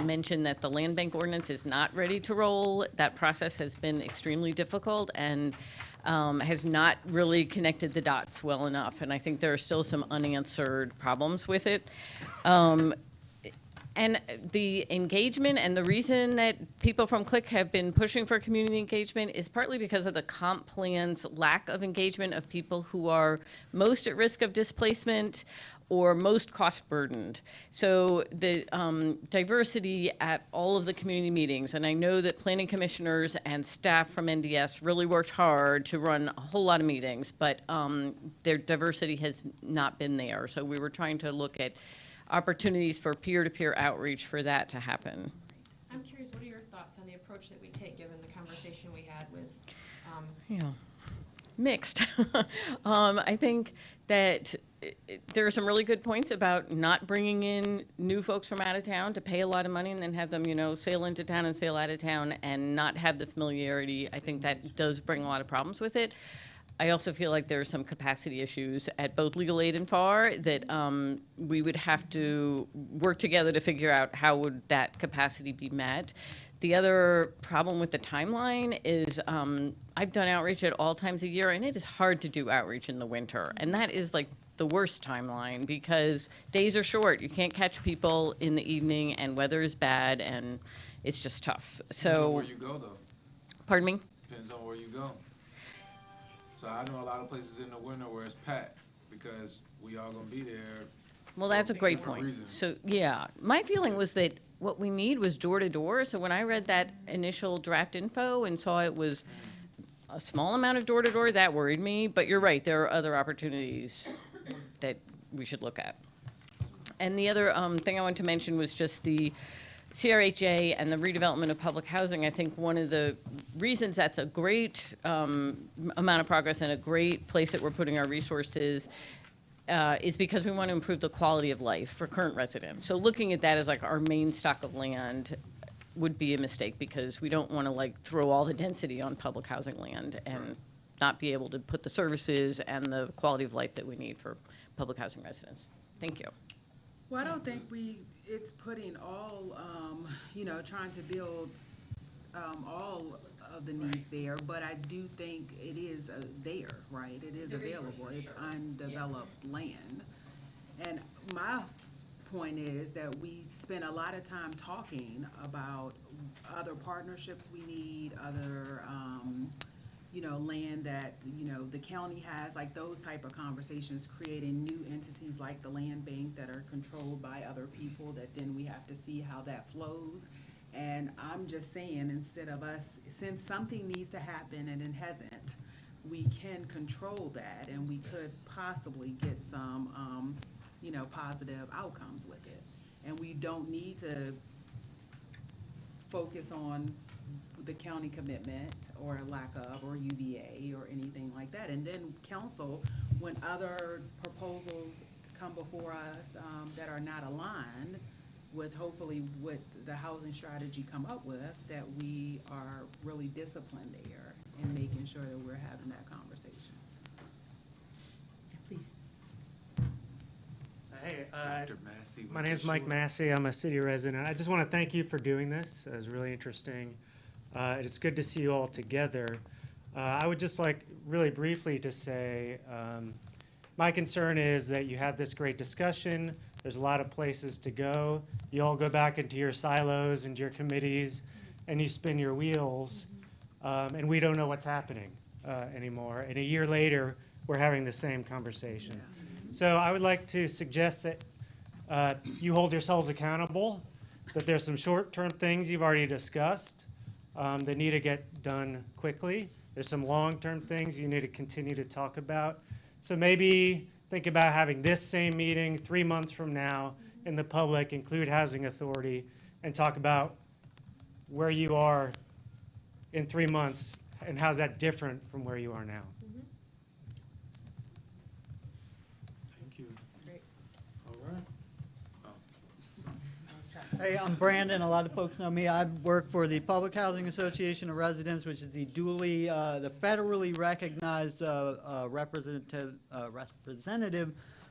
mention that the land bank ordinance is not ready to roll. That process has been extremely difficult and has not really connected the dots well enough. And I think there are still some unanswered problems with it. And the engagement and the reason that people from CLIC have been pushing for community engagement is partly because of the comp plan's lack of engagement of people who are most at risk of displacement or most cost burdened. So the diversity at all of the community meetings, and I know that planning commissioners and staff from NDS really worked hard to run a whole lot of meetings, but their diversity has not been there. So we were trying to look at opportunities for peer-to-peer outreach for that to happen. I'm curious, what are your thoughts on the approach that we take, given the conversation we had with, Yeah, mixed. I think that there are some really good points about not bringing in new folks from out of town to pay a lot of money and then have them, sail into town and sail out of town and not have the familiarity. I think that does bring a lot of problems with it. I also feel like there are some capacity issues at both legal aid and FAR that we would have to work together to figure out how would that capacity be met. The other problem with the timeline is I've done outreach at all times of year, and it is hard to do outreach in the winter. And that is like the worst timeline because days are short. You can't catch people in the evening, and weather is bad, and it's just tough. Depends on So, where you go, though. pardon me? Depends on where you go. So I know a lot of places in the winter where it's packed because we all gonna be there. Well, for that's a great different point. reasons. So, yeah, my feeling was that what we need was door to door. So when I read that initial draft info and saw it was a small amount of door to door, that worried me. But you're right, there are other opportunities that we should look at. And the other thing I wanted to mention was just the CRHA and the redevelopment of public housing. I think one of the reasons that's a great amount of progress and a great place that we're putting our resources is because we want to improve the quality of life for current residents. So looking at that as like our main stock of land would be a mistake because we don't want to like throw all the density on public housing land and not be able to put the services and the quality of life that we need for public housing residents. Thank you. Well, I don't think it's putting all, trying to build all of the needs there, but I do think it is there, right? It is available. It's undeveloped land. And my point is that we spend a lot of time talking about other partnerships we need, other, land that, the county has, like those type of conversations, creating new entities like the land bank that are controlled by other people that then we have to see how that flows. And I'm just saying, instead of us, since something needs to happen and it hasn't, we can control that and we could possibly get some, positive outcomes with it. And we don't need to focus on the county commitment or lack of, or UVA or anything like that. And then council, when other proposals come before us that are not aligned with hopefully what the housing strategy come up with, that we are really disciplined there in making sure that we're having that conversation. Hey, Dr. Massey with my name's the Mike short- Massey. I'm a city resident. I just want to thank you for doing this. It was really interesting. It's good to see you all together. I would just like really briefly to say, my concern is that you have this great discussion. There's a lot of places to go. You all go back into your silos and your committees and you spin your wheels, and we don't know what's happening anymore. And a year later, we're having the same conversation. So I would like to suggest that you hold yourselves accountable, that there's some short-term things you've already discussed that need to get done quickly. There's some long-term things you need to continue to talk about. So maybe think about having this same meeting 3 months from now in the public, include Housing Authority, and talk about where you are in 3 months and how's that different from where you are now. Thank you. Great. All right. Hey, I'm Brandon. A lot of folks know me. I work for the Public Housing Association of Residents, which is the the federally recognized representative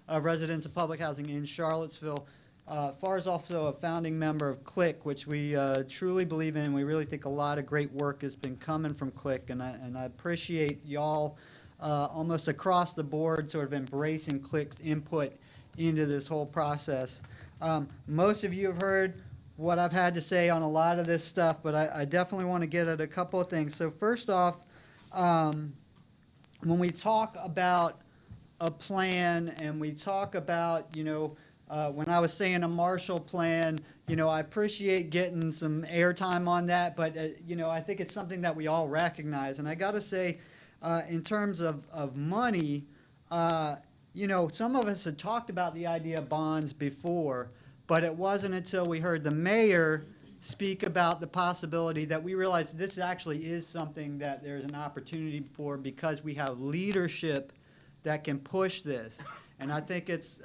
of residents of public housing in Charlottesville. FAR is also a founding member of CLIC, which we truly believe in. We really think a lot of great work has been coming from CLIC, and I appreciate y'all almost across the board sort of embracing CLIC's input into this whole process. Most of you have heard what I've had to say on a lot of this stuff, but I definitely want to get at a couple of things. So first off, when we talk about a plan and we talk about, when I was saying a Marshall Plan, I appreciate getting some airtime on that, but, I think it's something that we all recognize. And I got to say, in terms of money, some of us had talked about the idea of bonds before, but it wasn't until we heard the mayor speak about the possibility that we realized this actually is something that there's an opportunity for because we have leadership that can push this. And I think it's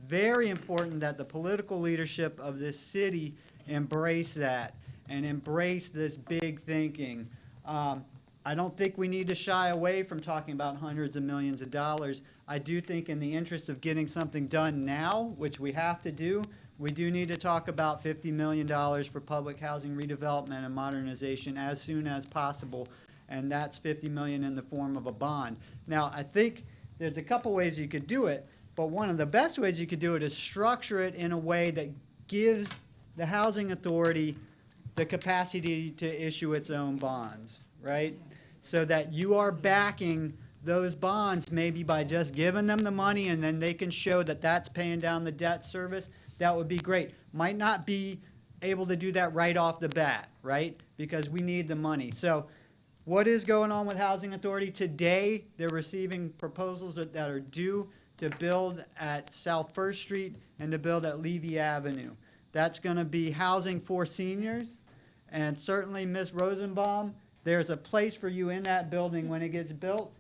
very important that the political leadership of this city embrace that and embrace this big thinking. I don't think we need to shy away from talking about hundreds of millions of dollars. I do think in the interest of getting something done now, which we have to do, we do need to talk about $50 million for public housing redevelopment and modernization as soon as possible, and that's $50 million in the form of a bond. Now, I think there's a couple ways you could do it, but one of the best ways you could do it is structure it in a way that gives the housing authority the capacity to issue its own bonds, right? So that you are backing those bonds maybe by just giving them the money and then they can show that that's paying down the debt service. That would be great. Might not be able to do that right off the bat, right? Because we need the money. So what is going on with Housing Authority? Today, they're receiving proposals that are due to build at South First Street and to build at Levy Avenue. That's going to be housing for seniors. And certainly, Ms. Rosenbaum, there's a place for you in that building when it gets built,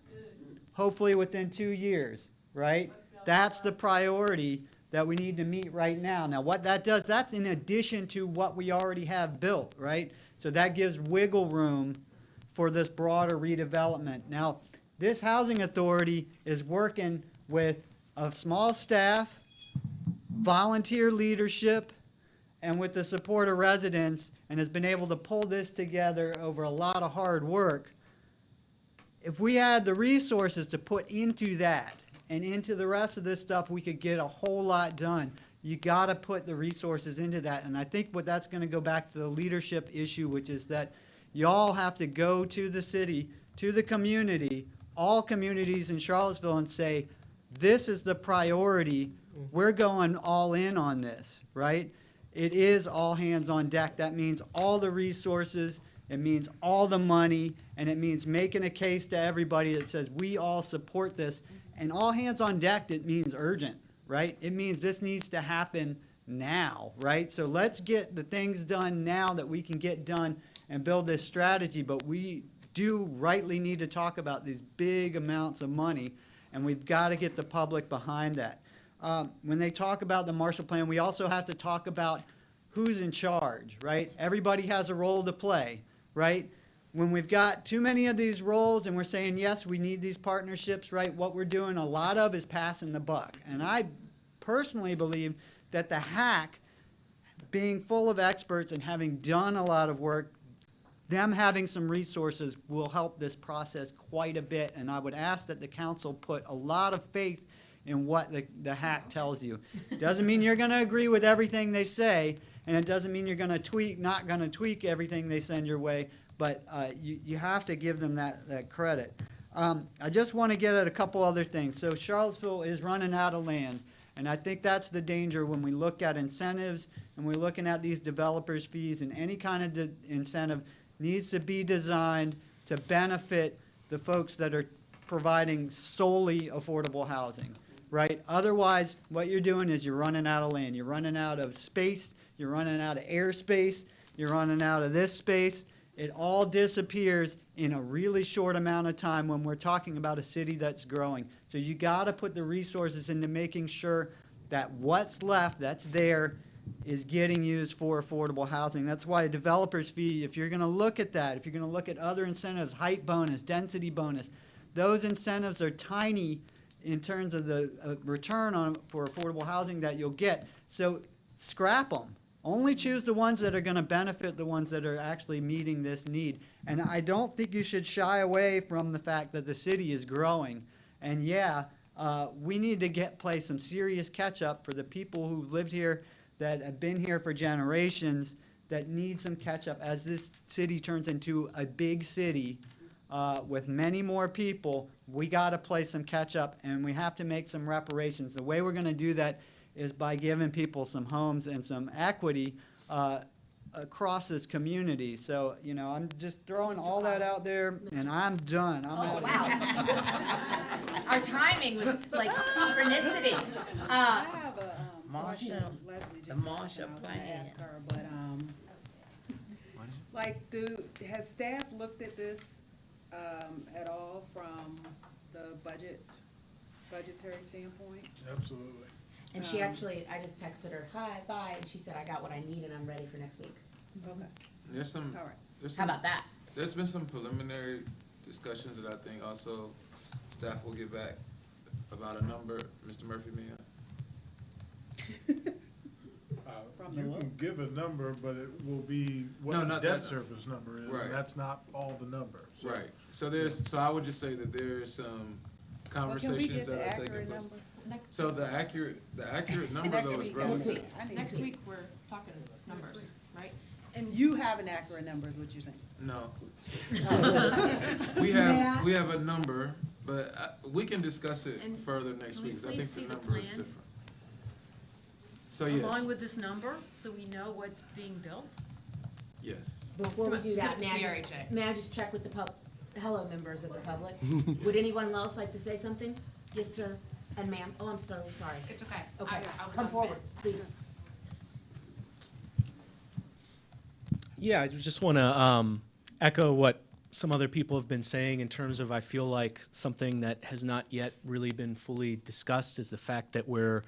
hopefully within 2 years, right? That's the priority that we need to meet right now. Now, what that does, that's in addition to what we already have built, right? So that gives wiggle room for this broader redevelopment. Now, this housing authority is working with a small staff, volunteer leadership, and with the support of residents, and has been able to pull this together over a lot of hard work. If we had the resources to put into that and into the rest of this stuff, we could get a whole lot done. You got to put the resources into that. And I think what that's going to go back to the leadership issue, which is that y'all have to go to the city, to the community, all communities in Charlottesville and say, this is the priority. We're going all in on this, right? It is all hands on deck. That means all the resources. It means all the money. And it means making a case to everybody that says we all support this. And all hands on deck, it means urgent, right? It means this needs to happen now, right? So let's get the things done now that we can get done and build this strategy. But we do rightly need to talk about these big amounts of money, and we've got to get the public behind that. When they talk about the Marshall Plan, we also have to talk about who's in charge, right? Everybody has a role to play, right? When we've got too many of these roles and we're saying, yes, we need these partnerships, right? What we're doing a lot of is passing the buck. And I personally believe that the HAC, being full of experts and having done a lot of work, them having some resources will help this process quite a bit. And I would ask that the council put a lot of faith in what the HAC tells you. Doesn't mean you're going to agree with everything they say, and it doesn't mean you're going to not going to tweak everything they send your way, but you have to give them that credit. I just want to get at a couple other things. So Charlottesville is running out of land, and I think that's the danger when we look at incentives and we're looking at these developers' fees, and any kind of incentive needs to be designed to benefit the folks that are providing solely affordable housing, right? Otherwise, what you're doing is you're running out of land. You're running out of space. You're running out of airspace. You're running out of this space. It all disappears in a really short amount of time when we're talking about a city that's growing. So you got to put the resources into making sure that what's left, that's there, is getting used for affordable housing. That's why a developer's fee, if you're gonna look at that, if you're gonna look at other incentives, height bonus, density bonus, those incentives are tiny in terms of the return on for affordable housing that you'll get. So scrap them. Only choose the ones that are gonna benefit the ones that are actually meeting this need. And I don't think you should shy away from the fact that the city is growing. And yeah, we need to play some serious catch up for the people who've lived here, that have been here for generations, that need some catch up as this city turns into a big city with many more people. We got to play some catch up, and we have to make some reparations. The way we're going to do that is by giving people some homes and some equity across this community. So, you know, I'm just throwing all that out there, and I'm done. I'm out of here. Wow. Our timing was like synchronicity. I have a, Marsha, Leslie just the asked, Marsha and I was gonna plan. ask her, but, like, has staff looked at this, at all from the budgetary standpoint? Absolutely. And she actually, I just texted her, hi, bye, and she said, I got what I need and I'm ready for next week. Okay, There's some, all right. there's How some, about that? there's been some preliminary discussions that I think also staff will get back about a number. Mr. Murphy, may I? You can give a number, but it will be No, what the not debt that- service number is, Right. and that's not all the number. So Right. So I would just say that there's some conversations that are taking place. So the accurate number though is relative. Next week, we're talking numbers, right? And you have an accurate number, is what you're saying? No. We have a number, but we can discuss it And further next can we week, 'cause I please think see the the number is plans? different. So yes, Along with this number, so we know what's being built? yes. Before we do that, Send it to may CRHA. I just check with the hello, members of the public? Would anyone else like to say something? Yes, sir, and ma'am, oh, I'm so sorry. It's okay. Okay, I was come on forward, please. Yeah, I just want to echo what some other people have been saying in terms of I feel like something that has not yet really been fully discussed is the fact that we're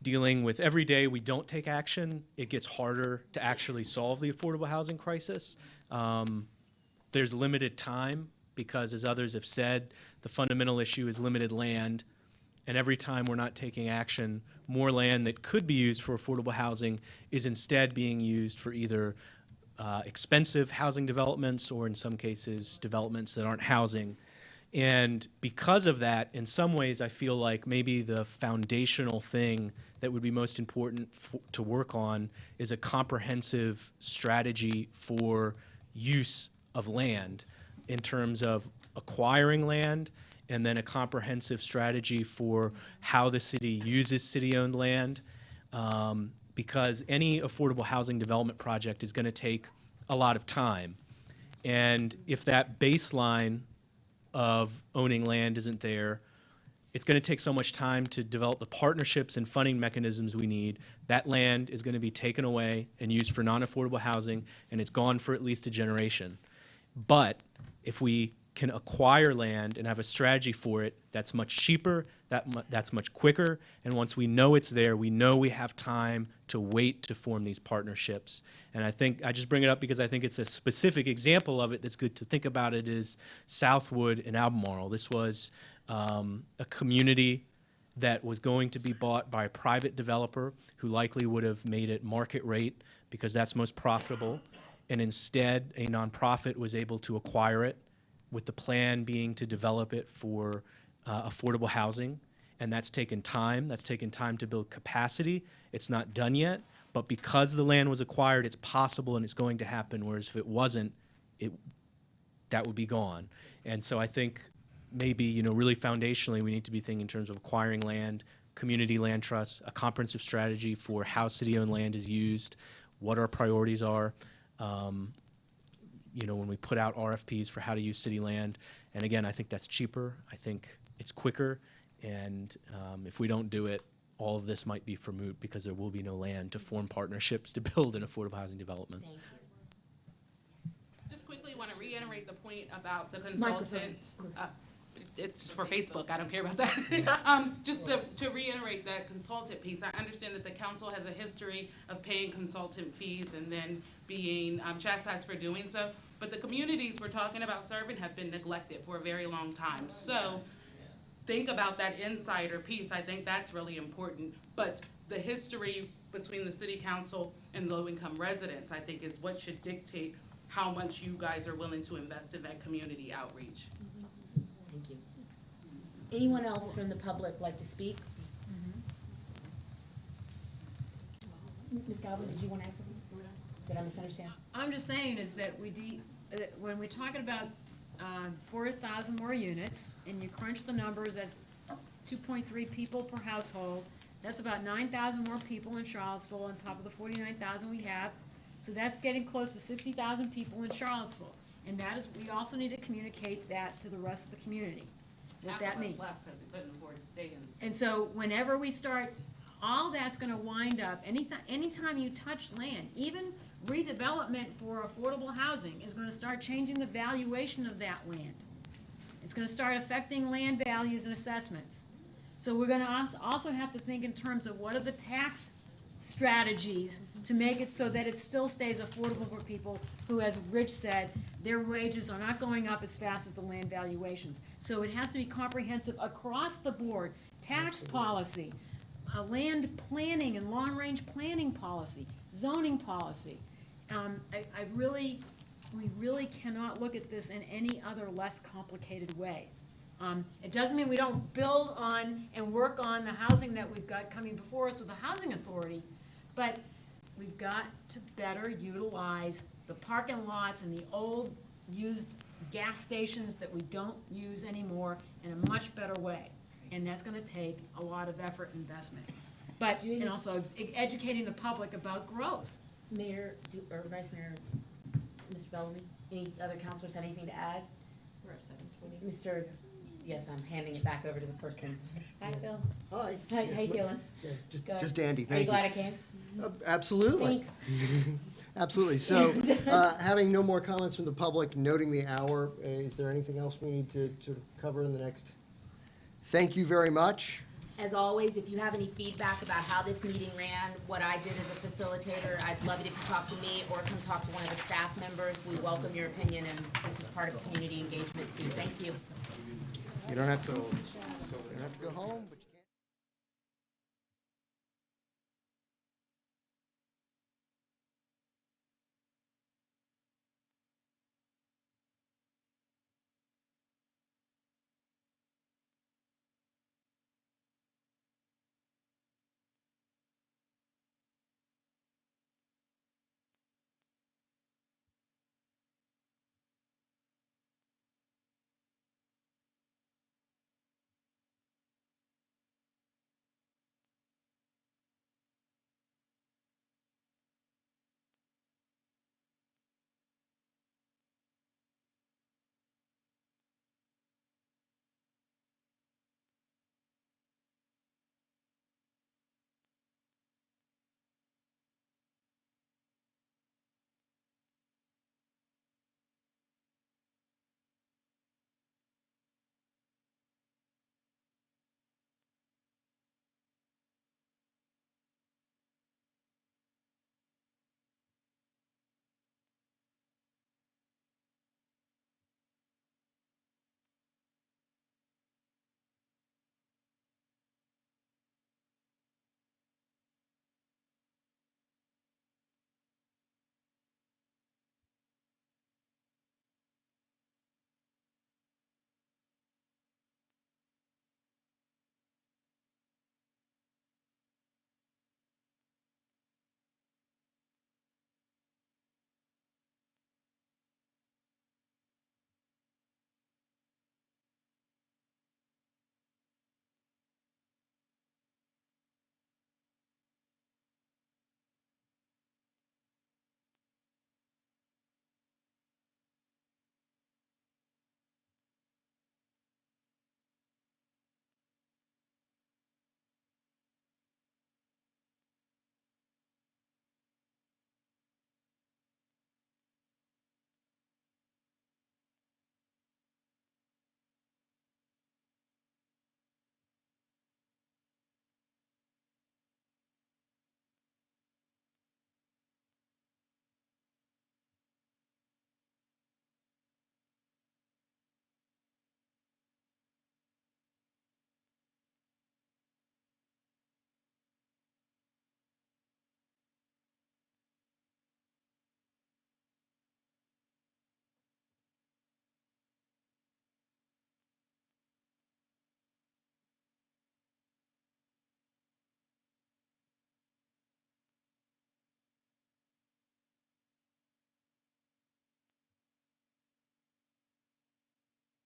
dealing with every day we don't take action, it gets harder to actually solve the affordable housing crisis. There's limited time because, as others have said, the fundamental issue is limited land. And every time we're not taking action, more land that could be used for affordable housing is instead being used for either expensive housing developments or, in some cases, developments that aren't housing. And because of that, in some ways, I feel like maybe the foundational thing that would be most important to work on is a comprehensive strategy for use of land in terms of acquiring land, and then a comprehensive strategy for how the city uses city-owned land, because any affordable housing development project is going to take a lot of time. And if that baseline of owning land isn't there, it's going to take so much time to develop the partnerships and funding mechanisms we need. That land is going to be taken away and used for non-affordable housing, and it's gone for at least a generation. But if we can acquire land and have a strategy for it, that's much cheaper, that's much quicker, and once we know it's there, we know we have time to wait to form these partnerships. And I think, I just bring it up because I think it's a specific example of it that's good to think about. It is Southwood in Albemarle. This was a community that was going to be bought by a private developer who likely would have made it market rate because that's most profitable, and instead a nonprofit was able to acquire it, with the plan being to develop it for affordable housing. And that's taken time. That's taken time to build capacity. It's not done yet, but because the land was acquired, it's possible and it's going to happen, whereas if it wasn't, that would be gone. And so I think maybe, really foundationally, we need to be thinking in terms of acquiring land, community land trusts, a comprehensive strategy for how city-owned land is used, what our priorities are, when we put out RFPs for how to use city land. And again, I think that's cheaper. I think it's quicker. And if we don't do it, all of this might be for moot because there will be no land to form partnerships to build an affordable housing development. Thank you. Just quickly want to reiterate the point about the consultant. it's for Facebook, I don't care about that. To reiterate that consultant piece, I understand that the council has a history of paying consultant fees and then being chastised for doing so, but the communities we're talking about serving have been neglected for a very long time. So think about that insider piece, I think that's really important. But the history between the city council and low-income residents, I think, is what should dictate how much you guys are willing to invest in that community outreach. Thank you. Anyone else from the public like to speak? Ms. Galvin, did you want to add something? Did I misunderstand? I'm just saying is that when we're talking about 4,000 more units, and you crunch the numbers, that's 2.3 people per household. That's about 9,000 more people in Charlottesville on top of the 49,000 we have. So that's getting close to 60,000 people in Charlottesville. And that is, we also need to communicate that to the rest of the community, what that means. And so whenever we start, all that's gonna wind up, anytime you touch land, even redevelopment for affordable housing is gonna start changing the valuation of that land. It's gonna start affecting land values and assessments. So we're gonna also have to think in terms of what are the tax strategies to make it so that it still stays affordable for people who, as Rich said, their wages are not going up as fast as the land valuations. So it has to be comprehensive across the board, tax policy, land planning and long-range planning policy, zoning policy. We really cannot look at this in any other less complicated way. It doesn't mean we don't build on and work on the housing that we've got coming before us with the housing authority, but we've got to better utilize the parking lots and the old used gas stations that we don't use anymore in a much better way. And that's gonna take a lot of effort and investment. But, and also educating the public about growth. Mayor, or Vice Mayor, Mr. Bellamy, any other counselors have anything to add? We're at 7:20. Mr. Yes, I'm handing it back over to the person. Hi, Phil. Hi. How you feeling? Yeah, Good. just dandy, Are you thank you. glad I came? Absolutely. Thanks. Absolutely. So, having no more comments from the public, noting the hour, is there anything else we need to cover in the next? Thank you very much. As always, if you have any feedback about how this meeting ran, what I did as a facilitator, I'd love it if you talk to me or come talk to one of the staff members. We welcome your opinion, and this is part of community engagement too. Thank you. You don't have to go home, but you can.